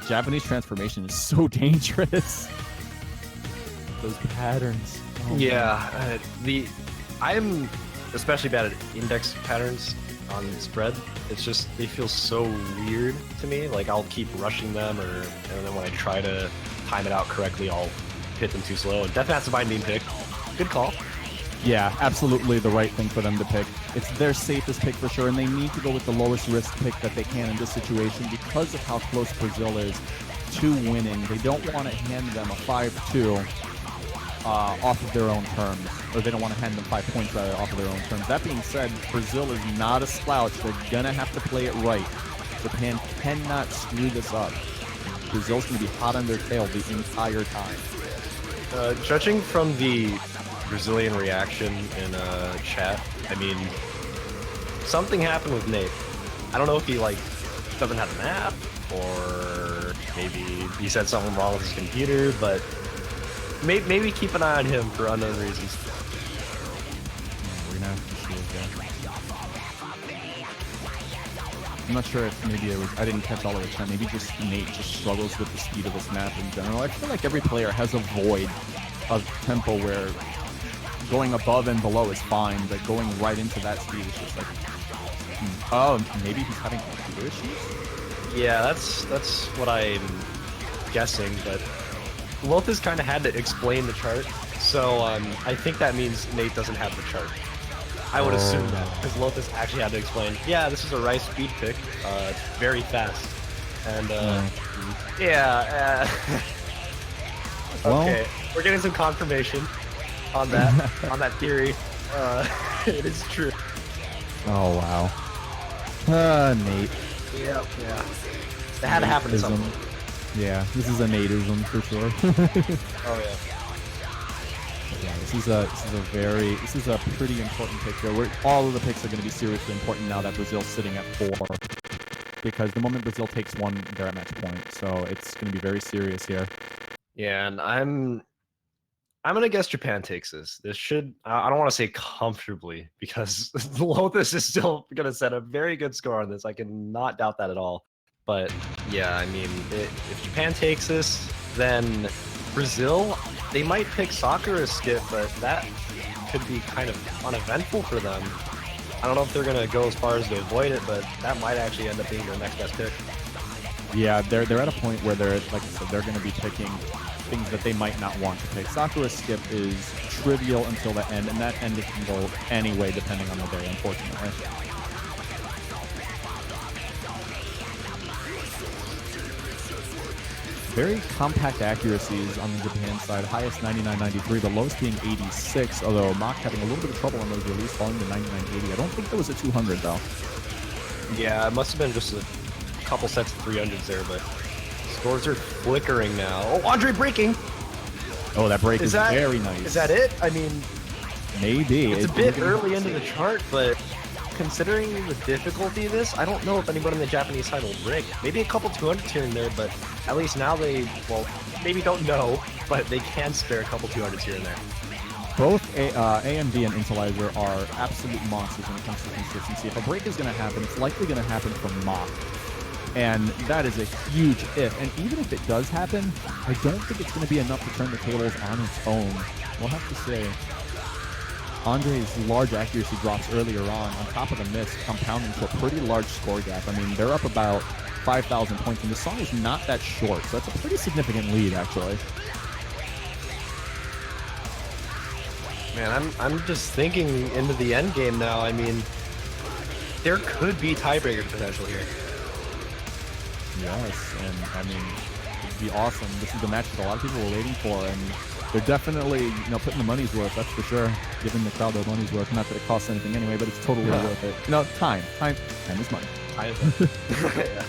Japanese transformation is so dangerous. Those patterns. Oh, yeah, I'm especially bad at index patterns on spread. It's just, they feel so weird to me. Like, I'll keep rushing them, and then when I try to time it out correctly, I'll hit them too slow. And Death Mask Divine being picked. Good call. Yeah, absolutely the right thing for them to pick. It's their safest pick for sure, and they need to go with the lowest risk pick that they can in this situation because of how close Brazil is to winning. They don't want to hand them a 5-2 off of their own terms, or they don't want to hand them 5 points rather off of their own terms. That being said, Brazil is not a slouch. They're going to have to play it right. Japan cannot screw this up. Brazil's going to be hot on their tail the entire time. Judging from the Brazilian reaction in chat, I mean, something happened with Nate. I don't know if he like doesn't have an app, or maybe he said something wrong with his computer, but maybe keep an eye on him for unknown reasons. We're gonna have to see again. I'm not sure if maybe I didn't catch all of it. Maybe just Nate just struggles with the speed of this map in general. I feel like every player has a void of tempo where going above and below is fine, but going right into that speed is just like, oh, maybe he's having computer issues? Yeah, that's what I'm guessing, but Lothus kind of had to explain the chart, so I think that means Nate doesn't have the chart. I would assume that, because Lothus actually had to explain, yeah, this is a Rice speed pick, it's very fast, and yeah, Well, okay, we're getting some confirmation on that theory. It is true. oh wow. Nate. Yeah. That had to happen to Nateism. someone. Yeah, this is a Nateism for sure. Oh yeah. Yeah, this is a pretty important pick here. All of the picks are going to be seriously important now that Brazil's sitting at 4, because the moment Brazil takes one, they're at match point. So it's going to be very serious here. Yeah, and I'm gonna guess Japan takes this. This should, I don't want to say comfortably, because Lothus is still gonna set a very good score on this. I cannot doubt that at all. But yeah, I mean, if Japan takes this, then Brazil, they might pick Sakura skip, but that could be kind of uneventful for them. I don't know if they're gonna go as far as to avoid it, but that might actually end up being their next best pick. Yeah, they're at a point where they're, like I said, they're going to be picking things that they might not want to pick. Sakura skip is trivial until the end, and that end can go any way depending on the day, unfortunately. Very compact accuracies on the Japan side. Highest 99.93, the lowest being 86, although Mach having a little bit of trouble on those release, falling to 99.80. I don't think there was a 200, though. Yeah, it must have been just a couple sets of 300s there, but scores are flickering now. Oh, Andre breaking! Oh, that break is very nice. Is that it? I mean, maybe. it's a bit early into the chart, but considering the difficulty of this, I don't know if anyone in the Japanese side will break. Maybe a couple 200s here and there, but at least now they, well, maybe don't know, but they can spare a couple 200s here and there. Both AMD and Intellizer are absolute monsters when it comes to consistency. If a break is going to happen, it's likely going to happen from Mach. And that is a huge if. And even if it does happen, I don't think it's going to be enough to turn the tables on its own. We'll have to say. Andre's large accuracy drops earlier on top of the miss, compounding to a pretty large score gap. I mean, they're up about 5,000 points, and the song is not that short, so that's a pretty significant lead, actually. Man, I'm just thinking into the end game now. I mean, there could be tiebreaker potential here. Yes, and I mean, it'd be awesome. This is the match that a lot of people were waiting for, and they're definitely, putting the money's worth, that's for sure. Giving the crowd their money's worth. Not that it costs anything anyway, but it's totally worth it. Time is money. Yeah.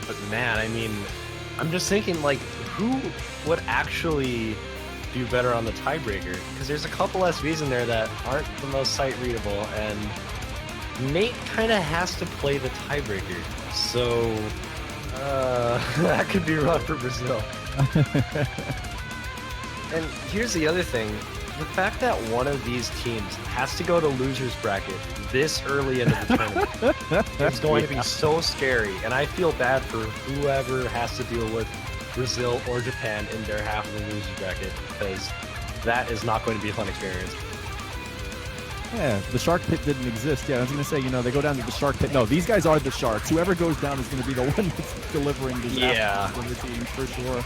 But man, I mean, I'm just thinking, like, who would actually do better on the tiebreaker? Because there's a couple SVs in there that aren't the most sight readable, and Nate kind of has to play the tiebreaker. So, that could be rough for Brazil. And here's the other thing. The fact that one of these teams has to go to loser's bracket this early into the tournament is going to be so scary, and I feel bad for whoever has to deal with Brazil or Japan in their half of the loser's bracket, because that is not going to be a fun experience. Yeah, the shark pit didn't exist. Yeah, I was going to say, they go down to the shark pit. No, these guys are the sharks. Whoever goes down is going to be the one that's delivering disaster for the team, for sure.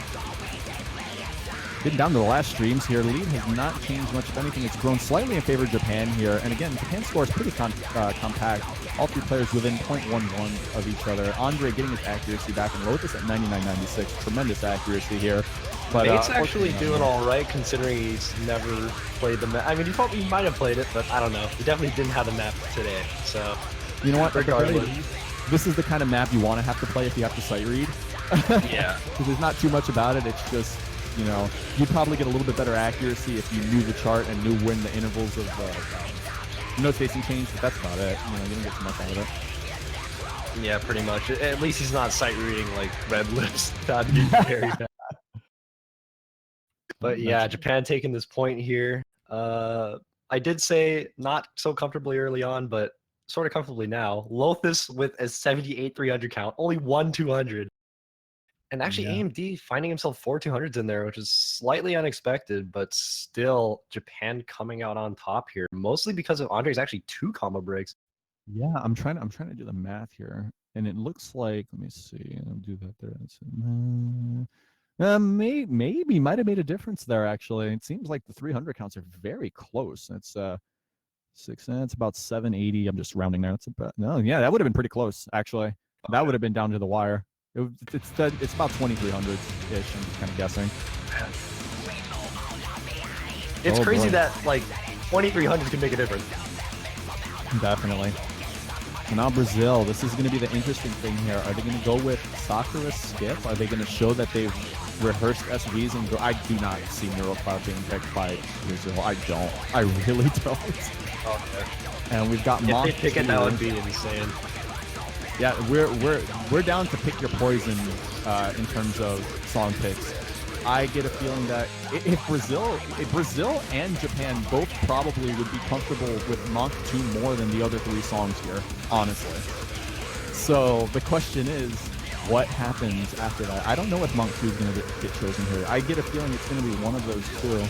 Getting down to the last streams here, the lead has not changed much. If anything, it's grown slightly in favor of Japan here. And again, Japan's score is pretty compact. All three players within 0.11 of each other. Andre getting his accuracy back, and Lothus at 99.96. Tremendous accuracy here. But Nate's actually doing all right, considering he's never played the map. I mean, he might have played it, but I don't know. He definitely didn't have the map today, so... You know what? Regardless. This is the kind of map you want to have to play if you have to sight read. Yeah. Because there's not too much about it. It's just... you'd probably get a little bit better accuracy if you knew the chart and knew when the intervals of no spacing change, but that's about it. You didn't get too much out of it. Yeah, pretty much. At least he's not sight reading like red lips. That'd be very bad. But yeah, Japan taking this point here. I did say not so comfortably early on, but sort of comfortably now. Lothus with a 78 300 count, only 1 200. And actually, Yeah. AMD finding himself 4 200s in there, which is slightly unexpected, but still Japan coming out on top here, mostly because of Andre's actually 2 combo breaks. Yeah, I'm trying to do the math here, and it looks like, let me see, I'll do that there. Maybe might have made a difference there. Actually, it seems like the 300 counts are very close. It's 6. It's about 780. I'm just rounding there. That's about no. Yeah, that would have been pretty close. Actually, that would have been down to the wire. It's about 2300 ish. I'm just kind of guessing. It's Oh, crazy boy. that like 2300 can make a difference. Definitely. So now Brazil, this is going to be the interesting thing here. Are they going to go with Sakura skip? Are they going to show that they've rehearsed SVs and go? I do not see NeuroCloud being picked by Brazil. I don't. I really don't. Okay. And we've got If Monk they pick it, too. that would be insane. Yeah, we're down to pick your poison in terms of song picks. I get a feeling that if Brazil and Japan both probably would be comfortable with Monk 2 more than the other 3 songs here, honestly. So the question is, what happens after that? I don't know if Monk 2 is going to get chosen here. I get a feeling it's going to be one of those 2.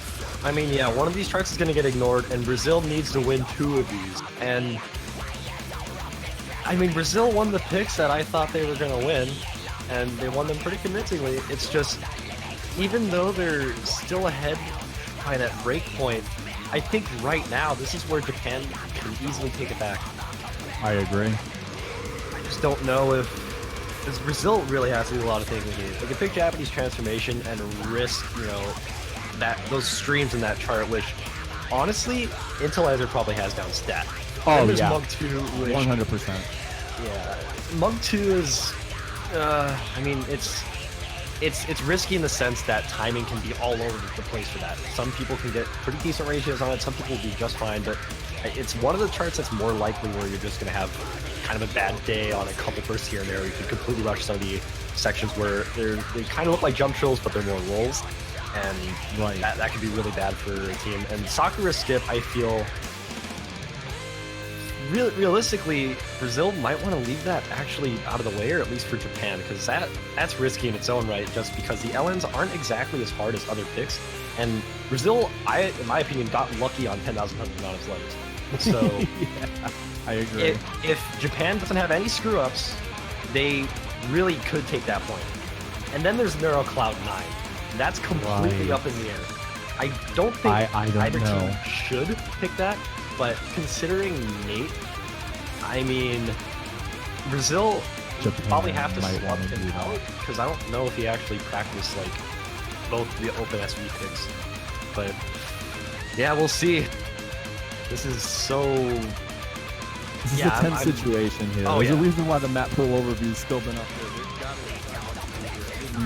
I mean, yeah, one of these charts is going to get ignored, and Brazil needs to win 2 of these. And I mean, Brazil won the picks that I thought they were going to win, and they won them pretty convincingly. It's just, even though they're still ahead by that break point, I think right now this is where Japan can easily take it back. I agree. I just don't know if, because Brazil really has to do a lot of things with it. They can pick Japanese transformation and risk, you know, those streams in that chart, which honestly, Intelizer probably has down stat. Oh, Then there's yeah. Monk 2, which, 100%. yeah, Monk 2 is, I mean, it's risky in the sense that timing can be all over the place for that. Some people can get pretty decent ratios on it, some people will be just fine, but it's one of the charts that's more likely where you're just going to have kind of a bad day on a couple bursts here and there. You can completely rush some of the sections where they kind of look like jump trills, but they're more rolls, and Right. that could be really bad for a team. And Sakura skip, I feel, realistically, Brazil might want to leave that actually out of the way, or at least for Japan, because that's risky in its own right, just because the LNs aren't exactly as hard as other picks. And Brazil, in my opinion, got lucky on 10,000 on its legs. So Yeah, I agree. if Japan doesn't have any screw-ups, they really could take that point. And then there's NeuroCloud 9. That's completely Right. up in the air. I don't think I don't either know. team should pick that, but considering Nate, I mean, Brazil Japan probably have to might swap wanna do him that. out, because I don't know if he actually practiced like both the open SV picks. But yeah, we'll see. This is so... This is Yeah, a tense I'm- situation here. Oh, There's a yeah. reason why the map pool overview has still been up there. They've got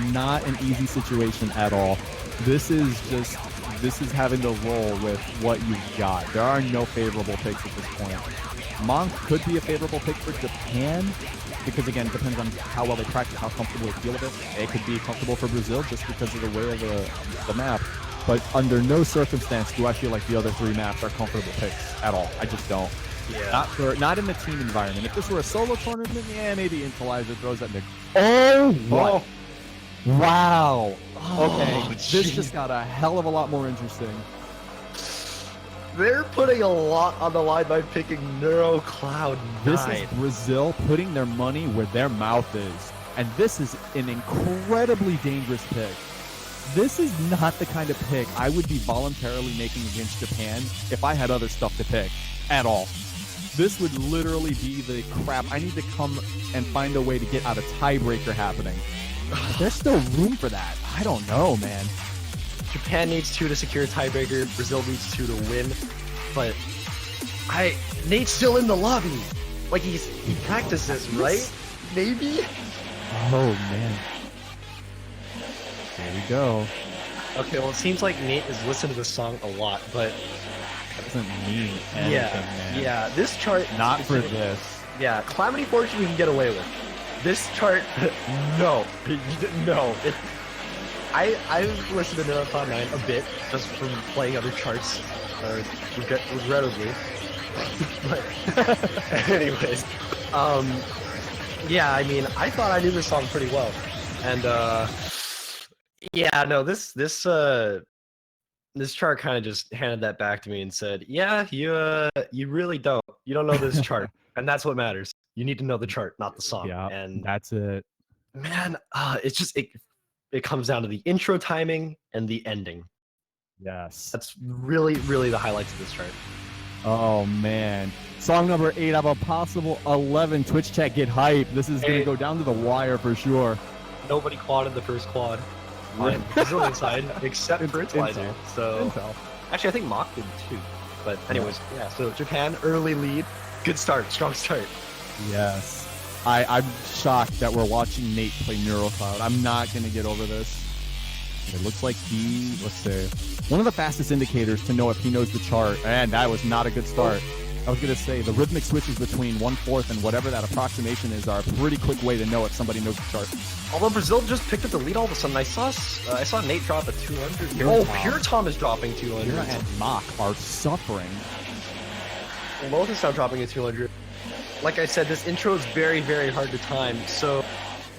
it. Not an easy situation at all. This is having to roll with what you've got. There are no favorable picks at this point. Monk could be a favorable pick for Japan, because again, it depends on how well they practice, how comfortable they feel with it. It could be comfortable for Brazil just because of the way of the map. But under no circumstance do I feel like the other 3 maps are comfortable picks at all. I just don't. Yeah. Not in the team environment. If this were a solo tournament, yeah, maybe Intelizer throws that in there. Oh, what? Wow. Okay, this geez. just got a hell of a lot more interesting. They're putting a lot on the line by picking NeuroCloud 9. This is Brazil putting their money where their mouth is. And this is an incredibly dangerous pick. This is not the kind of pick I would be voluntarily making against Japan if I had other stuff to pick at all. This would literally be the crap. I need to come and find a way to get out a tiebreaker happening. There's still room for that. I don't know, man. Japan needs 2 to secure a tiebreaker. Brazil needs 2 to win. But Nate's still in the lobby. Like he practices, right? Maybe. Oh man. There we go. Okay, well it seems like Nate is listening to this song a lot, but That doesn't mean anything, man. yeah. This chart, Not for this. yeah, Calamity Fortune we can get away with. This chart, no, no. I've listened to NeuroCloud 9 a bit just from playing other charts, regrettably. But anyways, yeah, I mean, I thought I knew this song pretty well, and yeah, no, this chart kind of just handed that back to me and said, yeah, you really don't know this chart, and that's what matters. You need to know the chart, not the song. Yeah, and that's it. man, it's just it comes down to the intro timing and the ending. Yes. That's really the highlights of this chart. Oh man. Song number 8 out of a possible 11. Twitch chat, get hype. This is gonna go down to the wire for sure. Nobody quadded the first quad on Brazilian side except for Intel. So actually, I think Mach did too. But anyways, yeah. So Japan early lead, good start, strong start. Yes. I'm shocked that we're watching Nate play NeuroCloud. I'm not gonna get over this. It looks like let's say, one of the fastest indicators to know if he knows the chart, and that was not a good start. I was gonna say the rhythmic switches between 1/4 and whatever that approximation is are a pretty quick way to know if somebody knows the chart. Although Brazil just picked up the lead all of a sudden, I saw Nate drop a 200. Pure Tom is dropping 200. Pure and Mach are suffering. Lotus now dropping a 200. Like I said, this intro is very hard to time. So,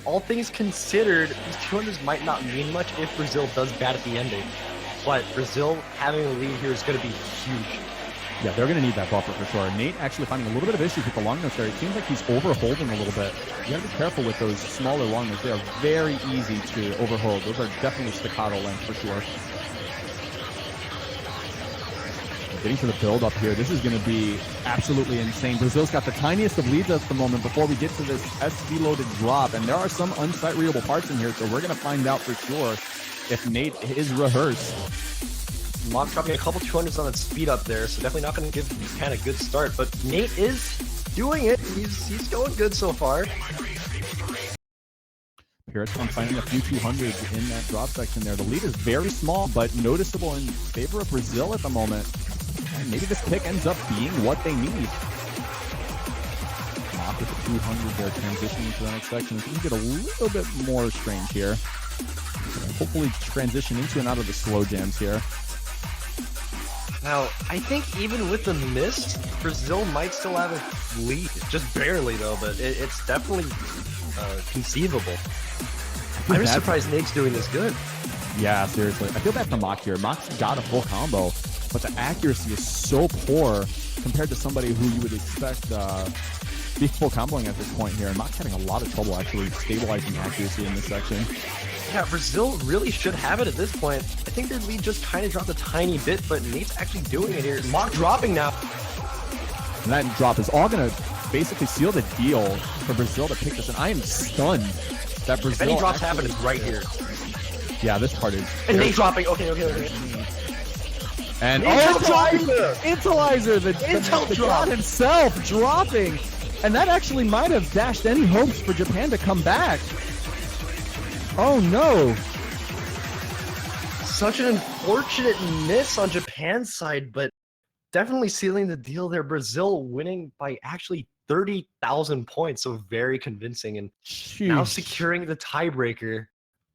all things considered, these 200s might not mean much if Brazil does bad at the ending. But Brazil having a lead here is going to be huge. Yeah, they're going to need that buffer for sure. Nate actually finding a little bit of issues with the long notes there. It seems like he's overholding a little bit. You got to be careful with those smaller long notes. They are very easy to overhold. Those are definitely staccato length for sure. Getting to the build up here, this is going to be absolutely insane. Brazil's got the tiniest of leads at the moment before we get to this SV loaded drop, and there are some unsight readable parts in here, so we're going to find out for sure if Nate is rehearsed. Mach dropping a couple 200s on that speed up there, so definitely not going to give Japan a good start, but Nate is doing it. He's going good so far. Piraton finding a few 200s in that drop section there. The lead is very small, but noticeable in favor of Brazil at the moment. And maybe this pick ends up being what they need. Mach with the 200 there, transitioning to the next section. We can get a little bit more strange here. Hopefully transition into and out of the slow jams here. Now, I think even with the miss, Brazil might still have a lead. Just barely, though, but it's definitely conceivable. I'm just surprised Nate's doing this good. Yeah, seriously. I feel bad for Mach here. Mach's got a full combo, but the accuracy is so poor compared to somebody who you would expect be full comboing at this point here. And Mach's having a lot of trouble actually stabilizing accuracy in this section. Yeah, Brazil really should have it at this point. I think their lead just kind of dropped a tiny bit, but Nate's actually doing it here. Mach dropping now. And that drop is all going to basically seal the deal for Brazil to pick this. And I am stunned that Brazil... If any drops happen, it's right here. Yeah, this part is... And Nate dropping. Okay. And Intelizer, the god himself dropping. And that actually might have dashed any hopes for Japan to come back. Oh no. Such an unfortunate miss on Japan's side, but definitely sealing the deal there. Brazil winning by actually 30,000 points, so very convincing. And now securing the tiebreaker.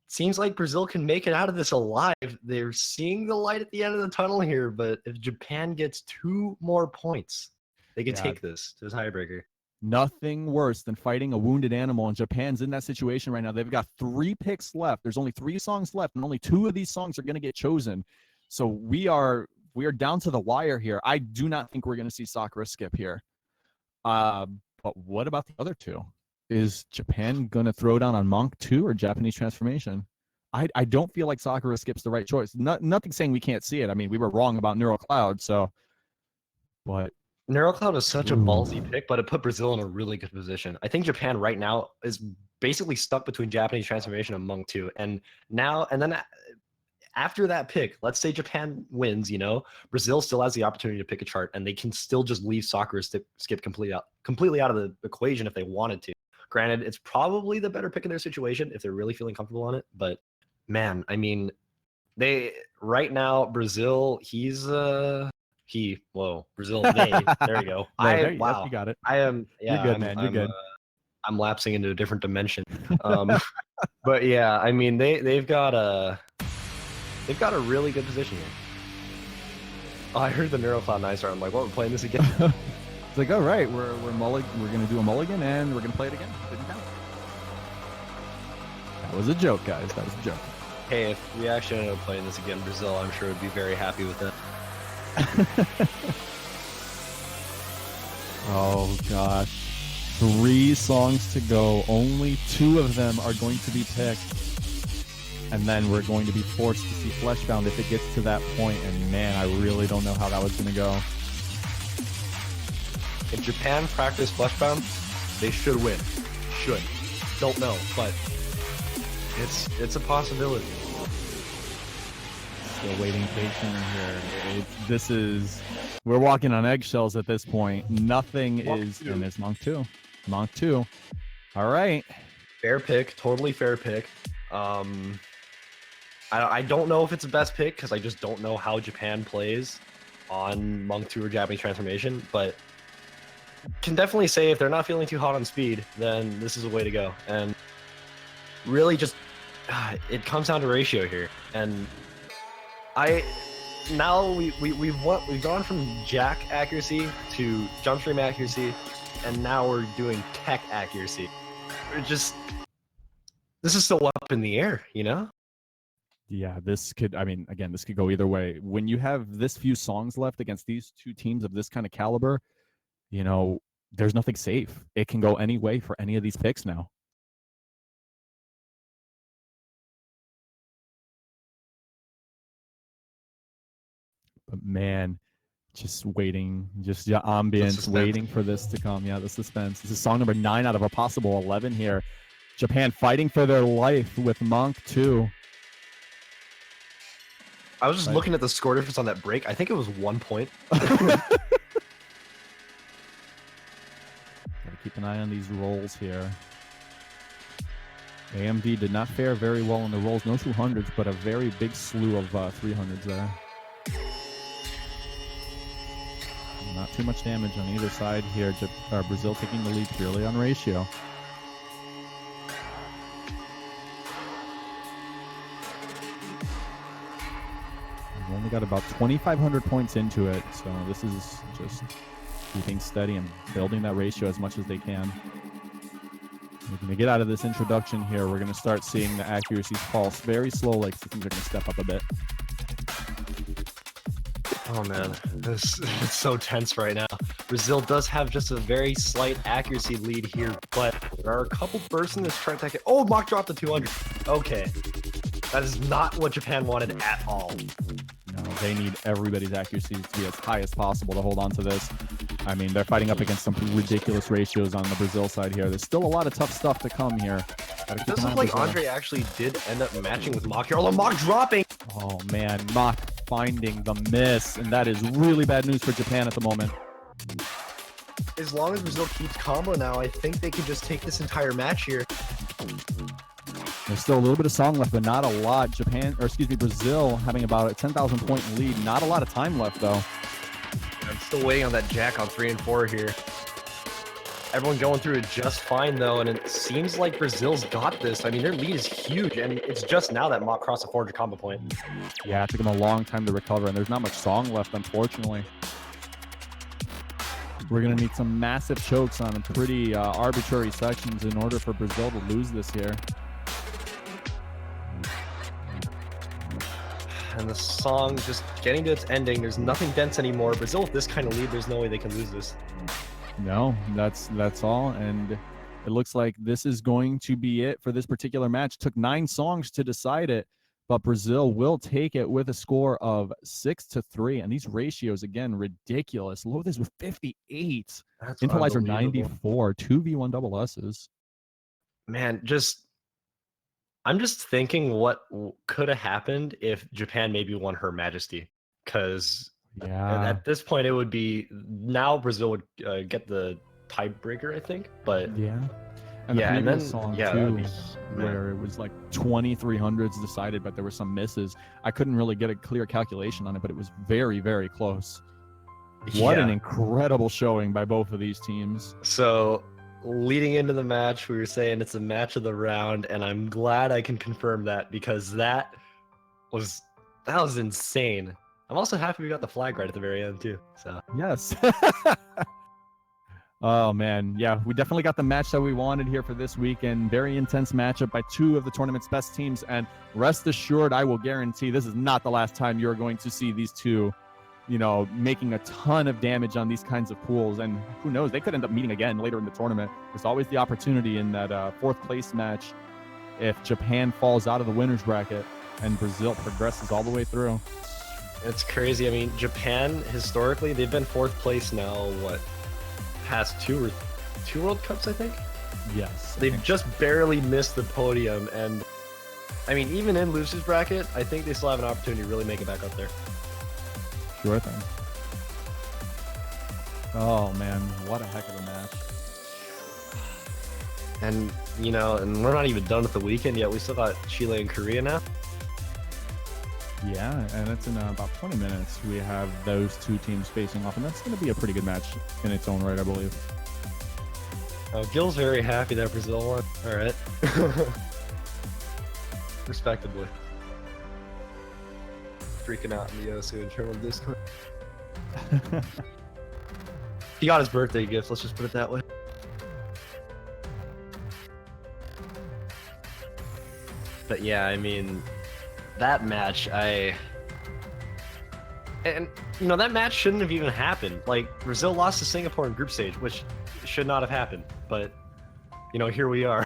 Seems like Brazil can make it out of this alive. They're seeing the light at the end of the tunnel here, but if Japan gets 2 more points, they can take this to the tiebreaker. Nothing worse than fighting a wounded animal, and Japan's in that situation right now. They've got 3 picks left. There's only 3 songs left, and only 2 of these songs are going to get chosen. So we are down to the wire here. I do not think we're going to see Sakura skip here. But what about the other 2? Is Japan going to throw down on Monk 2 or Japanese transformation? I don't feel like Sakura skip's the right choice. Nothing saying we can't see it. I mean, we were wrong about NeuroCloud, so... But... NeuroCloud was such a ballsy pick, but it put Brazil in a really good position. I think Japan right now is basically stuck between Japanese transformation and Monk 2. And then after that pick, let's say Japan wins, Brazil still has the opportunity to pick a chart, and they can still just leave Sakura skip completely out of the equation if they wanted to. Granted, it's probably the better pick in their situation if they're really feeling comfortable on it. But man, I mean, right now, Brazil, Brazil, they, there you go. Wow. You got it. I am, yeah. You're good, man. You're good. I'm lapsing into a different dimension. But yeah, I mean, they've got a really good position here. Oh, I heard the NeuroCloud Nicer. I'm like, what? We're playing this again? It's like, all right, we're gonna do a mulligan and we're gonna play it again. Didn't count. That was a joke, guys. That was a joke. Hey, if we actually ended up playing this again, Brazil, I'm sure would be very happy with that. Oh gosh. 3 songs to go. Only 2 of them are going to be picked. And then we're going to be forced to see Fleshbound if it gets to that point. And man, I really don't know how that was going to go. If Japan practice Fleshbound, they should win. Should. Don't know, but it's a possibility. Still waiting patiently here. We're walking on eggshells at this point. Nothing is, and there's Monk 2. Monk 2. All right. Fair pick, totally fair pick. I don't know if it's the best pick because I just don't know how Japan plays on Monk 2 or Japanese Transformation, but can definitely say if they're not feeling too hot on speed, then this is a way to go. And really just, it comes down to ratio here. And we've gone from jack accuracy to jump stream accuracy, and now we're doing tech accuracy. This is still up in the air, you know? Yeah, this could go either way. When you have this few songs left against these 2 teams of this kind of caliber, you know, there's nothing safe. It can go any way for any of these picks now. But man, just waiting, just ambience, waiting for this to come. Yeah, the suspense. This is song number 9 out of a possible 11 here. Japan fighting for their life with Monk 2. I was just looking at the score difference on that break. I think it was 1 point. Gotta keep an eye on these rolls here. AMD did not fare very well in the rolls. No 200s, but a very big slew of 300s there. Not too much damage on either side here. Brazil taking the lead purely on ratio. We've only got about 2,500 points into it, so this is just keeping steady and building that ratio as much as they can. We're going to get out of this introduction here. We're going to start seeing the accuracies fall very slowly. Things are going to step up a bit. Oh man, it's so tense right now. Brazil does have just a very slight accuracy lead here, but there are a couple bursts in this try attack. Oh, Mock dropped the 200. Okay, that is not what Japan wanted at all. No, they need everybody's accuracies to be as high as possible to hold on to this. I mean, they're fighting up against some ridiculous ratios on the Brazil side here. There's still a lot of tough stuff to come here. It does look like Andre actually did end up matching with Mock here. Although Mock dropping. Oh man, Mock finding the miss, and that is really bad news for Japan at the moment. As long as Brazil keeps combo now, I think they can just take this entire match here. There's still a little bit of song left, but not a lot. Brazil having about a 10,000 point lead. Not a lot of time left though. I'm still waiting on that jack on 3 and 4 here. Everyone going through it just fine though, and it seems like Brazil's got this. I mean, their lead is huge, and it's just now that Mock crossed the 400 combo point. Yeah, it took him a long time to recover, and there's not much song left, unfortunately. We're going to need some massive chokes on pretty arbitrary sections in order for Brazil to lose this here. And the song just getting to its ending. There's nothing dense anymore. Brazil with this kind of lead, there's no way they can lose this. No, that's all, and it looks like this is going to be it for this particular match. Took 9 songs to decide it, but Brazil will take it with a score of 6-3, and these ratios again ridiculous. Look at this with 58. That's Intellizer 94, 2v1 double S's. Man, I'm just thinking what could have happened if Japan maybe won Her Majesty, because at this point it would be now Brazil would get the tiebreaker, I think. But yeah, and yeah, the and then song yeah, too, where it was like 2300s decided, but there were some misses. I couldn't really get a clear calculation on it, but it was very, very close. What an incredible showing by both of these teams. So leading into the match, we were saying it's a match of the round, and I'm glad I can confirm that, because that was insane. I'm also happy we got the flag right at the very end too. So Yes. Oh man, yeah, we definitely got the match that we wanted here for this weekend. Very intense matchup by two of the tournament's best teams, and rest assured, I will guarantee this is not the last time you're going to see these two, making a ton of damage on these kinds of pools. And who knows, they could end up meeting again later in the tournament. There's always the opportunity in that fourth place match if Japan falls out of the winner's bracket and Brazil progresses all the way through. it's crazy. I mean, Japan historically they've been fourth place now. What? Past two World Cups, I think. Yes, They've just barely missed the podium, and I mean, even in losers bracket, I think they still have an opportunity to really make it back up there. Sure thing. Oh man, what a heck of a match. And and we're not even done with the weekend yet. We still got Chile and Korea now. Yeah, and it's in about 20 minutes. We have those two teams facing off, and that's going to be a pretty good match in its own right, I believe. Gil's very happy that Brazil won. All right. Respectably. Freaking out in the Yosu internal Discord. He got his birthday gift, let's just put it that way. But yeah, I mean, that match, that match shouldn't have even happened. Like, Brazil lost to Singapore in group stage, which should not have happened. But, here we are.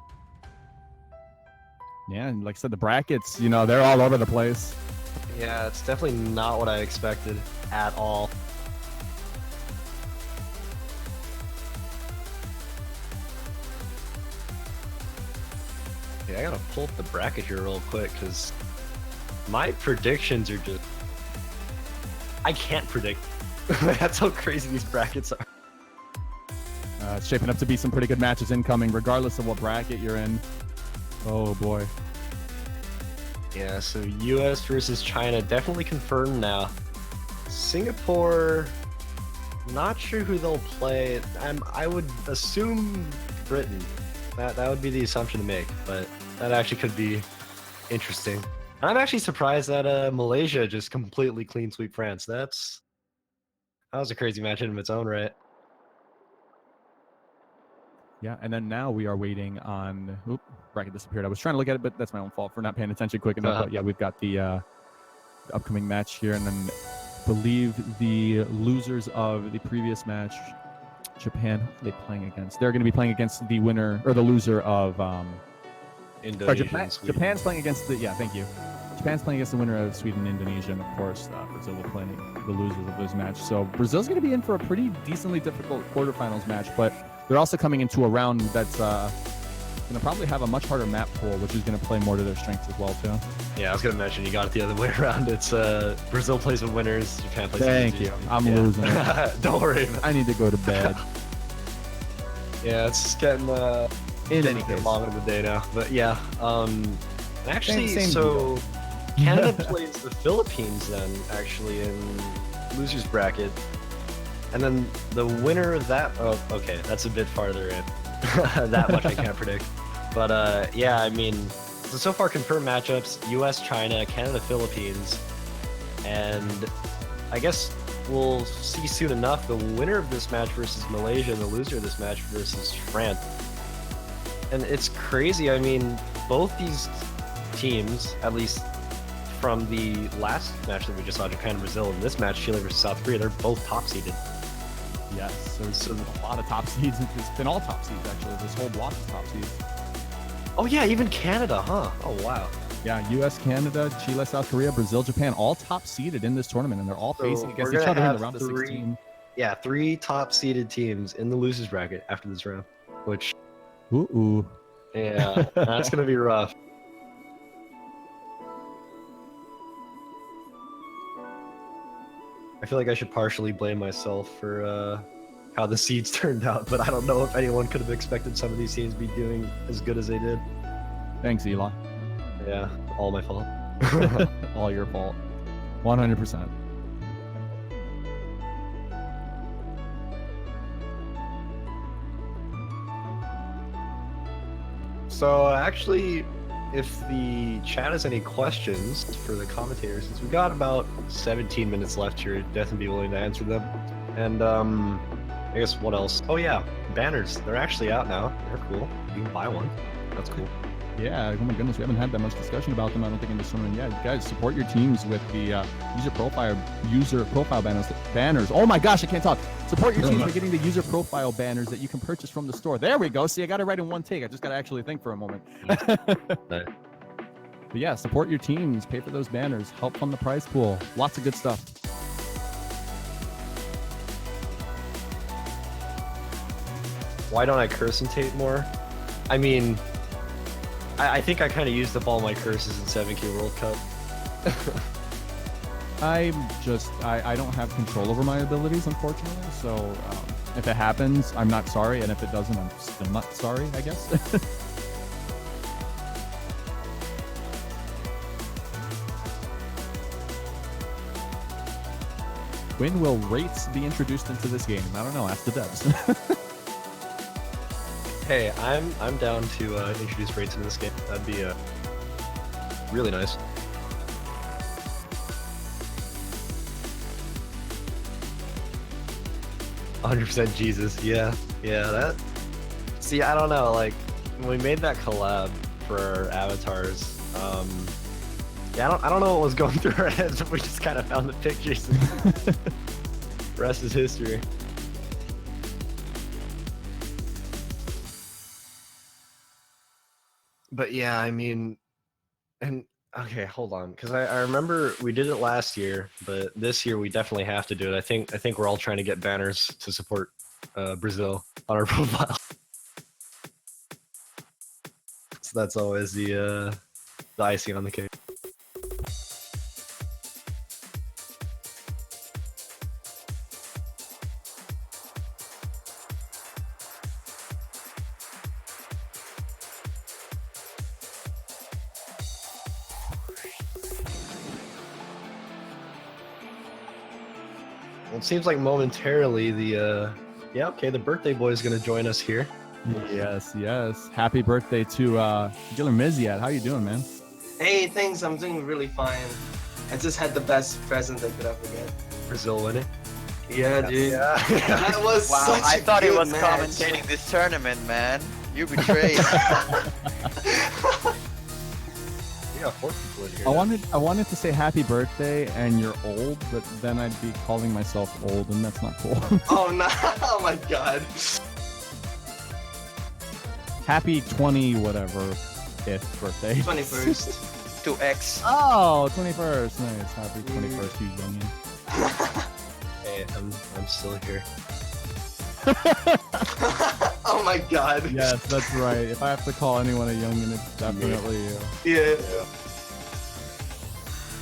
Yeah, and like I said, the brackets, they're all over the place. Yeah, it's definitely not what I expected at all. Okay, I gotta pull up the bracket here real quick because my predictions are just... I can't predict. That's how crazy these brackets are. It's shaping up to be some pretty good matches incoming, regardless of what bracket you're in. Oh boy. Yeah, so US versus China definitely confirmed now. Singapore, not sure who they'll play. I would assume Britain. That would be the assumption to make, but that actually could be interesting. I'm actually surprised that Malaysia just completely clean sweep France. That was a crazy match in its own right. Yeah, and then now we are waiting on... Oop, bracket disappeared. I was trying to look at it, but that's my own fault for not paying attention quick enough. But yeah, we've got the upcoming match here, and then I believe the losers of the previous match, Japan, who are they playing against? They're going to be playing against the winner, or the loser of... Japan's playing against the... Yeah, thank you. Japan's playing against the winner of Sweden and Indonesia, and of course, Brazil will play the losers of this match. So Brazil's going to be in for a pretty decently difficult quarterfinals match, but they're also coming into a round that's going to probably have a much harder map pool, which is going to play more to their strengths as well, too. Yeah, I was going to mention you got it the other way around. It's Brazil plays with winners, Japan plays with losers. Thank you. I'm losing it. Don't worry. I need to go to bed. Yeah, it's getting In any case. long of the day now. But yeah, actually, Same so Canada plays the Philippines then, actually, in losers bracket. And then the winner of that... Oh, okay, that's a bit farther in. That much I can't predict. But yeah, I mean, so far confirmed matchups, US, China, Canada, Philippines. And I guess we'll see soon enough the winner of this match versus Malaysia and the loser of this match versus France. And it's crazy. I mean, both these teams, at least from the last match that we just saw, Japan and Brazil, and this match, Chile versus South Korea, they're both top-seeded. Yes, there's a lot of top seeds. It's been all top seeds, actually. This whole block is top seeds. Oh yeah, even Canada, huh? Oh wow. Yeah, US, Canada, Chile, South Korea, Brazil, Japan, all top seeded in this tournament, and they're all facing against each other in the round of 16. Yeah, 3 top-seeded teams in the losers bracket after this round, which... Ooh. Yeah, that's gonna be rough. I feel like I should partially blame myself for how the seeds turned out, but I don't know if anyone could have expected some of these teams to be doing as good as they did. Thanks, Eli. Yeah, all my fault. All your fault. 100%. So actually, if the chat has any questions for the commentators, since we've got about 17 minutes left here, definitely be willing to answer them. And I guess what else? Oh yeah, banners. They're actually out now. They're cool. You can buy one. That's cool. Yeah, oh my goodness, we haven't had that much discussion about them, I don't think, in this tournament. Yeah, guys, support your teams with the user profile banners. Oh my gosh, I can't talk. Support your teams by getting the user profile banners that you can purchase from the store. There we go. See, I got it right in one take. I just got to actually think for a moment. But yeah, support your teams, pay for those banners, help fund the prize pool. Lots of good stuff. Why don't I curse and tape more? I mean, I think I kind of used up all my curses in 7K World Cup. I don't have control over my abilities, unfortunately. So if it happens, I'm not sorry. And if it doesn't, I'm still not sorry, I guess. When will rates be introduced into this game? I don't know. Ask the devs. Hey, I'm down to introduce rates in this game. That'd be really nice. "100% Jesus." Yeah, that. See, I don't know. Like when we made that collab for our avatars, yeah, I don't know what was going through our heads, but we just kind of found the pictures. And the rest is history. But yeah, I mean, and okay, hold on, because I remember we did it last year, but this year we definitely have to do it. I think we're all trying to get banners to support Brazil on our profile. So that's always the icing on the cake. Well, it seems like momentarily the the birthday boy is gonna join us here. Yes. Happy birthday to Giller Miziat. How you doing, man? Hey, thanks. I'm doing really fine. I just had the best present I could ever get. Brazil winning. Yeah, dude. Yeah. That was Wow, such I a thought he good was match. commentating this tournament, man. You betrayed. We got 4 people in here. I wanted to say happy birthday and you're old, but then I'd be calling myself old, and that's not cool. Oh no! Oh my god. Happy 20 whatever fifth birthday. 21st. to X. Oh, 21st. Nice. Happy 21st, you youngin. Hey, I'm still here. Oh my god. Yes, that's right. If I have to call anyone a youngin, it's definitely you. Yeah.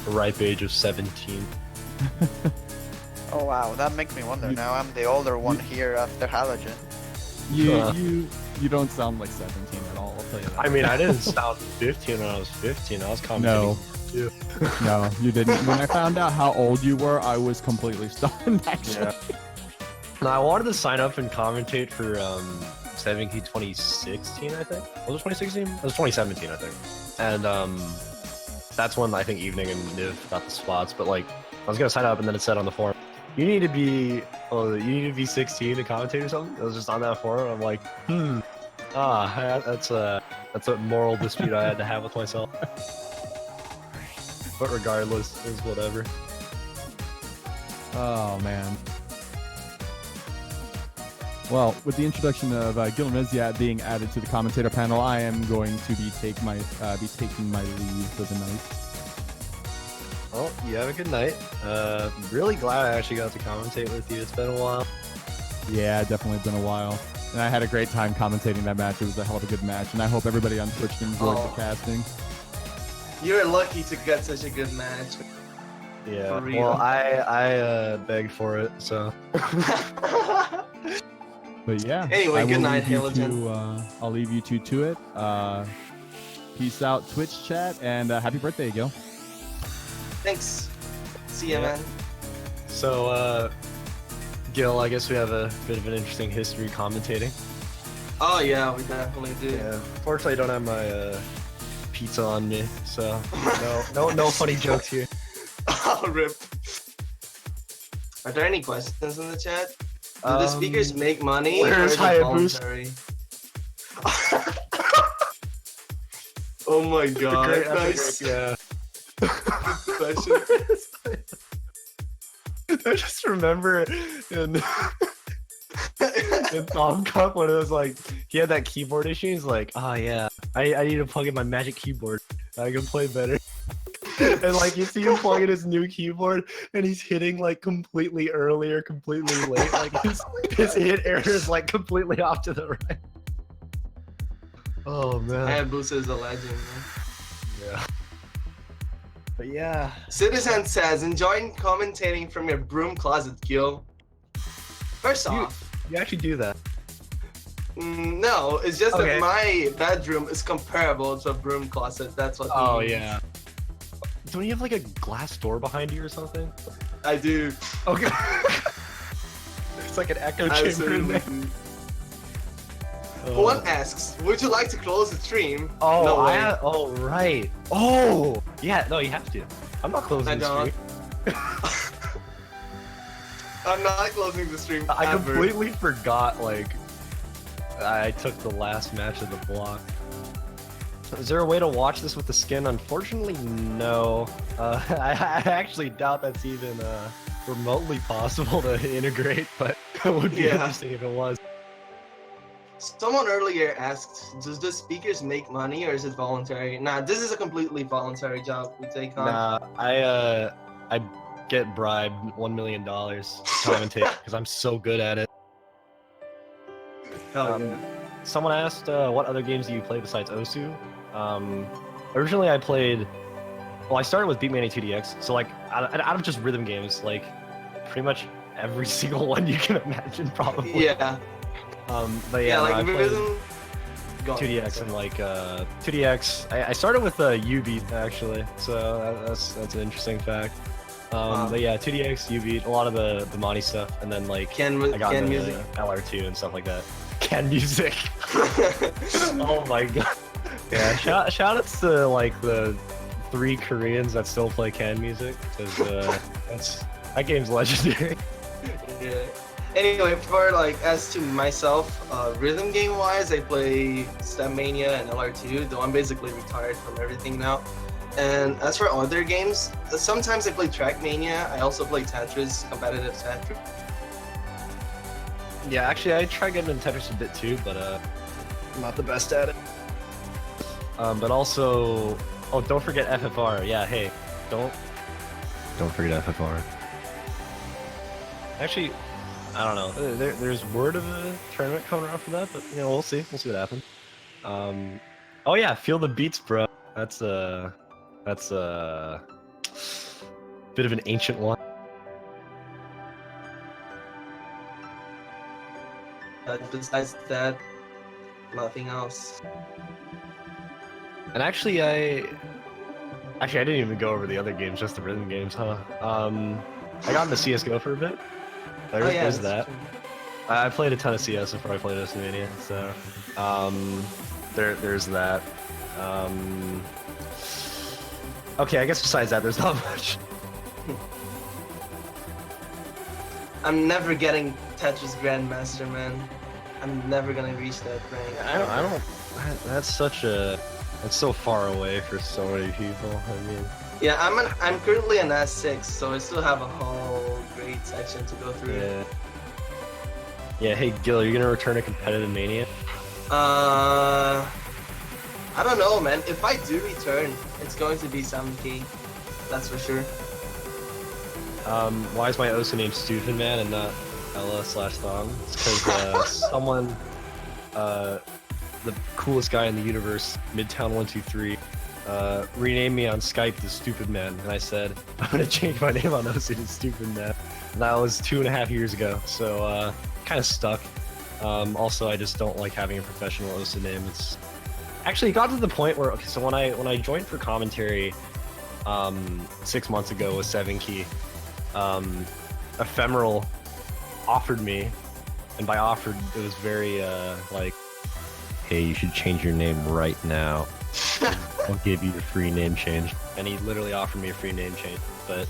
The ripe age of 17. Oh wow, that makes me wonder. Now I'm the older one here after Halogen. You don't sound like 17 at all, I'll tell you that. I mean, I didn't sound 15 when I was 15. I was commentating. No. No, you didn't. When I found out how old you were, I was completely stunned, actually. Yeah. No, I wanted to sign up and commentate for 7K 2016, I think. Was it 2016? It was 2017, I think. And that's when I think Evening and Niv got the spots. But like, I was gonna sign up, and then it said on the forum, you need to be 16 to commentate or something. I was just on that forum. I'm like, that's a moral dispute I had to have with myself. But regardless, it was whatever. Oh, man. Well, with the introduction of Gil Miziat being added to the commentator panel, I am going to be taking my leave for the night. Well, you have a good night. Really glad I actually got to commentate with you. It's been a while. Yeah, definitely been a while. And I had a great time commentating that match. It was a hell of a good match, and I hope everybody on Twitch enjoyed the casting. You're lucky to get such a good match. Yeah. For real. Well, I begged for it, so. But yeah. Anyway, I good will night, leave you Halogen. I'll leave you two to it. Peace out, Twitch chat, and happy birthday, Gil. Thanks. See ya, Yeah. man. So, Gil, I guess we have a bit of an interesting history commentating. Oh yeah, we definitely do. Yeah. Fortunately, I don't have my pizza on me, so no funny jokes here. Oh, rip. Are there any questions in the chat? Do the speakers make money or where's is it Hayabusa? voluntary? Oh my god, nice. Yeah. Question. I just remember in Tom Cup when it was like he had that keyboard issue. He's like, oh yeah, I need to plug in my magic keyboard. I can play better. And like you see him plug in his new keyboard, and he's hitting like completely early or completely late. Like his hit error is like completely off to the right. Oh man. Hayabusa is a legend, man. Yeah. But yeah. Citizen says, enjoying commentating from your broom closet, Gil. First off, You actually do that. no, it's just Okay. that my bedroom is comparable to a broom closet. That's what. Oh he means. yeah. Don't you have like a glass door behind you or something? I do. Okay. It's like an echo chamber in there. Absolutely. One asks, would you like to close the stream? Oh, no way. oh, right. Oh, yeah. No, you have to. I'm not closing I the don't. stream. I'm not closing the stream. I ever. completely forgot. Like, I took the last match of the block. Is there a way to watch this with the skin? Unfortunately, no. I actually doubt that's even remotely possible to integrate, but it would be Yeah. interesting if it was. Someone earlier asked, does the speakers make money or is it voluntary? Nah, this is a completely voluntary job we take on. Nah, I get bribed $1 million to commentate because I'm so good at it. Hell yeah. Someone asked, what other games do you play besides Osu? Originally I played, well, I started with Beatmania 2DX, so like out of just rhythm games, like pretty much every single one you can imagine, probably. Yeah. But Yeah, yeah, no, like I played rhythm. Go on. 2DX and like 2DX. I started with U-Beat actually, so that's an interesting fact. But yeah, 2DX, U-Beat, a lot of the Monty stuff, and then like Can I got into music. LR2 and stuff like that. Can music. Oh my god. Yeah, shout outs to like the 3 Koreans that still play Can music, because that game's legendary. Yeah. Anyway, for like as to myself, rhythm game wise, I play Step Mania and LR2, though I'm basically retired from everything now. And as for other games, sometimes I play Trackmania. I also play Tetris, competitive Tetris. Yeah, actually I try getting into Tetris a bit too, but I'm not the best at it. But also, oh, don't forget FFR. Yeah, hey, don't forget FFR. Actually, I don't know. There's word of a tournament coming around for that, but you know, we'll see. We'll see what happens. Oh yeah, feel the beats, bro. That's a bit of an ancient one. But besides that, nothing else. And actually, I didn't even go over the other games, just the rhythm games, huh? I got into CS:GO for a bit. There's that. true. I played a ton of CS before I played Mania, so there's that. Okay, I guess besides that, there's not much. I'm never getting Tetris Grandmaster, man. I'm never gonna reach that rank. I don't. That's so far away for so many people. I mean, Yeah, I'm currently an S6, so I still have a whole grade section to go through. yeah. Yeah. Hey, Gil, are you gonna return to competitive Mania? I don't know, man. If I do return, it's going to be 7K. That's for sure. Why is my OSA named Stupid Man and not Ella/Thong? It's because someone, the coolest guy in the universe, Midtown123, renamed me on Skype to Stupid Man, and I said I'm gonna change my name on OSA to Stupid Man. And that was 2.5 years ago, so kind of stuck. Also, I just don't like having a professional OSA name. It's actually got to the point where, okay, so when I joined for commentary 6 months ago with 7Key, Ephemeral offered me, and by offered it was very like, hey, you should change your name right now. I'll give you a free name change. And he literally offered me a free name change. But,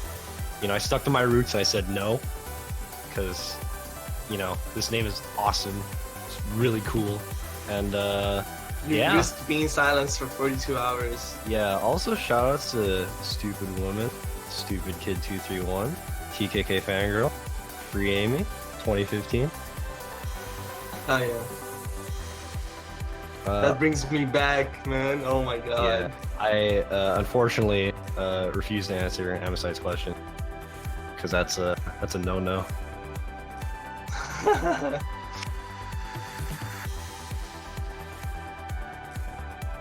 you know, I stuck to my roots and I said no. Because, you know, this name is awesome. It's really cool. And, You yeah. used to be in silence for 42 hours. Yeah, also shout outs to Stupid Woman, Stupid Kid 231, TKK Fangirl, Free Amy, 2015. Oh yeah. That brings me back, man. Oh my god. Yeah, I unfortunately refuse to answer Amosite's question because that's a no-no.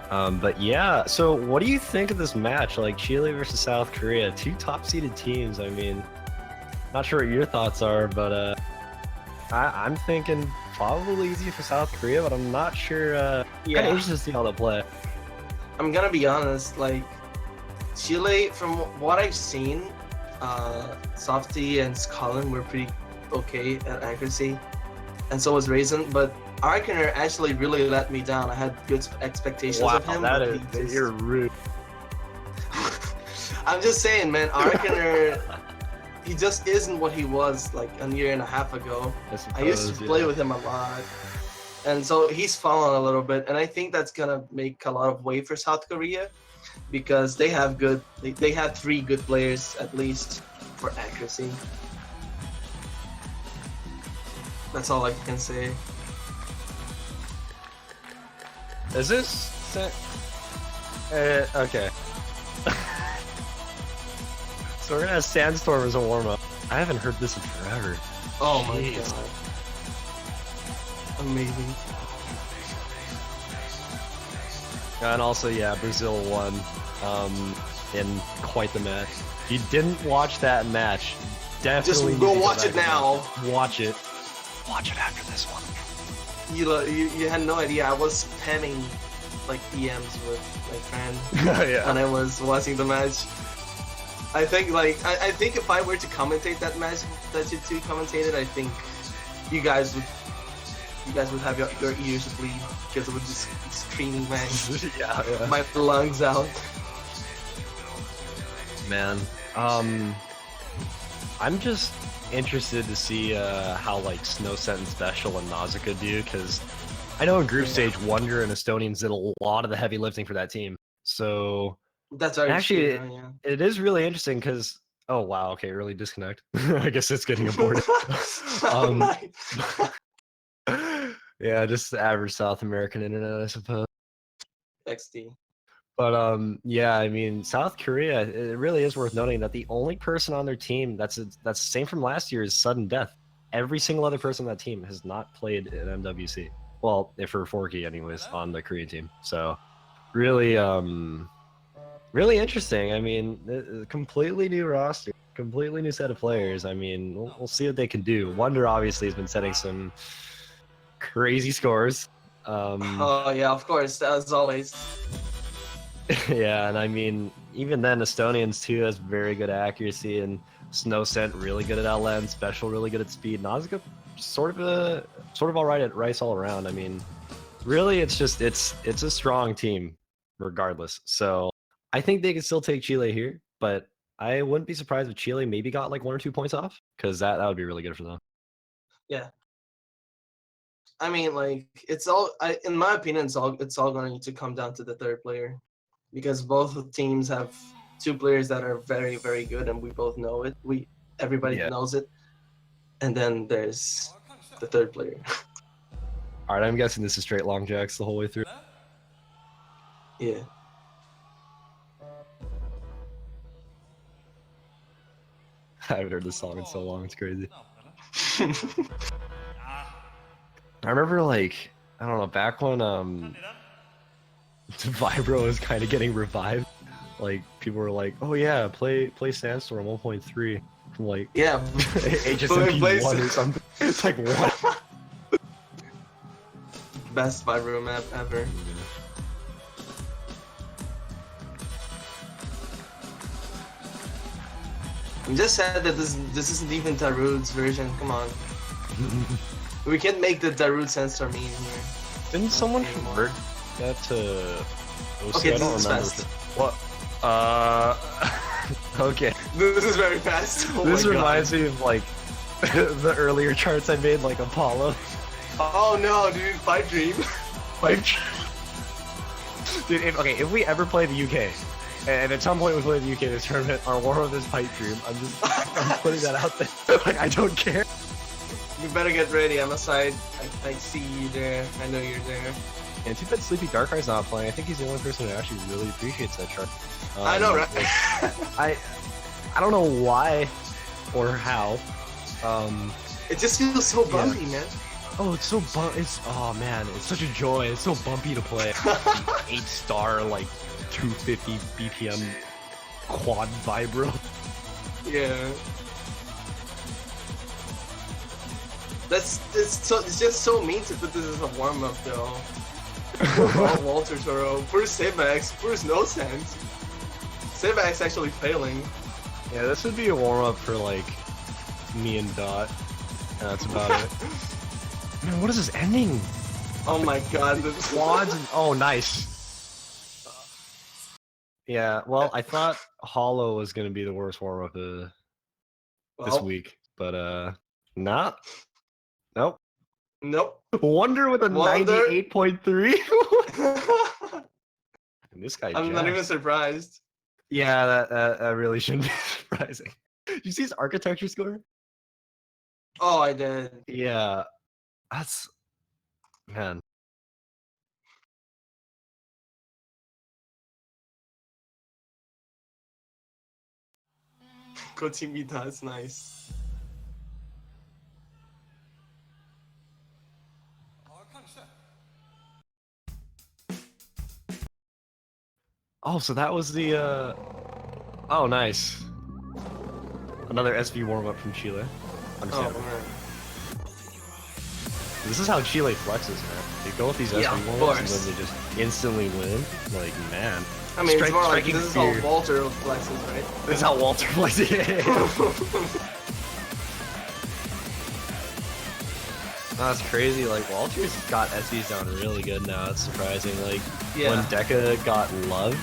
But yeah, so what do you think of this match? Like Chile versus South Korea, two top-seeded teams. I mean, not sure what your thoughts are, but I'm thinking probably easy for South Korea, but I'm not sure. Kind of interested to see how they play. I'm gonna be honest, like Chile, from what I've seen, Softy and Scullin were pretty okay at accuracy, and so was Raisin, but Arkaner actually really let me down. I had good expectations of him. That but is, he just... you're rude. I'm just saying, man, Arkaner, he just isn't what he was like a year and a half ago. I used to play with him a lot. And so he's fallen a little bit, and I think that's gonna make a lot of way for South Korea because they have good. They have 3 good players at least for accuracy. That's all I can say. Is this okay. So we're gonna have Sandstorm as a warm-up. I haven't heard this in forever. Oh my Jeez. god. Amazing. And also, yeah, Brazil won in quite the match. If you didn't watch that match, definitely Just go need to watch back it now. Watch it. Watch it after this one. You had no idea. I was spamming like DMs with my friend Yeah. when I was watching the match. I think I think if I were to commentate that match that you two commentated, I think you guys would have your ears bleed because it would just be screaming yeah. my lungs out. Man, I'm just interested to see how like Snow Set and Special and Nausicaa do, because I know in group stage Wonder and Estonians did a lot of the heavy lifting for that team. So That's very actually, true, yeah. it is really interesting because oh wow, okay, early disconnect. I guess it's getting aborted. Yeah, just the average South American internet, I suppose. XD. But yeah, I mean, South Korea, it really is worth noting that the only person on their team that's the same from last year is Sudden Death. Every single other person on that team has not played in MWC. Well, if for Forky anyways, on the Korean team. So really really interesting. I mean, completely new roster, completely new set of players. I mean, we'll see what they can do. Wonder obviously has been setting some crazy scores. Oh yeah, of course, as always. Yeah, and I mean, even then, Estonians too has very good accuracy, and Snow Scent really good at outland, Special really good at speed. Nausicaa sort of all right at Rice all around. I mean, really, it's a strong team, regardless. So I think they can still take Chile here, but I wouldn't be surprised if Chile maybe got like 1 or 2 points off, because that would be really good for them. Yeah. I mean, like in my opinion, it's all going to come down to the third player, because both teams have 2 players that are very, very good, and we both know it. Everybody knows it, and then there's the third player. All right, I'm guessing this is straight long jacks the whole way through. Yeah. I haven't heard this song in so long, it's crazy. I remember, like, I don't know, back when Vibro was kind of getting revived, like people were like, "Oh yeah, play Sandstorm 1.3 from like Yeah. HSMP 1 or something." It's like what? Best Vibro map ever. I'm just sad that this isn't even Darude's version. Come on. We can't make the Darude Sandstorm meme here. Didn't someone convert that to Okay, I this don't is remember. fast. What? Okay. This is very fast. Oh This my God. reminds me of like the earlier charts I made, like Apollo. Oh no, dude, Pipe Dream. Like, dude, if we ever play the UK, and at some point we play the UK this tournament, our warm-up is Pipe Dream. I'm putting that out there. Like, I don't care. You better get ready. I'm aside. I see you there. I know you're there. And too bad Sleepy Darkrai's not playing. I think he's the only person who actually really appreciates that chart. I know, right? I don't know why or how. It just feels so bumpy, man. Oh, it's so oh man, it's such a joy. It's so bumpy to play. 8-star, like 250 BPM quad vibro. Yeah. It's just so mean to put this as a warm up though. Oh, Walter Toro. Poor Sabex. Poor no sense. Sabex actually failing. Yeah, this would be a warm up for like me and Dot. And that's about it. Man, what is this ending? Oh my God. The Quads and oh, nice. Yeah, well, I thought Hollow was gonna be the worst warm up this Well, week, but not. Nope. Nope. Wonder with a Wonder. 98.3. And this guy. I'm not even jazzed. surprised. Yeah, that really shouldn't be surprising. Did you see his architecture score? Oh, I did. Yeah, that's man. Kochimita, that's nice. Oh, so that was the oh, nice. Another SV warm-up from Chile. Oh Understandable. man. This is how Chile flexes, man. They go with these SV Yeah, of warm-ups and course. then they just instantly win. Like, man. I mean, it's Strike- more like striking this is fear. how Walter flexes, right? This is how Walter flexes. That's crazy. Like, Walter's got SVs down really good now. It's surprising. Like, Yeah. when Deca got loved,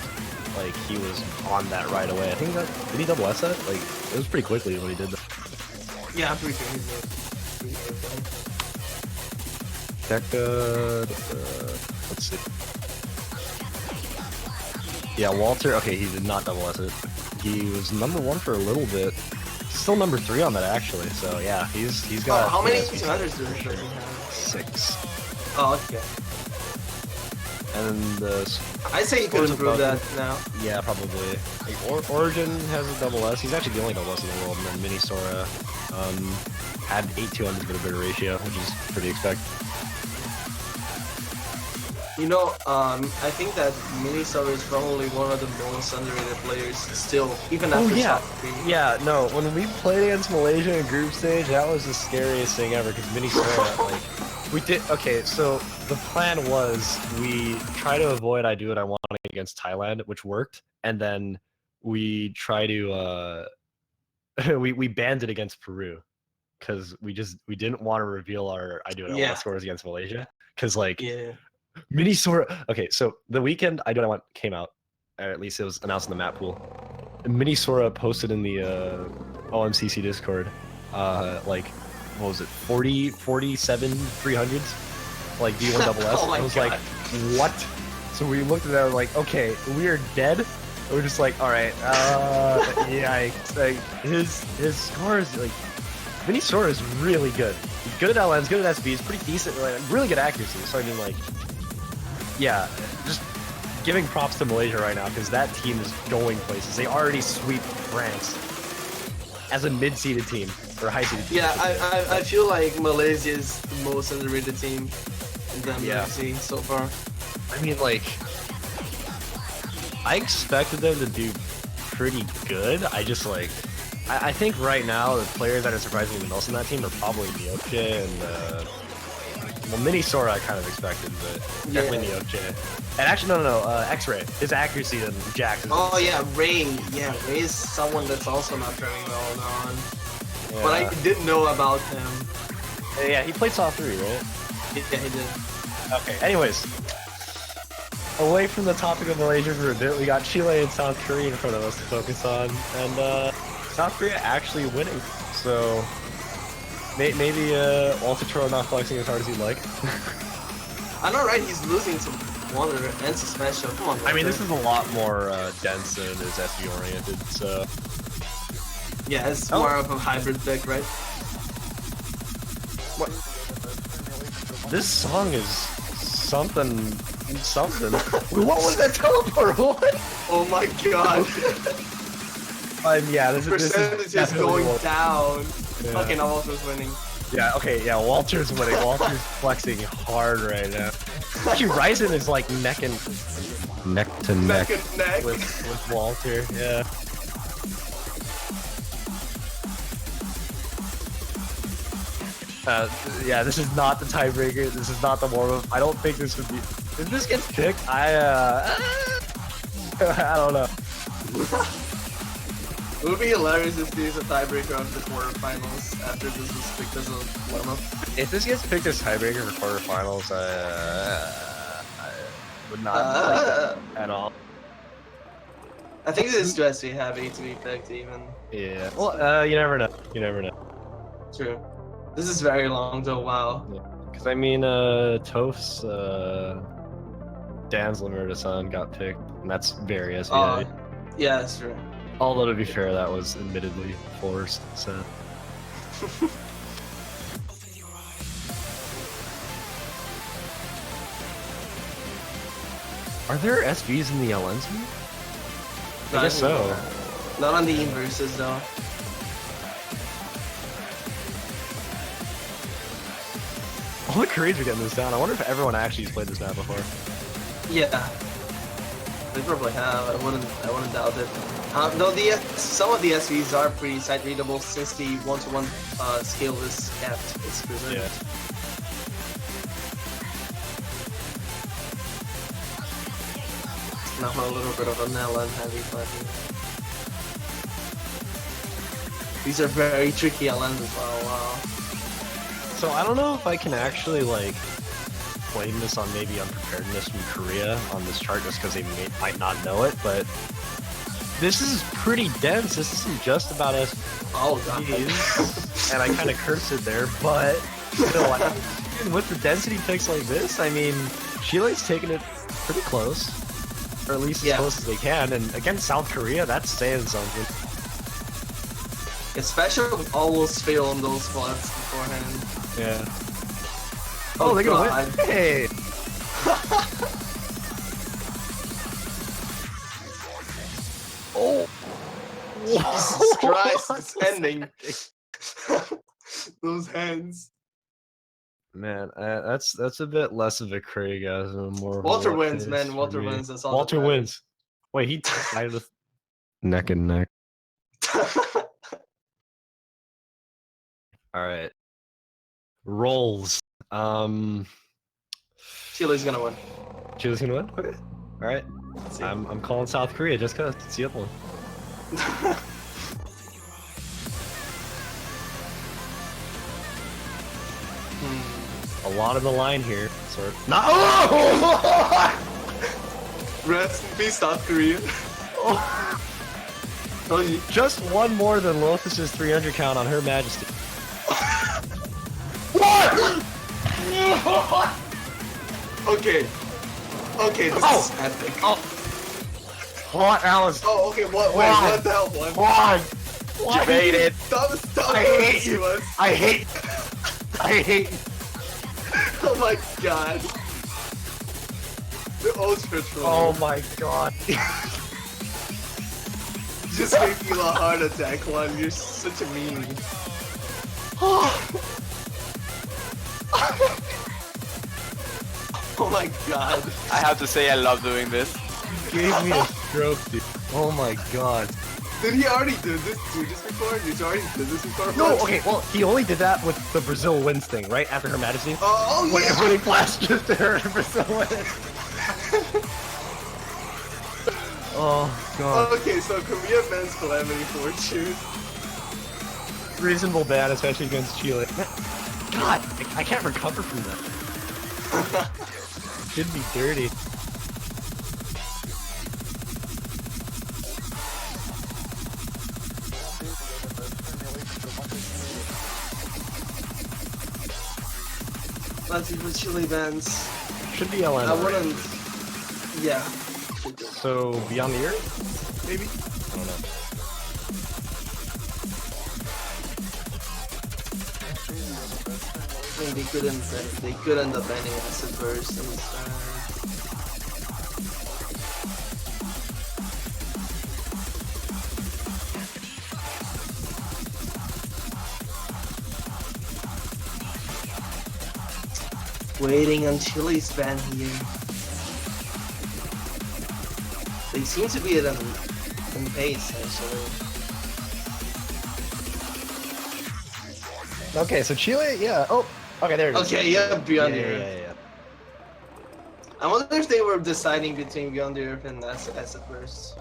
like, he was on that right away. I think did he double S that? Like, it was pretty quickly when he did that. Yeah, I'm pretty sure he's good. Pretty sure. Deca, let's see. Yeah, Walter. Okay, he did not double S it. He was number 1 for a little bit. Still number 3 on that actually. So yeah, he's got. Oh, how many SVs. semesters do we have? 6. Oh, okay. And I say you could Scores improve above that now. yeah, probably. Like, Origin has a double S. He's actually the only double S in the world. And then Mini Sora had 8-200 bit of bit ratio, which is pretty expected. You know, I think that Minisaur is probably one of the most underrated players still, even Oh after yeah, top 3. yeah. No, when we played against Malaysia in group stage, that was the scariest thing ever. Because Mini Sora, like, we did. Okay, so the plan was we try to avoid I do what I want against Thailand, which worked, and then we try to we banned it against Peru because we didn't want to reveal our I do what I Yeah. want scores against Malaysia because like. Yeah. Mini Sora. Okay, so the weekend I Don't I Want came out, or at least it was announced in the map pool. Mini Sora posted in the OMCC Discord, like, what was it, 47 300s, like D1 double S. Oh my I was God. like, what? So we looked at that, we're like, okay, we are dead. And we're just like, all right, yikes. Like his score is like, Mini Sora is really good. He's good at LNs, good at SBs, pretty decent, like, really good accuracy. So I mean, like. Yeah, just giving props to Malaysia right now because that team is going places. They already sweep France as a mid-seeded team or high-seeded team. Yeah, I feel like Malaysia is the most underrated team in the Yeah. MLC so far. I mean, like, I expected them to do pretty good. I just like, I think right now the players that are surprising the most in that team are probably Nioche and. Well, Mini Sora I kind of expected, but definitely Nioche. And actually, no, X-Ray. His accuracy and Jax is Oh insane. yeah, Ray. Yeah, Ray is someone that's also not very well known. Yeah. But I did know about him. Yeah, he played Saw 3, right? Yeah, he did. Okay, anyways. away from the topic of Malaysia for a bit, we got Chile and South Korea in front of us to focus on, and South Korea actually winning. So maybe Walter Toro not flexing as hard as he'd like. I know, right? He's losing to Water and to Special. Come on. I mean, this is a lot more dense than it is SV oriented. So yeah, it's more of a hybrid deck, right? what? This song is something. What was that teleport? What? Oh my god. Yeah, this Percentage is definitely going down. Yeah. Okay, now Walter's winning. Yeah, okay, yeah, Walter's winning. Walter's flexing hard right now. Actually, Ryzen is like neck to neck Neck and neck. with Walter, yeah. Yeah, this is not the tiebreaker. This is not the warm-up. I don't think this would be... If this gets picked, I don't know. It would be hilarious if there's a tiebreaker of the quarterfinals after this was picked as a warm-up. If this gets picked as tiebreaker for quarterfinals, I would not like that at all. I think this is just we have A to be picked even. Yeah. Well, you never know. You never know. True. This is very long though, wow. Because I mean, Toph's Dan's Limited Son got picked, and that's very SVA. Yeah, that's true. Although to be fair, that was admittedly forced. So. Are there SVs in the LNs? I guess so. Not on the inverses though. All the Koreans are getting this down. I wonder if everyone actually has played this map before. Yeah. They probably have. I wouldn't doubt it. Though some of the SVs are pretty sight readable since the one-to-one scale is capped. It's preserved. Yeah. Now a little bit of a melon heavy fighting. These are very tricky LNs as well. Wow. So I don't know if I can actually like blame this on maybe unpreparedness from Korea on this chart just because they might not know it, but this is pretty dense. This isn't just about us. Oh god. And I kind of cursed it there, but still, with the density picks like this, I mean, Chile's taking it pretty close, or at least as close as they can. And against South Korea, that's saying something. Especially almost fail on those spots beforehand. Yeah. Oh, they're gonna god. win. Hey. Oh. Jesus Christ, it's ending. Those hands. Man, that's a bit less of a Craigasm, more. Walter wins, man. Walter wins. That's all. Walter wins. Wait, he tied with neck and neck. All right. Rolls. Chile's gonna win. Chile's gonna win. Okay. All right. I'm calling South Korea just cause it's the other one. A lot on the line here. Sort of. No! Rest in peace, South Korea. Just one more than Lothus's 300 count on Her Majesty. What? Okay. Okay, this is epic. What, Alice? Oh, okay, what the hell, one? What? You made it. Stop. I hate you. I hate. Oh my god. The ultra troll. Oh my god. Just gave you a heart attack, one. You're such a mean. Oh my god. I have to say I love doing this. You gave me a stroke, dude. Oh my god. Did he already do this before? You already did this before? No, okay, well, he only did that with the Brazil wins thing, right? After Her Majesty? Oh, When yeah! he flashed just to her Brazil wins. Oh, god. Okay, so Korea bans Calamity Fortune. Reasonable ban, especially against Chile. God, I can't recover from that. Should be dirty. Let's see for Chile bans. Should be LN. I wouldn't. Yeah. So Beyond the Earth, maybe. I don't know. I mean, they could end up banning Acid Burst instead. Waiting on Chile's ban here. They seem to be at an pace actually. Okay, so Chile, yeah. Oh, okay, there it is. Okay, yeah, Beyond the yeah, Earth. yeah, yeah. I wonder if they were deciding between Beyond the Earth and Acid Burst,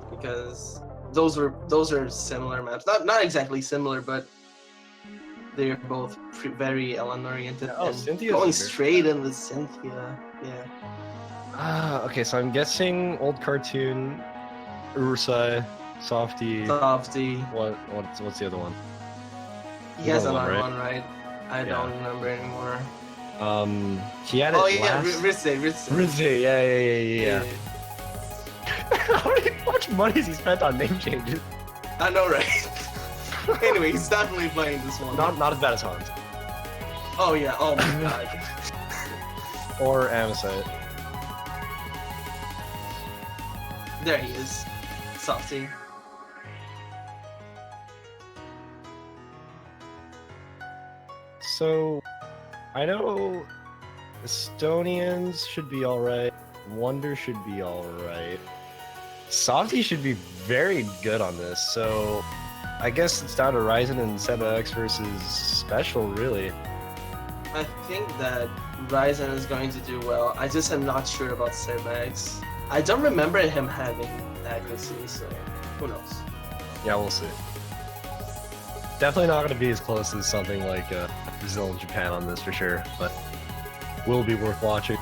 because those are similar maps. Not exactly similar, but they're both very Ellen oriented. Oh, and Cynthia's going weird. straight into Cynthia. Yeah. Okay, so I'm guessing old cartoon, Ursai, Softy. Softy. What's the other one? He has Another another one, one, right? I don't remember anymore. He had it Oh yeah, last... Ritze. Rizzy, yeah. How much money has he spent on name changes? I know, right? Anyway, he's definitely playing this one. Not as bad as Hans. Oh yeah. Oh my god. Or Amosite. There he is. Softy. So, I know Estonians should be alright. Wonder should be alright. Softy should be very good on this, so I guess it's down to Ryzen and SebaX versus Special, really. I think that Ryzen is going to do well. I just am not sure about Sebax. I don't remember him having accuracy, so who knows? Yeah, we'll see. Definitely not going to be as close as something like Brazil and Japan on this for sure, but will be worth watching.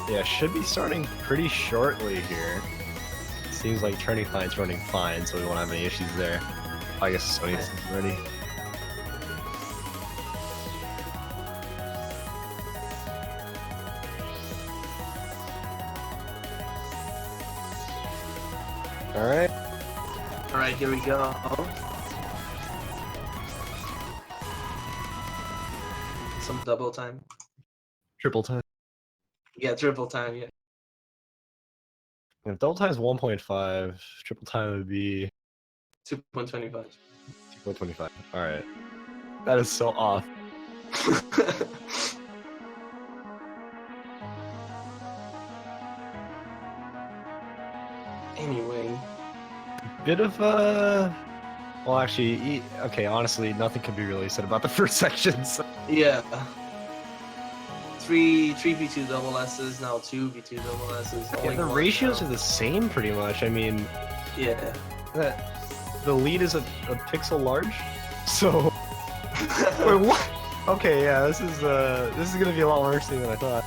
Yeah, should be starting pretty shortly here. Seems like turning line's running fine, so we won't have any issues there. I guess Sony's ready. Alright. Alright, here we go. Some double time. Triple time. Yeah, triple time, yeah. If double time is 1.5, triple time would be 2.25. 2.25. Alright. That is so off. Anyway. Bit of a... Well, actually, okay, honestly, nothing can be really said about the first section, so... Yeah. 3 V2 double S's, now 2 V2 double S's. Yeah, the ratios are the same pretty much. I mean, Yeah. the lead is a pixel large, so... Wait, what? Okay, yeah, this is gonna be a lot more interesting than I thought.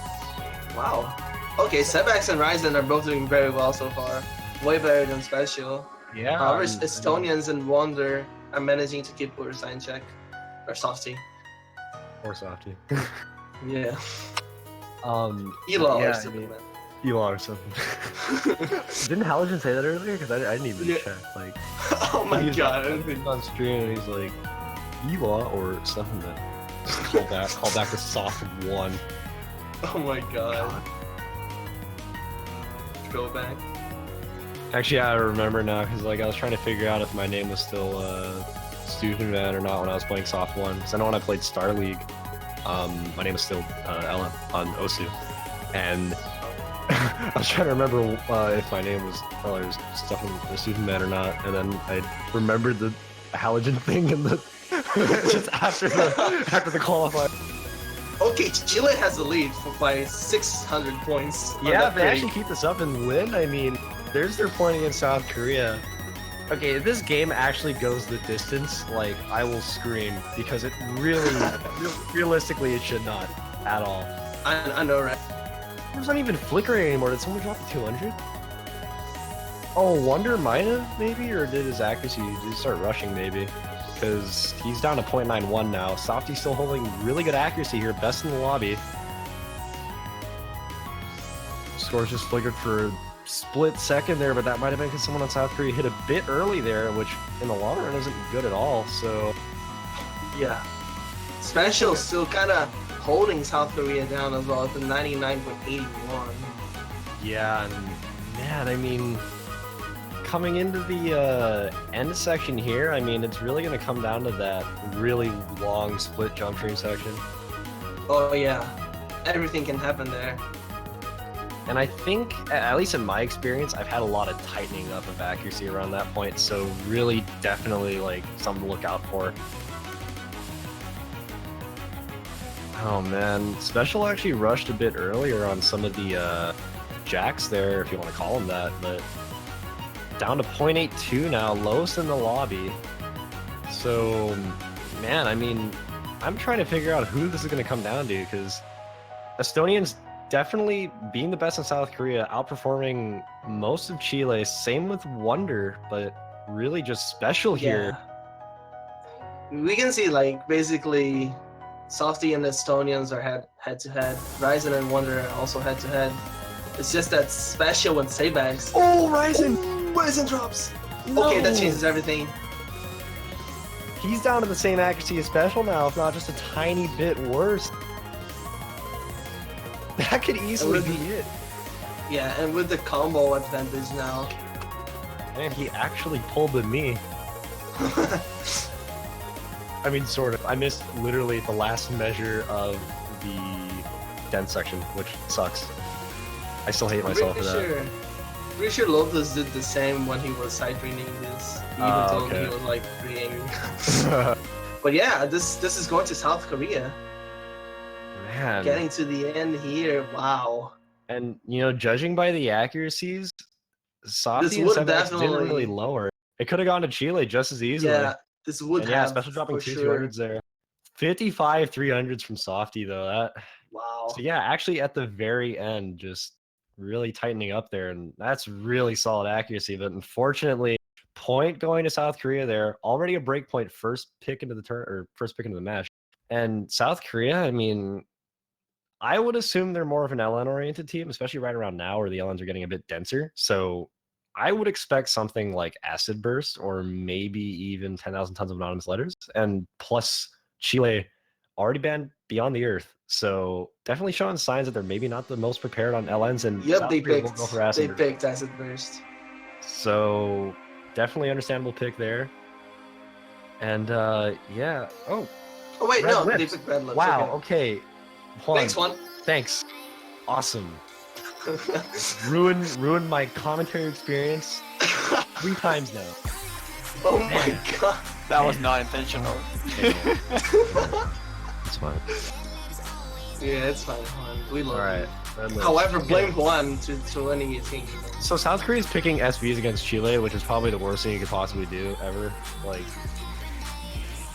Wow. Okay, Sebax and Ryzen are both doing very well so far. Way better than Special. Yeah. However, Estonians and Wonder are managing to keep Ursa in check. Or Softy. Or Softy. Yeah. yeah, Ela or something, man. Ela or something. Didn't Halogen say that earlier? Because I didn't even check. Like, Oh my he's god. on stream and he's like, Ela or something that. Just call back the soft one. Oh my god. Go back. Actually, I remember now because like I was trying to figure out if my name was still Student Man or not when I was playing Soft One. Because I know when I played Star League, my name was still Ellen on Osu, and I was trying to remember if my name was stuff in the Student Man or not, and then I remembered the halogen thing in the just after the qualifier. Okay, Chile has the lead by 600 points. Yeah, if they actually keep this up and win, I mean, there's their point against South Korea. Okay, if this game actually goes the distance, like, I will scream, because it really, realistically, it should not, at all. I know, right? It's not even flickering anymore. Did someone drop the 200? Oh, Wonder might have, maybe? Or did his accuracy just start rushing, maybe? Because he's down to 0.91 now. Softy's still holding really good accuracy here, best in the lobby. Score's just flickered for a split second there, but that might have been because someone on South Korea hit a bit early there, which in the long run isn't good at all, so... Yeah. Special still kind of holding South Korea down as well at the 99.81. Yeah, and man, I mean, coming into the end section here, I mean, it's really going to come down to that really long split jump stream section. Oh yeah, everything can happen there. And I think, at least in my experience, I've had a lot of tightening up of accuracy around that point, so really definitely like something to look out for. Oh man, Special actually rushed a bit earlier on some of the jacks there, if you want to call them that, but down to 0.82 now, lowest in the lobby. So, man, I mean, I'm trying to figure out who this is going to come down to, because Estonians definitely being the best in South Korea, outperforming most of Chile, same with Wonder, but really just Special here. Yeah. We can see, like, basically, Softy and the Estonians are head to head. Ryzen and Wonder are also head to head. It's just that Special and Sabags. Oh, Ryzen! Ryzen drops! No. Okay, that changes everything. He's down to the same accuracy as Special now, if not just a tiny bit worse. That could easily be it. Yeah, and with the combo advantage now. Man, he actually pulled the knee. I mean, sort of. I missed literally the last measure of the dense section, which sucks. I still hate myself for that. Pretty sure Lotus did the same when he was side training this, even though okay. he was like pre-aiming. But yeah, this is going to South Korea. Man. Getting to the end here, wow. And, you know, judging by the accuracies, Softy and would 7X didn't definitely- really lower. It could have gone to Chile just as easily. Yeah, this would And have. yeah, Special dropping for two sure. 200s there. 55 300s from Softy, though. That. Wow. So yeah, actually at the very end, just really tightening up there, and that's really solid accuracy. But unfortunately, point going to South Korea there. Already a break point, first pick into the turn or first pick into the match. And South Korea, I mean, I would assume they're more of an LN-oriented team, especially right around now where the LNs are getting a bit denser. So I would expect something like Acid Burst or maybe even 10,000 tons of anonymous letters. And plus Chile already banned Beyond the Earth. So definitely showing signs that they're maybe not the most prepared on LNs. And Yep, South they Korea picked. will go for Acid They Burst. picked Acid Burst. So definitely understandable pick there. And yeah. Oh, Oh wait, Red no, Lips. they picked Red Lips. wow. Okay. Okay. Hold on. Next one. Thanks. Awesome. Ruined my commentary experience 3 times now. Oh my god. That was not intentional. It's fine. Yeah, it's fine. We love All right. it. Red Lips. However, Okay. blame Juan to winning your team. So South Korea's picking SVs against Chile, which is probably the worst thing you could possibly do ever. Like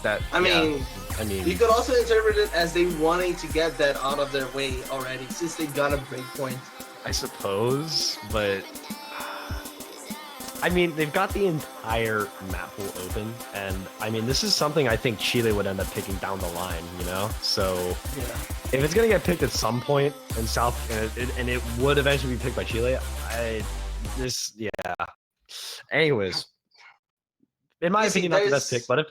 that. I mean, I mean, you could also interpret it as they wanting to get that out of their way already, since they got a break point. I suppose, but I mean, they've got the entire map pool open, and I mean, this is something I think Chile would end up picking down the line, you know? So Yeah. if it's gonna get picked at some point in South, and it would eventually be picked by Chile, yeah. Anyways, in my You see, opinion, not the best there's- pick, but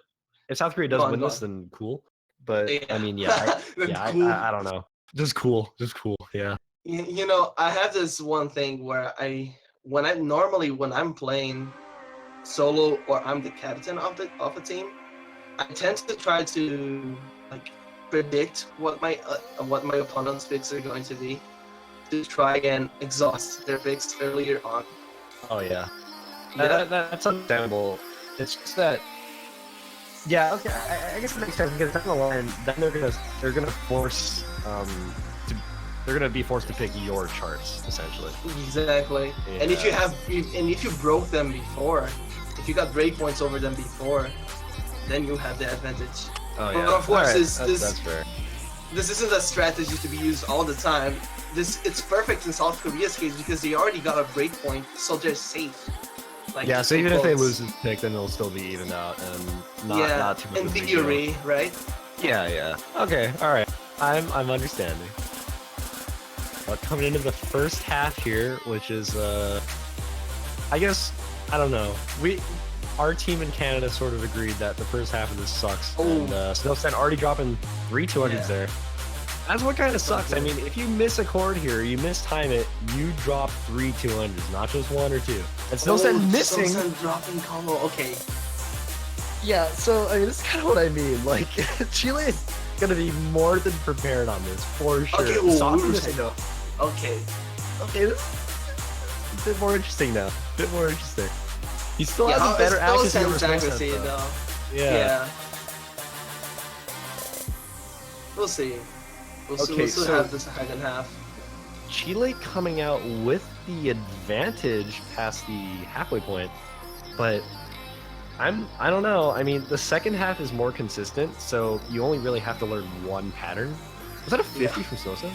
if South Korea does Go on, win go this, on. then cool. But Yeah. I mean, yeah, Cool. I don't know. Just cool, yeah. You know, I have this one thing where when I'm playing solo or I'm the captain of a team, I tend to try to like predict what my opponent's picks are going to be, to try and exhaust their picks earlier on. Oh yeah. Yeah. That's understandable. It's just that. Yeah, okay. I guess it makes sense because down the line, then they're gonna force they're gonna be forced to pick your charts essentially. Exactly. And if Yeah. you broke them before, If you got breakpoints over them before, then you have the advantage. Oh But yeah. of course, Alright, this that's fair. this isn't a strategy to be used all the time. It's perfect in South Korea's case because they already got a breakpoint, so they're safe. Like, Yeah, so in even if they quotes. lose this pick, then it'll still be evened out and yeah, not too much in of a big deal. theory, right? Yeah. Okay, alright. I'm understanding. But coming into the first half here, which is I guess I don't know. Our team in Canada sort of agreed that the first half of this sucks. Oh. And Snowsen already dropping 3 200s Yeah. there. That's what kind of sucks. I mean, if you miss a chord here, you mistime it, you drop 3 200s, not just 1 or 2. And Snowsen missing. Snowsen dropping combo. Okay. Yeah, so I mean, this is kind of what I mean. Like, Chile is gonna be more than prepared on this for sure. Okay, ooh, Soft ooh, missing though. Okay. Okay, this is a bit more interesting now. A bit more interesting. He still Yeah, has a better accuracy over Snowsen's accuracy Snowsen, though. though. Yeah. We'll see. We'll Okay, still so- have the second half. Chile coming out with the advantage past the halfway point, but I don't know. I mean, the second half is more consistent, so you only really have to learn one pattern. Was that a 50 from Snowsen?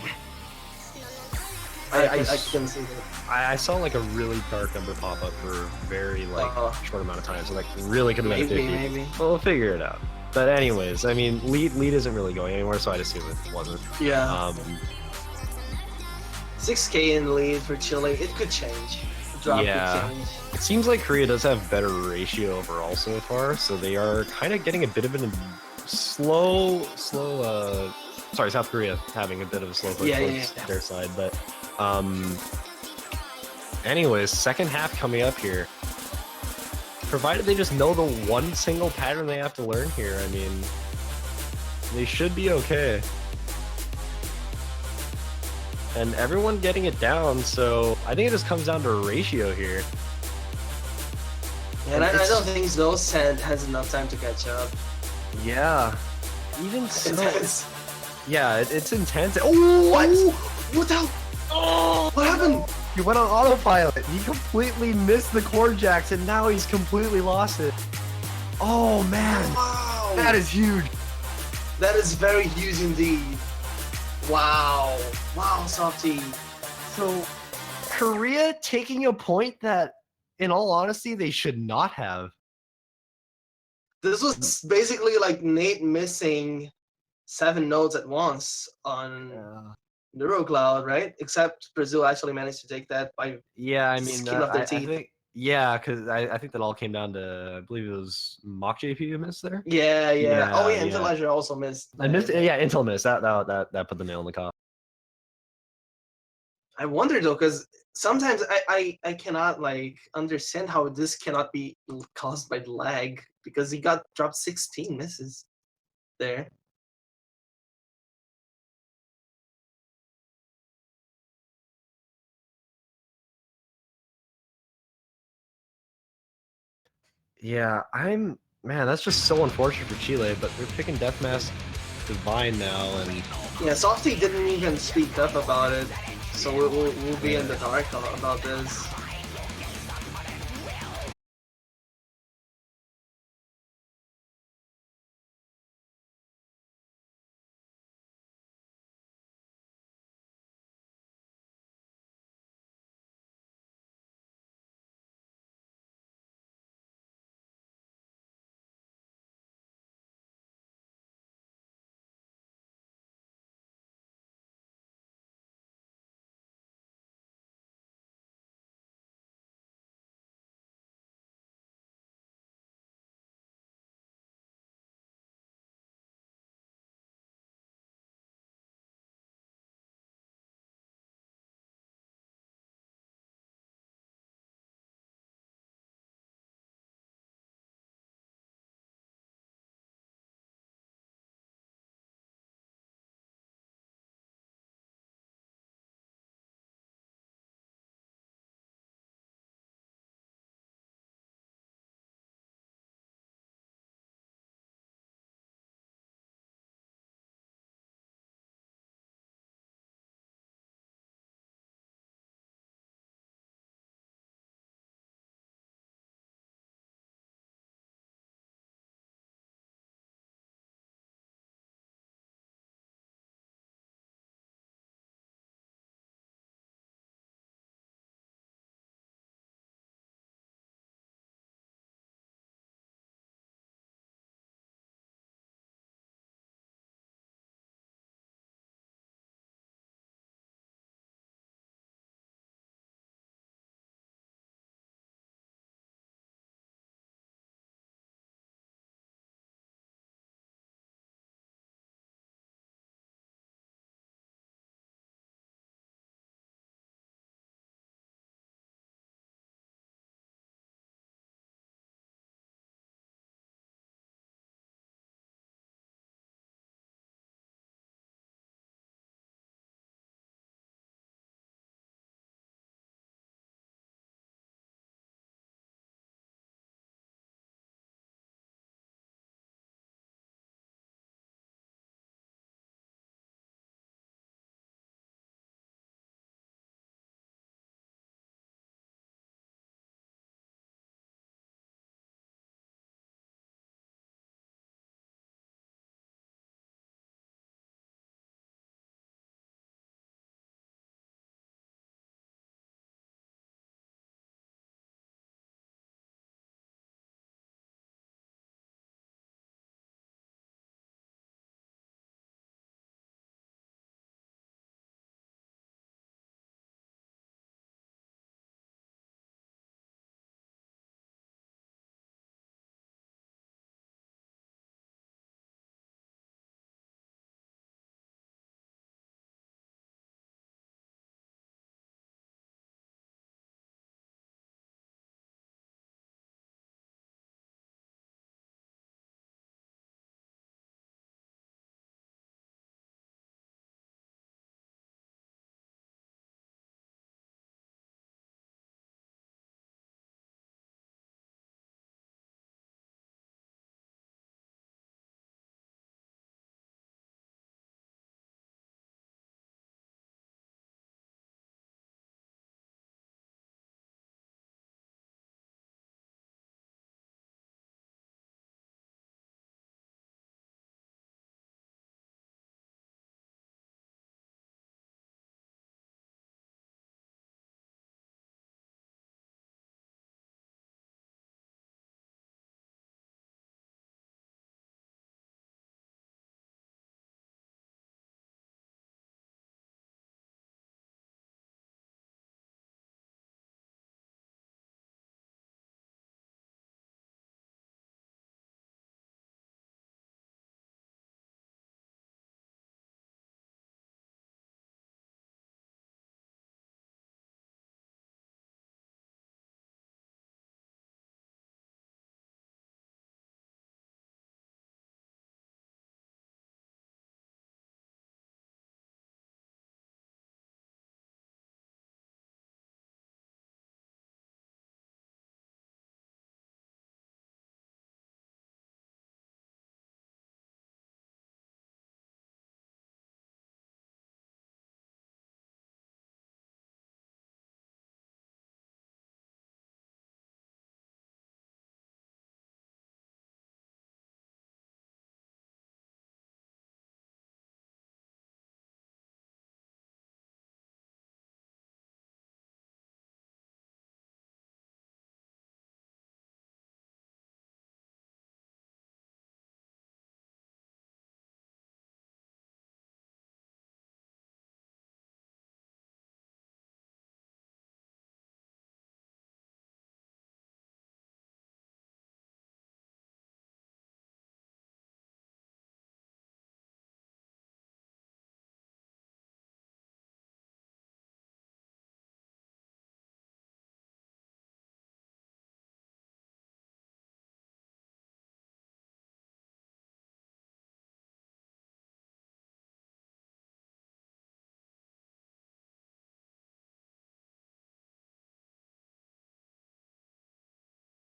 I can see that. I saw like a really dark number pop up for a very like short amount of time, so like really could have been a 50. Maybe. Well, we'll figure it out. But anyways, I mean, lead isn't really going anywhere, so I'd assume it wasn't. Yeah. 6K in lead for Chile. It could change. The drop Yeah. could change. It seems like Korea does have better ratio overall so far, so they are kind of getting a bit of a slow. Sorry, South Korea having a bit of a slow push towards their side, but anyways, second half coming up here. Provided they just know the one single pattern they have to learn here, I mean, they should be okay. And everyone getting it down, so I think it just comes down to a ratio here. And I don't think Snowsen has enough time to catch up. Yeah. Even so. Intense. Yeah, it's intense. Oh, What? What the hell? Oh, What happened? he went on autopilot. He completely missed the chord jacks, and now he's completely lost it. Oh man, Wow. that is huge. That is very huge indeed. Wow. Wow, Softy. So, Korea taking a point that, in all honesty, they should not have. This was basically like Nate missing 7 notes at once on NeuroCloud, right? Except Brazil actually managed to take that by Yeah, I mean, skin of their I teeth. think, yeah, because I think that all came down to, I believe it was Mock JP who missed there. Yeah. Oh yeah, Yeah. Intelliger also missed. I missed, yeah, Intel missed. That put the nail in the coffin. I wonder though, because sometimes I cannot like understand how this cannot be caused by lag because he got dropped 16 misses there. Yeah, man, that's just so unfortunate for Chile, but they're picking Deathmask Divine now, and Yeah, Softy didn't even speak up about it, so we'll be in the dark about this.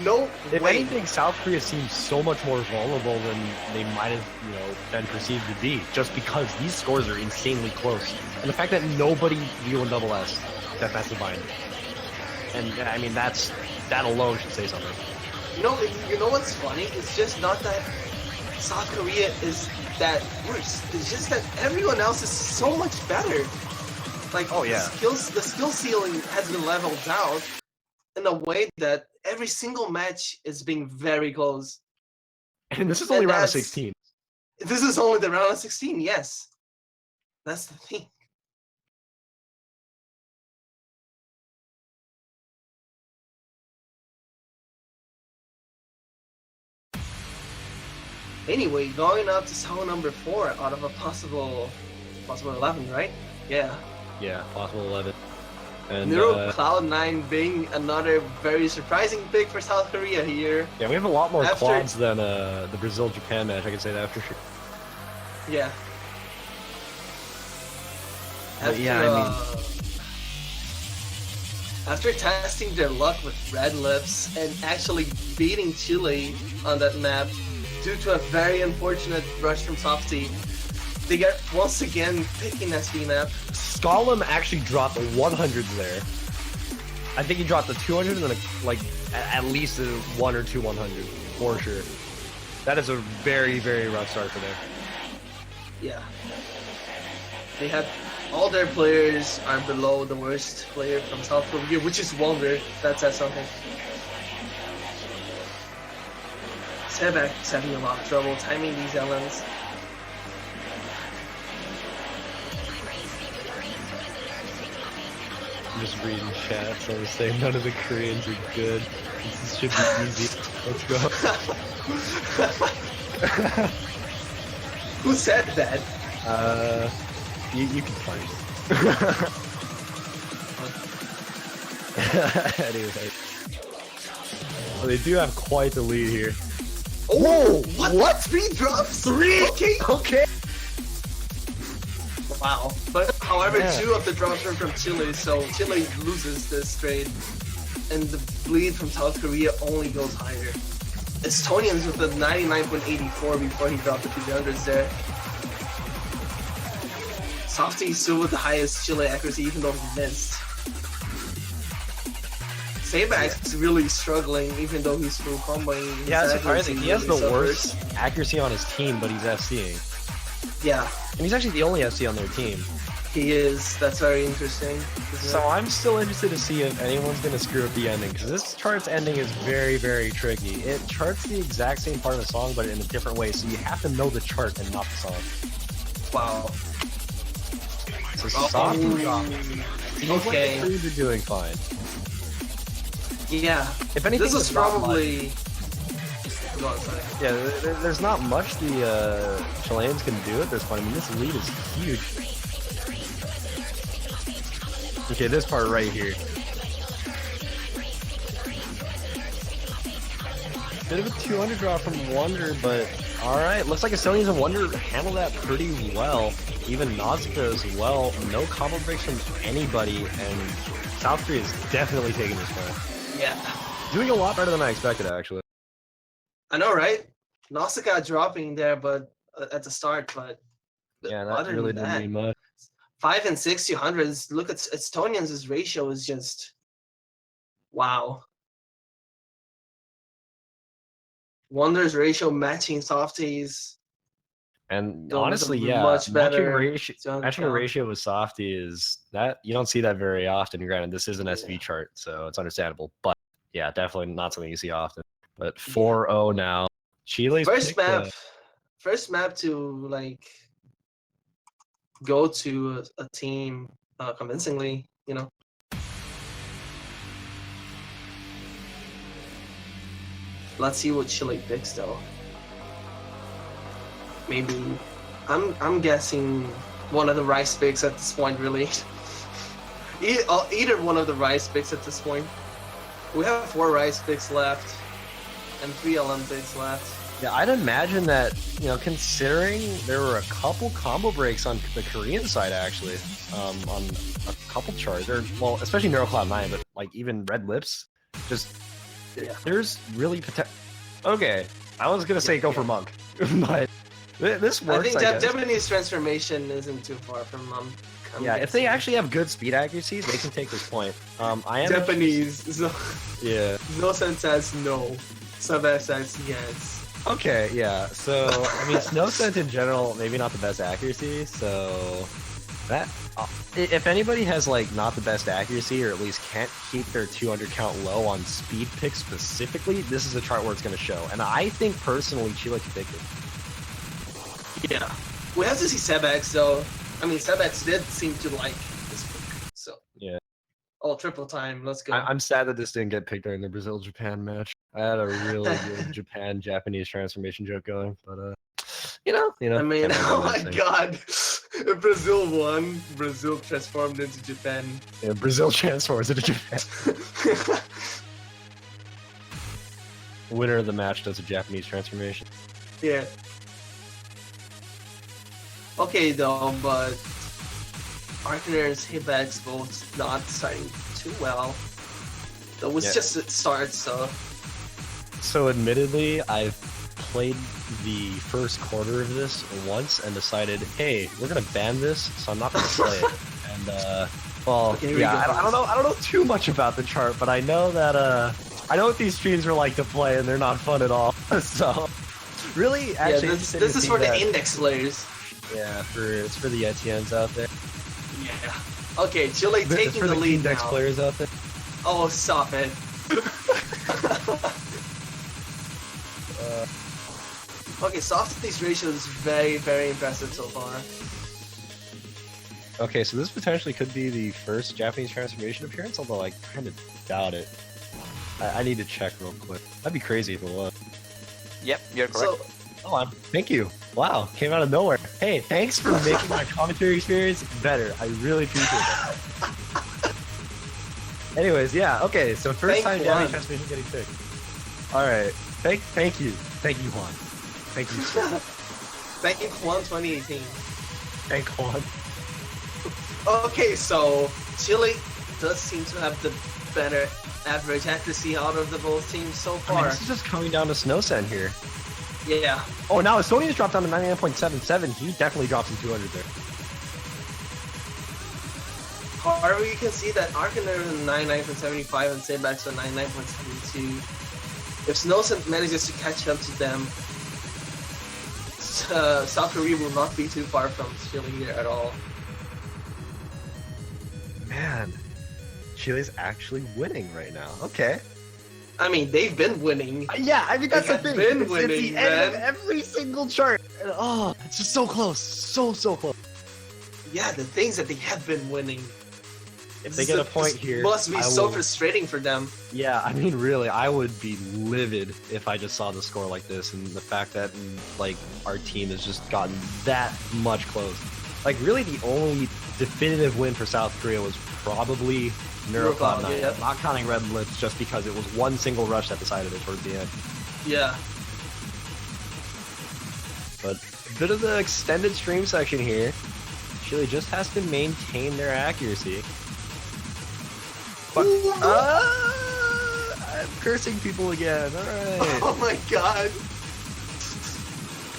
No If way. anything, South Korea seems so much more vulnerable than they might have, been perceived to be, just because these scores are insanely close. And the fact that nobody V1SS defensive bind. And I mean, that alone should say something. You know what's funny? It's just not that South Korea is that worse. It's just that everyone else is so much better. Like, Oh, yeah. the skill ceiling has been leveled out in a way that every single match is being very close. And this is only round of that's- 16. This is only the round of 16, yes. That's the thing. Anyway, going up to cell number 4 out of a possible 11, right? Yeah. Yeah, possible 11. And Neuro Cloud9 being another very surprising pick for South Korea here. yeah, we have a lot more After- quads than the Brazil-Japan match, I can say that for sure. Yeah. But yeah, after testing their luck with Red Lips and actually beating Chile on that map due to a very unfortunate rush from Softy, they get once again picking SV map. Skolem actually dropped 100s there. I think he dropped the 200 and then at least a 1 or 2 100 for sure. That is a very, very rough start for them. Yeah. They had all their players are below the worst player from South Korea, which is Wonder. That says something. Sebek is having a lot of trouble timing these elements. I'm just reading chat, so I'm saying none of the Koreans are good. This should be easy. Let's go. Who said that? You can find it. Anyway. Well, they do have quite the lead here. Oh, what? 3 drops? 3? Okay. Okay. Wow. But however, Yeah. 2 of the drops are from Chile, so Chile loses this trade. And the bleed from South Korea only goes higher. Estonians with a 99.84 before he dropped the 200s there. Softy still with the highest Chile accuracy, even though he missed. Sabak's really struggling, even though he's full comboing. His Yeah, it's surprising. accuracy He has really the suffers. worst accuracy on his team, but he's FCing. Yeah, And he's actually the only FC on their team. he is. That's very interesting. isn't So it? I'm still interested to see if anyone's going to screw up the ending, because this chart's ending is very, very tricky. It charts the exact same part of the song, but in a different way, so you have to know the chart and not the song. Wow. So Oh, soft okay. Koreans are doing fine. Yeah. If anything, This is there's not much- probably. Go on, sorry. Yeah, there's not much the Chileans can do at this point. I mean, this lead is huge. Okay, this part right here. Bit of a 200 drop from Wonder, but alright. Looks like Estonians and Wonder handle that pretty well. Even Nausicaa as well. No combo breaks from anybody, and South Korea is definitely taking this one. Yeah. Doing a lot better than I expected, actually. I know, right? Nausicaa dropping there, but at the start, but Yeah, that other really than didn't that, mean much. 5 and 6 200s. Look at Estonians' ratio is just wow. Wonder's ratio matching Softies. And Going honestly, with a yeah, much better matching a ratio with Softy is that you don't see that very often. Granted, this is an SV Yeah. chart, so it's understandable. But yeah, definitely not something you see often. But 4-0 now. Chile's First picked, map to like go to a team convincingly, you know. Let's see what Chile picks though. Maybe I'm guessing one of the rice picks at this point really. Either one of the rice picks at this point. We have 4 rice picks left and 3 Olympics left. yeah, I'd imagine that, considering there were a couple combo breaks on the Korean side actually, on a couple charts, or well, especially NeuroCloud 9, but like even Red Lips, just Yeah. There's really Okay, I was gonna say go for Monk, but this I works. think I guess. Japanese transformation isn't too far from Yeah, if they actually have good speed accuracies, they can take this point. I am Japanese, so Yeah. no sense says no. Sub says yes. Okay, yeah. So, I mean, Snow Scent in general, maybe not the best accuracy, so that if anybody has like not the best accuracy or at least can't keep their 200 count low on speed picks specifically, this is a chart where it's going to show. And I think personally, Chile can pick it. Yeah. We have to see Sebex though. I mean, Sebex did seem to like this pick, so. Yeah. Oh, triple time. Let's go. I'm sad that this didn't get picked during the Brazil-Japan match. I had a really good Japan-Japanese transformation joke going, but you know. I mean, can't make oh all my those things. god. If Brazil won, Brazil transformed into Japan. Yeah, Brazil transforms into Japan. Winner of the match does a Japanese transformation. Yeah. Okay though, but Arcaner's hitbacks both not starting too well. That was Yeah. just a start, so. So admittedly, I've played the first quarter of this once and decided, hey, we're gonna ban this, so I'm not gonna play it. And well, Okay, here we yeah, go. I don't know too much about the chart, but I know that I know what these streams are like to play, and they're not fun at all. So really, Yeah, actually, this interested to is see for the that. index players. Yeah, it's for the Etiennes out there. Yeah. Okay, Chile It's taking for the the lead Index now. players out there. Oh, stop it. Okay, Softy's ratio is very, very impressive so far. Okay, so this potentially could be the first Japanese transformation appearance, although I kind of doubt it. I need to check real quick. That'd be crazy if it was. Yep, you're correct. So, Oh, thank you. Wow, came out of nowhere. Hey, thanks for making my commentary experience better. I really appreciate that. Anyways, yeah, okay, so first Thank time Juan. Japanese transformation getting picked. Alright, thank you. Thank you, Juan. Thank you so much. thank you, Juan 2018. Thank Juan. Okay, so Chile does seem to have the better average accuracy out of the both teams so I mean, far. this is just coming down to Snow Sen here. Yeah. Oh, now Estonia's dropped down to 99.77. He definitely drops in 200 there. However, you can see that Arcaner is 99.75 and Saybacks are 99.72. If Snowsen manages to catch up to them, South Korea will not be too far from Chile here at all. Man, Chile's actually winning right now. Okay. I mean, they've been winning. Yeah, I mean that's the They have thing. been It's winning, the end of man. every single chart. And, oh, it's just so close, so close. Yeah, the things that they have been winning. If they get a point here, must be I so will- frustrating for them. Yeah, I mean, really, I would be livid if I just saw the score like this, and the fact that like our team has just gotten that much close. Like, really, the only definitive win for South Korea was probably Neurocloud 9. yeah. I'm not counting Red Lips just because it was one single rush that decided it towards the end. Yeah. But a bit of the extended stream section here. Chile just has to maintain their accuracy. But I'm cursing people again. All right, Oh my god.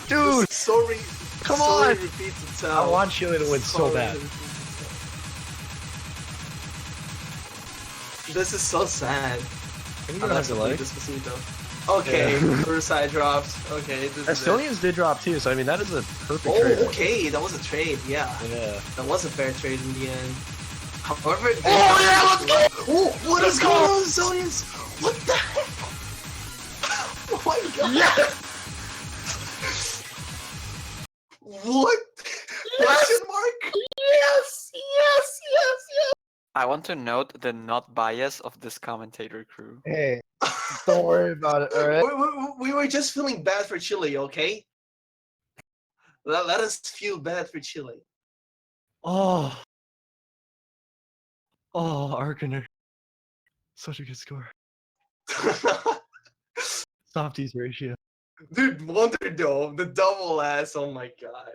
dude. Sorry. Come Sorry on. repeats itself. I want Chile to win so bad. This is so sad. Can you I'm go not have gonna delay? play Despacito. Okay, Yeah. first side dropped. Okay, this is it. Estonians did drop too, so I mean that is a perfect trade. Oh, okay, that was a trade. Yeah, Yeah. that was a fair trade in the end. However, Oh, yeah, let's go! Oh, what Let's is go! going on, Estonians? What the heck? Oh my god! Yes! What? Question mark? Yes! I want to note the not bias of this commentator crew. Hey, don't worry about it. All right. We were just feeling bad for Chile, okay? Let us feel bad for Chile. Oh, Arcaner, such a good score. Softies ratio. Dude, Wonder Dome, the double ass, oh my god.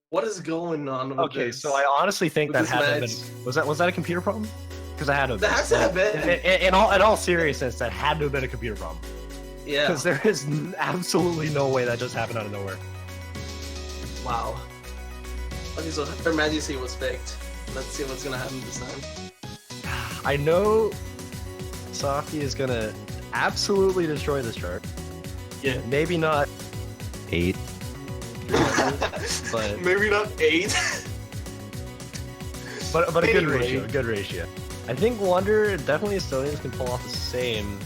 What is going on with Okay, this? so I honestly think With that this had to have match. been was that a computer problem? Because I had to. That has to have been. In all seriousness, that had to have been a computer problem. Yeah. Because there is absolutely no way that just happened out of nowhere. Wow. Okay, so Her Majesty was picked. Let's see what's gonna happen this time. I know Softy is gonna absolutely destroy this chart. Yeah. Maybe not 8. But Maybe not 8. but a good Anyway. ratio, a good ratio. I think Wonder definitely Estonians can pull off the same.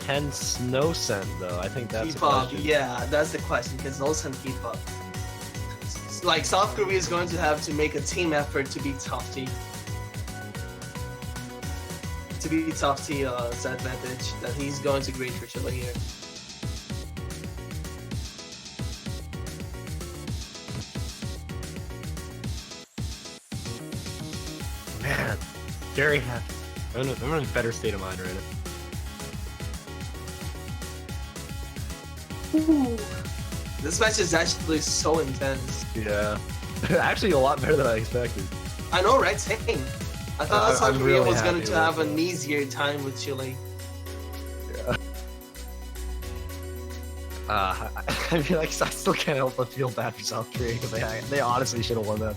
Can Snow Send though? I think that's the Keep up. question. Yeah, that's the question. Because Olsen keep up. Like South Korea is going to have to make a team effort to beat Softy. To beat Softy, it's advantage that he's going to great for Chile here. Man, very happy. I'm in a better state of mind right now. This match is actually so intense. Yeah. Actually, a lot better than I expected. I know, right? Same. I thought South I'm Korea really was going happy to with have it. an easier time with Chile. I feel like I still can't help but feel bad for South Korea because they honestly should have won that.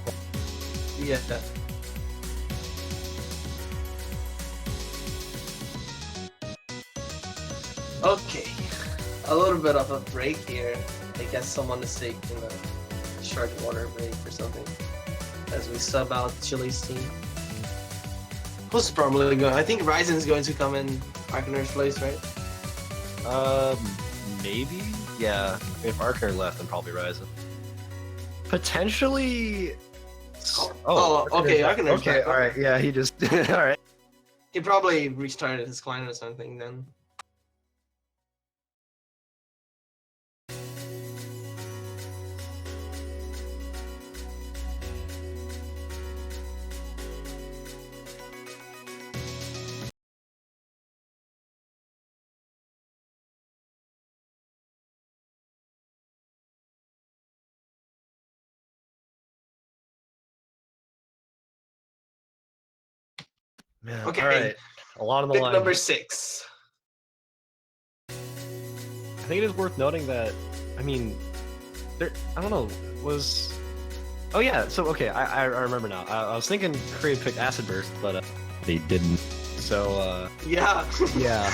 Yeah. Okay. A little bit of a break here. I guess someone is taking a short water break or something. As we sub out Chile's team. Who's probably going? I think Ryzen is going to come in Arcaner's place, right? Maybe? Yeah. If Archer left, then probably Ryzen. Potentially. Oh, okay, Arcaner's Okay, back. alright, yeah, he just. Alright. He probably restarted his client or something then. Man, Okay. alright. A lot on the Pick line. number 6. I think it is worth noting that, I mean, there, I don't know, was. Oh yeah, so okay, I remember now. I was thinking Korea picked Acid Burst, but they didn't. So, Yeah. yeah.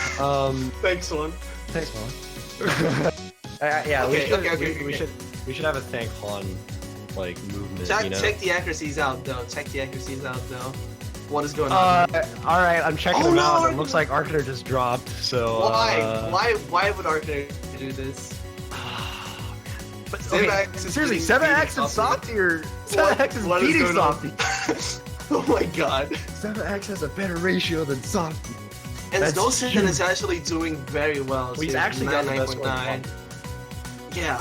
Thanks, one. Thanks, Mom. Yeah, Okay, we should have a thank Han like movement. Check, you know? check the accuracies out though. Check the accuracies out though. What is going on? All right, I'm checking Oh, them no, out. Arcaner- It looks like Arcaner just dropped. So Why would Arcaner do this? But Sevax okay, is seriously, beating 7X and Softy. Softy or What- 7X is what is beating going on? Softy. Oh my god. 7X has a better ratio than Softy. And That's Snowsenden huge. is actually doing very well. He's too. actually got the best one. 99.9. Yeah.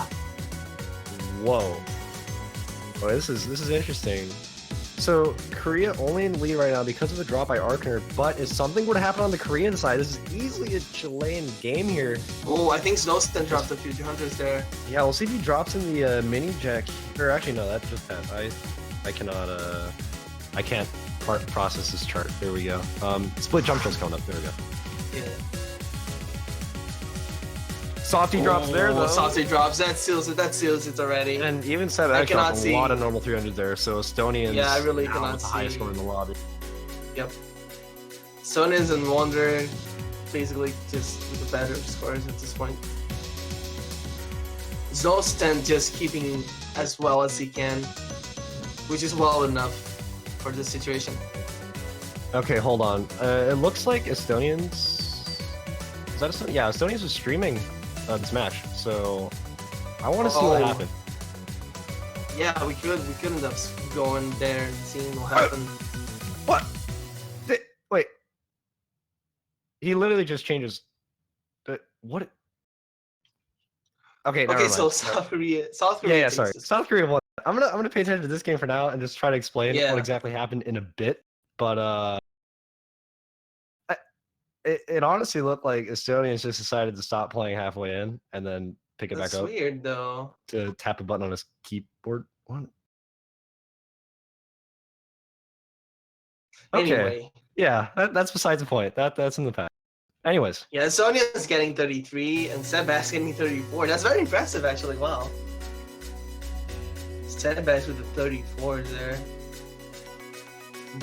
Whoa. Oh, this is interesting. So Korea only in the lead right now because of a drop by Arcaner, but if something were to happen on the Korean side, this is easily a Chilean game here. Oh, I think Snowsenden dropped a few hunters there. Yeah, we'll see if he drops in the mini jack. Or actually, no, that just passed. I cannot. I can't process this chart. There we go. Split jump shot's coming up. There we go. Yeah. Softy drops there though. Softy drops. That seals it. That seals it already. And even I 7X cannot dropped a see. lot of normal 300 there. So Estonians. Yeah, I really now cannot with the highest see. score in the lobby. Yep. Sonins and Wonder basically just with the better scores at this point. Zolstan just keeping as well as he can, which is well enough for this situation. Okay, hold on. It looks like Estonians. Is that Estonians? Yeah, Estonians was streaming this match, so I want to see what Oh. happened. Yeah, we could end up going there and seeing what happened. What? Wait. He literally just changes. What? Okay, never Okay, mind. so South Korea. Yeah, thinks sorry. this- South Korea won. I'm gonna pay attention to this game for now and just try to explain Yeah. what exactly happened in a bit. But it honestly looked like Estonians just decided to stop playing halfway in and then pick it That's back up weird though. to tap a button on his keyboard. What? Okay. Anyway, Yeah, that's besides the point. That's in the past. Anyways, yeah, Sonia's getting 33 and Sebas getting 34. That's very impressive, actually. Wow. Sebas with the 34 there.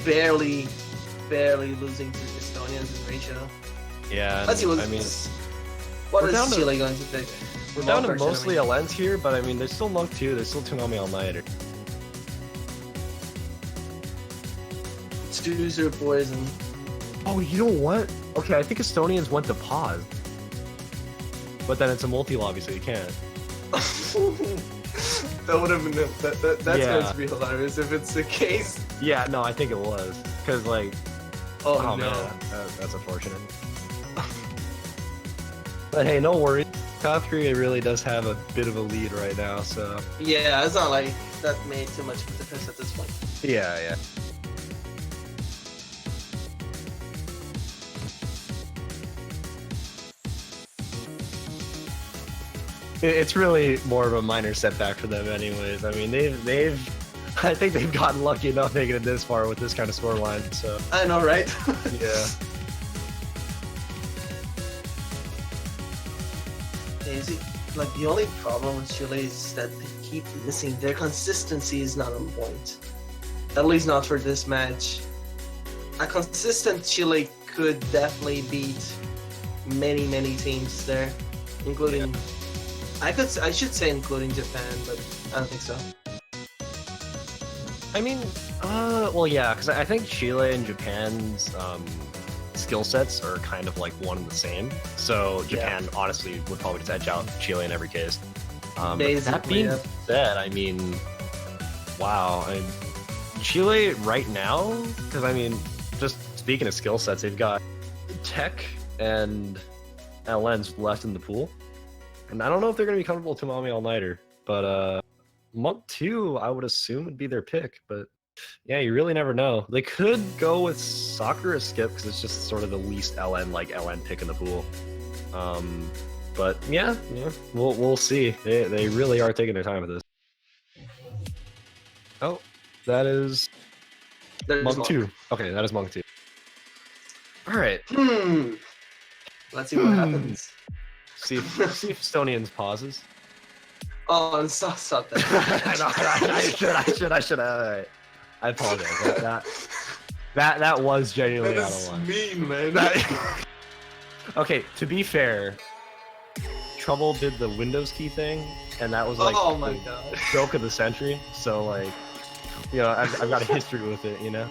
Barely losing to Estonians in ratio. yeah. Let's see what I mean, what we're down is to- Chile going to pick? we're down to mostly LNs here, but I mean, there's still Monk 2, there's still Toonami All-Nighter. It's 2-0 poison. Oh, you know what? Okay, I think Estonians went to pause. But then it's a multi-lobby, so you can't. That would have been that's Yeah. going to be hilarious if it's the case. Yeah, no, I think it was. Because, like, Oh, oh no. man, that's unfortunate. But hey, no worries. South Korea really does have a bit of a lead right now, so... Yeah, it's not like that made too much of a difference at this point. Yeah, yeah. It's really more of a minor setback for them anyways. I mean, I think they've gotten lucky enough making it this far with this kind of scoreline, so... I know, right? Yeah. Is it, like, the only problem with Chile is that they keep missing. Their consistency is not on point. At least not for this match. A consistent Chile could definitely beat many teams there, including... Yeah. I should say including Japan, but I don't think so. I mean, well, yeah, because I think Chile and Japan's skill sets are kind of like one and the same. So Japan honestly would probably just edge out Chile in every case. But that Basically, being yeah. said, I mean, wow, Chile right now, because I mean, just speaking of skill sets, they've got Tech and LNs left in the pool. And I don't know if they're going to be comfortable to Toonami All-Nighter, but Monk 2, I would assume would be their pick, but yeah, you really never know. They could go with Sakura Skip because it's just sort of the least LN pick in the pool. But yeah, we'll see. They really are taking their time with this. Oh, that is There's Monk 2. Okay, that is Monk 2. All right. Let's see what happens. See if Estonians pauses. Oh, and stop that. I should. All right. I apologize. That was genuinely out of line. mean, man. Okay, to be fair, Trouble did the Windows key thing, and that was like Oh my the god. joke of the century. So like, you know, I've got a history with it, you know.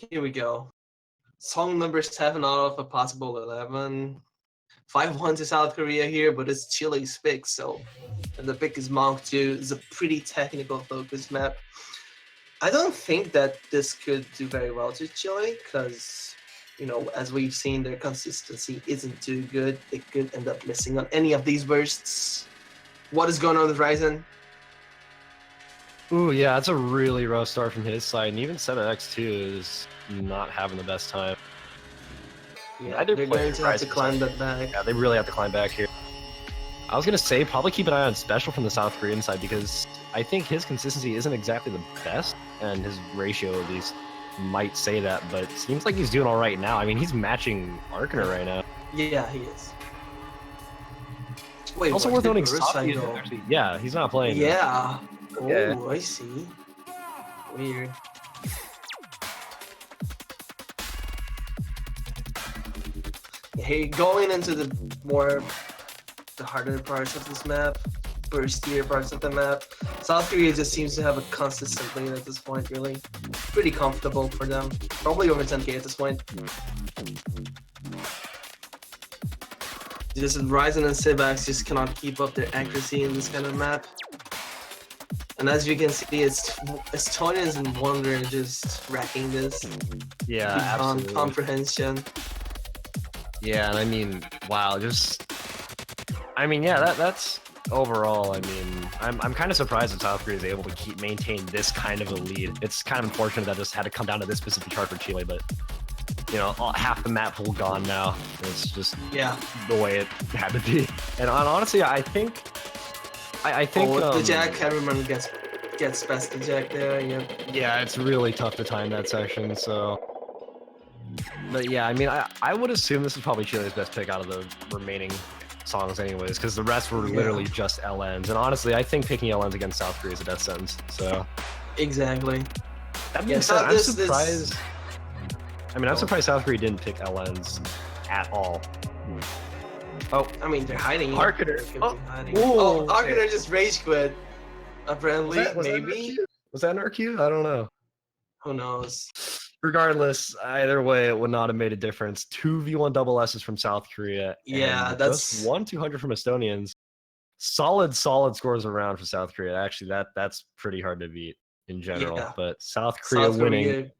Here we go. Song number 7 out of a possible 11. 5-1 to South Korea here, but it's Chile's pick, so and the pick is Monk 2. It's a pretty technical focused map. I don't think that this could do very well to Chile, because, you know, as we've seen, their consistency isn't too good. They could end up missing on any of these bursts. What is going on with Ryzen? Ooh, yeah, that's a really rough start from his side, and even 7x2 is not having the best time. Yeah, I did they're play going to have to Ryzen climb that back. Yeah, they really have to climb back here. I was gonna say probably keep an eye on Special from the South Korean side because I think his consistency isn't exactly the best, and his ratio at least might say that. But it seems like he's doing all right now. I mean, he's matching Arkener right now. Yeah, he is. Wait, Also what worth did noting, Burst Softy side is go? actually, yeah, he's not playing. Yeah. Oh, Yeah. I see. Weird. Hey, going into the harder parts of this map, burstier parts of the map, South Korea just seems to have a consistent lead at this point, really. Pretty comfortable for them. Probably over 10k at this point. Just Ryzen and Sibax just cannot keep up their accuracy in this kind of map. And as you can see, Estonians and Wonder just wrecking this Yeah, beyond absolutely. comprehension. Yeah, and I mean, wow, just, I mean, yeah, that's overall, I mean, I'm kind of surprised that South Korea is able to maintain this kind of a lead. It's kind of unfortunate that this had to come down to this specific chart for Chile, but you know, half the map pool gone now. It's just the way it had to be. And honestly, I think the Jack Cameron gets past the Jack there. Yeah, it's really tough to time that section. So, but yeah, I mean, I would assume this is probably Chile's best pick out of the remaining songs, anyways, because the rest were literally just LNs. And honestly, I think picking LNs against South Korea is a death sentence. So exactly. That being said, I'm surprised. I mean, I'm surprised South Korea didn't pick LNs at all. Oh, I mean, they're hiding. Harkener. Harkener just rage quit. Apparently, maybe. Was that an RQ? I don't know. Who knows? Regardless, either way, it would not have made a difference. 2 V1 double S's from South Korea. Yeah, and that's just 1-200 from Estonians. Solid scores around for South Korea. Actually, that's pretty hard to beat in general. Yeah. But South Korea winning.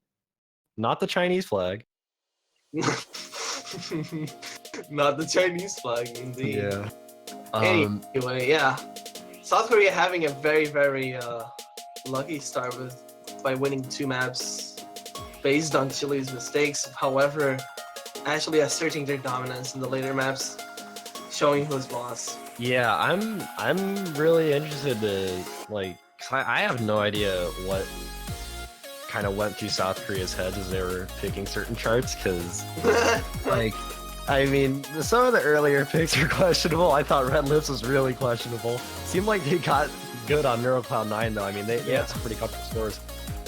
Not the Chinese flag. Not the Chinese flag, indeed. Yeah. Anyway, yeah. South Korea having a very, very lucky start by winning 2 maps based on Chile's mistakes. However, actually asserting their dominance in the later maps, showing who's boss. Yeah, I'm really interested to like. 'Cause I have no idea what kind of went through South Korea's heads as they were picking certain charts, because like, I mean, some of the earlier picks are questionable. I thought Red Lips was really questionable. Seemed like they got good on NeuroCloud 9 though. I mean, they had some pretty comfortable scores,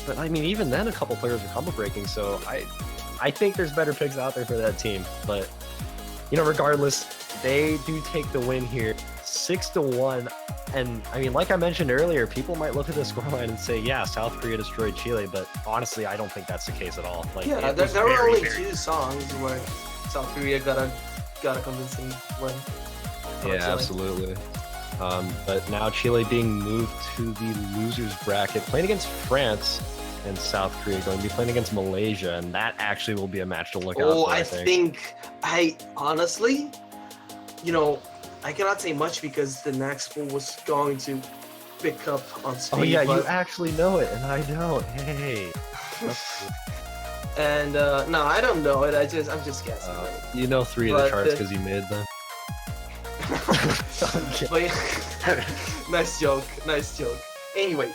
but I mean, even then a couple players were combo breaking, so I think there's better picks out there for that team. But you know, regardless, they do take the win here, 6-1. And I mean, like I mentioned earlier, people might look at the scoreline and say, yeah, South Korea destroyed Chile, but honestly, I don't think that's the case at all. Like, yeah, there were only 2 songs where South Korea got a convincing win. Yeah, absolutely. But now Chile being moved to the losers bracket, playing against France, and South Korea going to be playing against Malaysia, and that actually will be a match to look out for. I think honestly, you know, I cannot say much because the next pool was going to pick up on speed. Oh yeah, you actually know it, and I don't. Hey. And no, I don't know it. I'm just guessing. You know 3 of the charts because you made them. But yeah, nice joke. Anyway,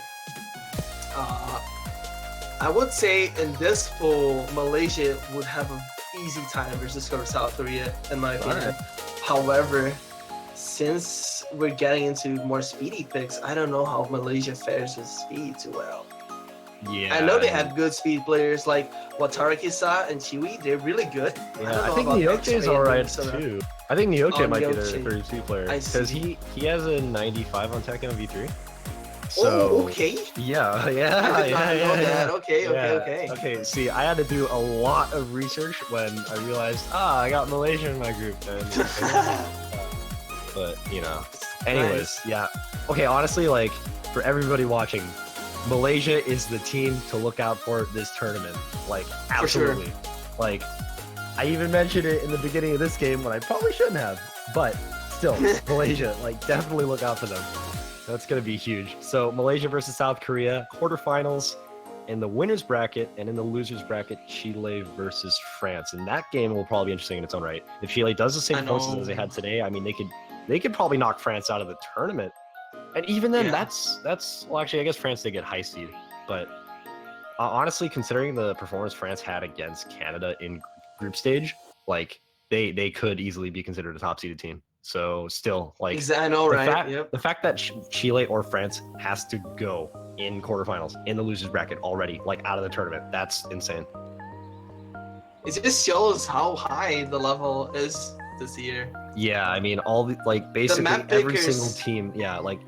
I would say in this pool, Malaysia would have an easy time versus South Korea, in my opinion. However, since we're getting into more speedy picks, I don't know how Malaysia fares with speed too well. Yeah, I know they have good speed players like Watarakisa and Chiwi. They're really good. Yeah, I think Nyoche is alright too. I think Nyoche might be their third speed player because he has a 95 on Tekken on V3. So, okay. Yeah. I did not know that. Okay. Okay, see, I had to do a lot of research when I realized, I got Malaysia in my group. And, but, you know, anyways, yeah. Okay, honestly, like, for everybody watching, Malaysia is the team to look out for this tournament. Like, absolutely. Sure. Like, I even mentioned it in the beginning of this game when I probably shouldn't have. But, still, Malaysia, like, definitely look out for them. That's going to be huge. So Malaysia versus South Korea, quarterfinals in the winners bracket, and in the losers bracket, Chile versus France. And that game will probably be interesting in its own right. If Chile does the same points as they had today, I mean, they could probably knock France out of the tournament. And even then, that's well, actually, I guess France did get high seed. But honestly, considering the performance France had against Canada in group stage, like they could easily be considered a top seeded team. So still, like, I know, right? The fact that Chile or France has to go in quarterfinals in the losers bracket already, like out of the tournament, that's insane. It just shows how high the level is this year. Yeah, I mean, all the, like, basically every single team, like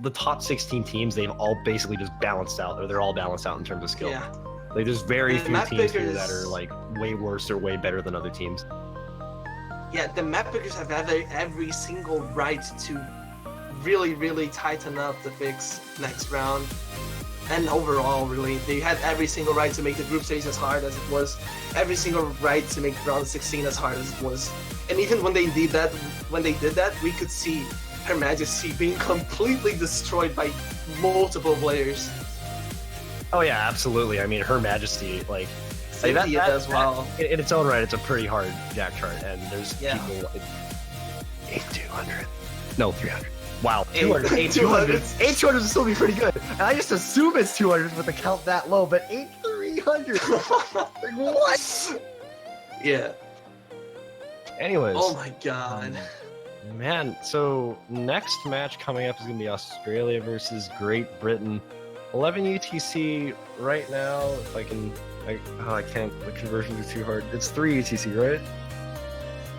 the top 16 teams, they've all basically just balanced out, or they're all balanced out in terms of skill. Yeah. Like, there's very few teams here that are like way worse or way better than other teams. Yeah, the map pickers have every single right to really, really tighten up the picks next round. And overall, really, they had every single right to make the group stage as hard as it was, every single right to make round 16 as hard as it was. And even when they did that, we could see Her Majesty being completely destroyed by multiple players. Oh yeah, absolutely. I mean, Her Majesty, like Cynthia as well. in its own right, it's a pretty hard jack chart, and there's Yeah. people like 8-200. No, 300. Wow, Eight- 200. 200. 8-200 would still be pretty good. And I just assume it's 200 with the count that low, but 8-300. Like, what? Yeah. Anyways. Oh my god. Man, so next match coming up is going to be Australia versus Great Britain. 11 UTC right now. If I can, I can't. The conversion is too hard. It's 3 UTC, right?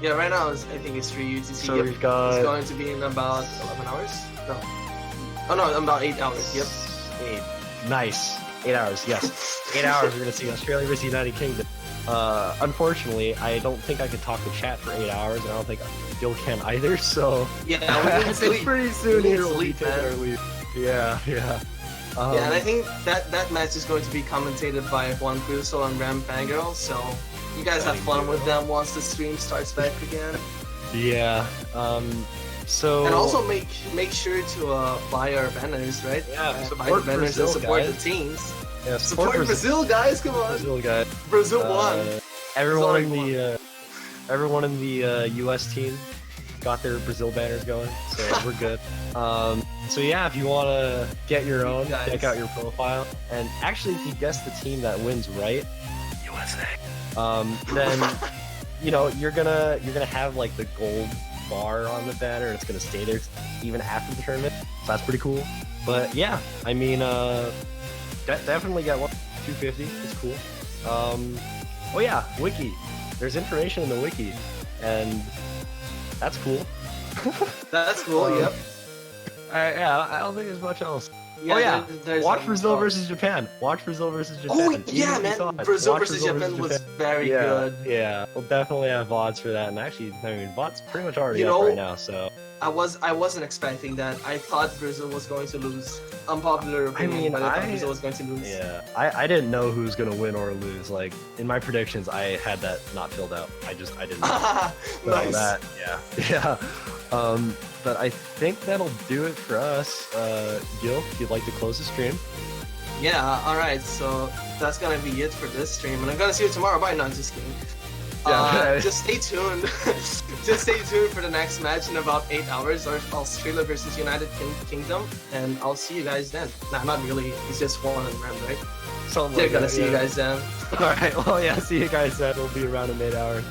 Yeah, right now I think it's 3 UTC. So Yep. we've got It's going to be in about 11 hours? No. Oh no, about 8 hours. Yep. 8. Nice. 8 hours. Yes. 8 hours. We're going to see Australia versus United Kingdom. Unfortunately, I don't think I could talk to chat for 8 hours, and I don't think Gil can either. So Yeah, we need sleep. pretty soon We need here we'll be sleep, taking man. our leave. Yeah. Yeah, and I think that match is going to be commentated by Juan Crusoe and Ram Fangirl, so you guys have fun with them once the stream starts back again. Yeah. So And also make sure to buy our banners, right? Yeah, Buy the support banners Brazil, and support guys. the teams. yeah, Support Brazil, guys! Come on, Brazil guys. Brazil won. Everyone in Sorry, the U.S. team got their Brazil banners going, so we're good. So yeah, if you want to get your own, Guys. check out your profile. And actually, if you guess the team that wins right, USA, then you're gonna have like the gold bar on the banner, and it's gonna stay there even after the tournament. So that's pretty cool. But yeah, I mean, definitely get one 250. It's cool. Oh yeah, wiki. There's information in the wiki, and that's cool. That's cool. Yep. Yeah, I don't think there's much else. Yeah, Oh yeah, there's watch some Brazil stuff. versus Japan. Watch Brazil versus Japan. Oh Even yeah, if you saw man! it, Brazil watch versus Japan was Japan. very Yeah, good. yeah. We'll definitely have VODs for that, and actually, I mean, VODs pretty much already You up know- right now. So I wasn't expecting that. I thought Brazil was going to lose. Unpopular opinion, mean, but I thought I- Brazil was going to lose. yeah, I didn't know who's gonna win or lose. Like in my predictions, I had that not filled out. I didn't know Nice. that. Yeah. But I think that'll do it for us. Gil, if you'd like to close the stream. Yeah, alright, so that's gonna be it for this stream, and I'm gonna see you tomorrow. Bye, not just kidding. Yeah. Just stay tuned. Just stay tuned for the next match in about 8 hours, or Australia versus United Kingdom, and I'll see you guys then. Nah, not really. It's just one and Rem, right? Something They're like gonna that, see you yeah. guys then. All right. Well, yeah. See you guys then. We'll be around in 8 hours.